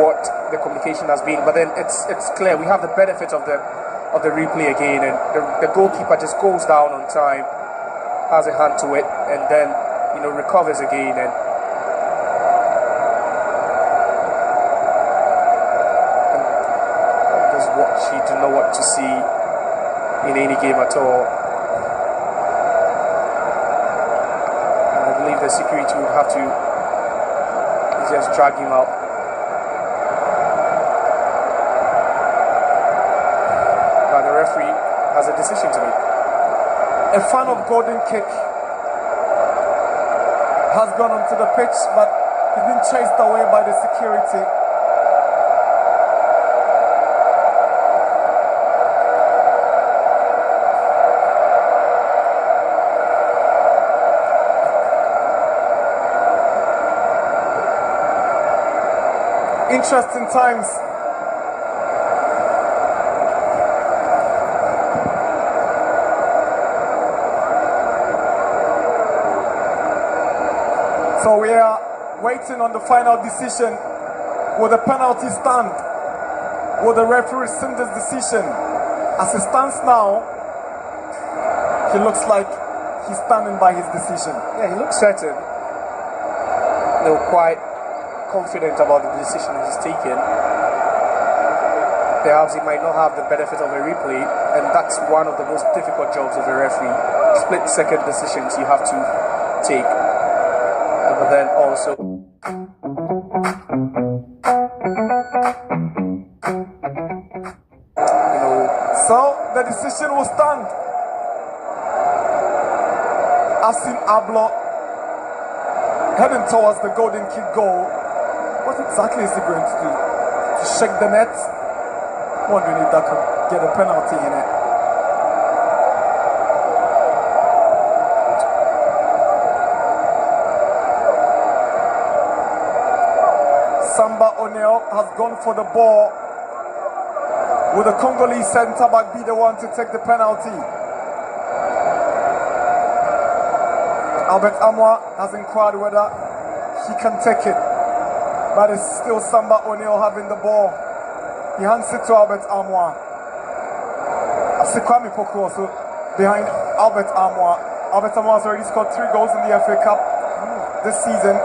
Speaker 3: what the communication has been, but then it's clear we have the benefit of the replay again, and the goalkeeper just goes down on time, has a hand to it, and then recovers again, and does what she do not want to see in any game at all. And I believe the security would have to just drag him out. But the referee has a decision to make.
Speaker 4: A fan of golden kick has gone onto the pitch, but he's been chased away by the security. Interesting times. So we are waiting on the final decision. Will the penalty stand? Will the referee rescind this decision? As it stands now, he looks like he's standing by his decision.
Speaker 3: Yeah, he looks certain. They're quite confident about the decision he's taken. Perhaps he might not have the benefit of a replay, and that's one of the most difficult jobs of a referee. Split-second decisions you have to take. But then also
Speaker 4: so the decision will stand. Asim Ablo heading towards the golden kick goal. What exactly is he going to do? To shake the net? Wondering if that could get a penalty in it. Samba O'Neill has gone for the ball. Will the Congolese centre back be the one to take the penalty? Albert Amwa has inquired whether he can take it, but it's still Samba O'Neill having the ball. He hands it to Albert Amwa. Kwame Poku also behind Albert Amwa. Albert Amwa has already scored 3 goals in the FA Cup this season.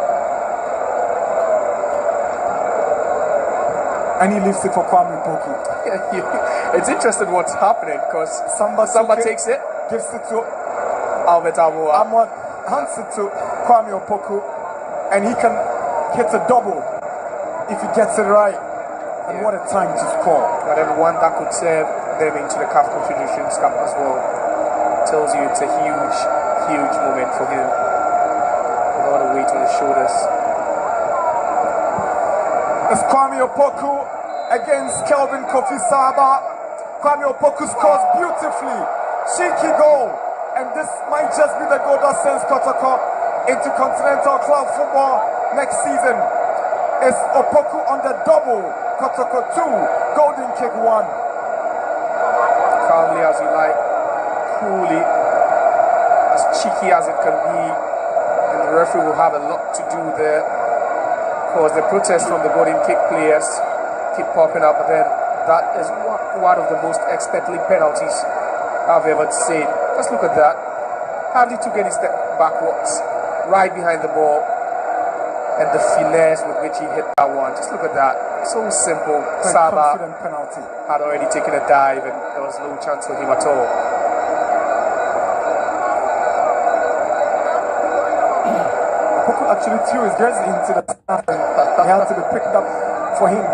Speaker 4: And he leaves it for Kwame Poku.
Speaker 3: It's interesting what's happening, because Samba takes it,
Speaker 4: gives it to
Speaker 3: Albert Amwa.
Speaker 4: Amwa hands it to Kwame Opoku, and he can hit a double if he gets it right. And what a time to score.
Speaker 3: But then one that could serve them into the CAF Confederations Cup as well. Tells you it's a huge, huge moment for him. And all the weight on his shoulders.
Speaker 4: It's Kwame Opoku against Kelvin Kofi Saba. Kwame Opoku scores beautifully. Cheeky goal. And this might just be the goal that sends Kotoko into continental club football next season. It's Opoku on the double. Kotoko 2, golden kick 1.
Speaker 3: Calmly as you like, coolly, as cheeky as it can be. And the referee will have a lot to do there. Because the protests from the golden kick players keep popping up, but then that is one of the most expected penalties I've ever seen. Just look at that. Hardly took any step backwards, right behind the ball, And the finesse with which he hit that one. Just look at that. So simple. Saba had already taken a dive and there was no chance for him at all.
Speaker 4: Kotoko actually threw his jersey into the staff and he had to be picked up for him.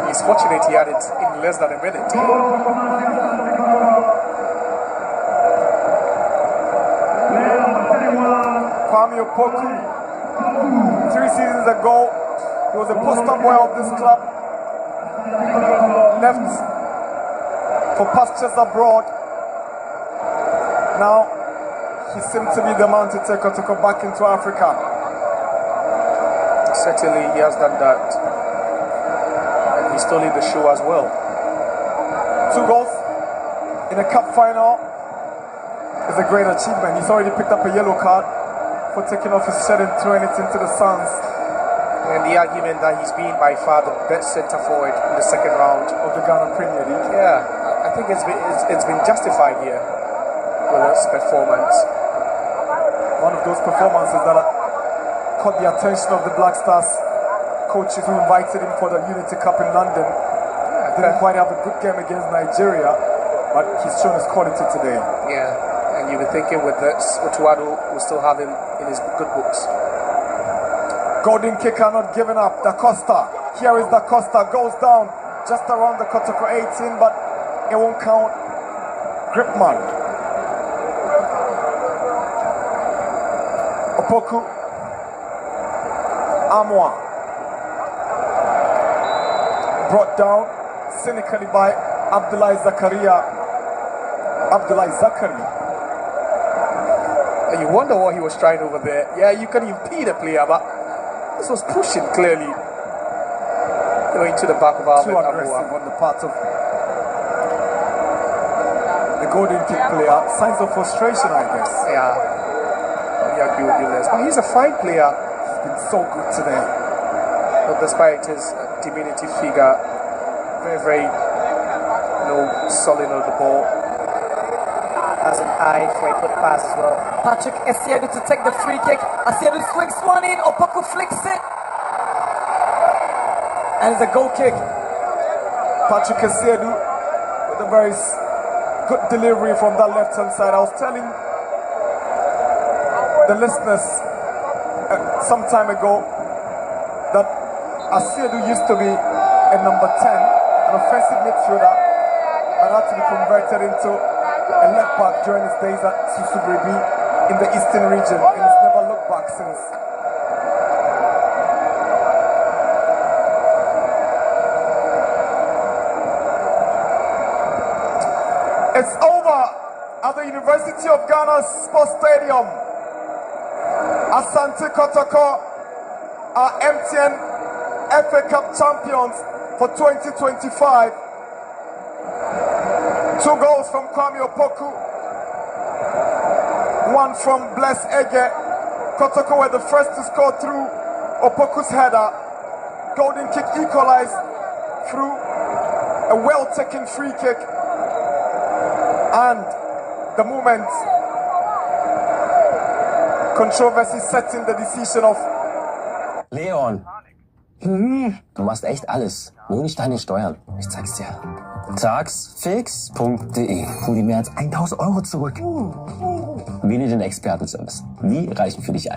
Speaker 3: He's fortunate he had it in less than a minute.
Speaker 4: Kwame Opoku, 3 seasons ago, he was a poster boy of this club. Left for pastures abroad. Now, he seems to be the man to take Kotoko back into Africa.
Speaker 3: Certainly, he has done that. And he stole the show as well.
Speaker 4: 2 goals in a cup final is a great achievement. He's already picked up a yellow card for taking off his shirt and throwing it into the sands.
Speaker 3: And the argument that he's been by far the best centre forward in the second round
Speaker 4: of the Ghana Premier League.
Speaker 3: Yeah, I think it's been justified here with his performance.
Speaker 4: One of those performances that caught the attention of the Black Stars coaches who invited him for the Unity Cup in London. Didn't quite have a good game against Nigeria, but he's shown his quality today.
Speaker 3: Yeah, and you'll be thinking with this, Otuado will still have him in his good books.
Speaker 4: Golden kicker not giving up. Da Costa. Here is Da Costa. Goes down just around the Kotoko 18, but it won't count. Gripman. Opoku. Amwa. Brought down cynically by Abdullahi Zakaria. Abdullahi Zakari.
Speaker 3: And you wonder what he was trying over there. Yeah, you can impede a player, but this was pushing clearly into the back of our
Speaker 4: too aggressive on the part of the golden kick player. Signs of frustration, I guess.
Speaker 3: Yeah, I agree with you, Les. But he's a fine player.
Speaker 4: He's been so good today.
Speaker 3: But despite his diminutive figure, very solid on the ball.
Speaker 10: Has an eye for a good pass as well. Patrick Essiedu to take the free kick. Essiedu swings one in. Opoku flicks it. And it's a goal kick.
Speaker 4: Patrick Essiedu with a very good delivery from that left-hand side. I was telling the listeners some time ago that Essiedu used to be a number 10, an offensive midfielder, and had to be converted into a left back during his days at Susubrebi in the eastern region, and he's never looked back since. It's over at the University of Ghana's Sports Stadium. Asante Kotoko are MTN FA Cup champions for 2025. 2 goals from Kwame Opoku, 1 from Bless Ege. Kotoko were the first to score through Opoku's header. Golden kick equalized through a well-taken free kick. And the moment controversy set in the decision of
Speaker 8: Leon. Du machst echt alles, nur nicht deine Steuern. Ich zeig's dir. Taxfix.de. Hol dir mehr als 1.000 € zurück. Wähle den Expertenservice. Die reichen für dich ein.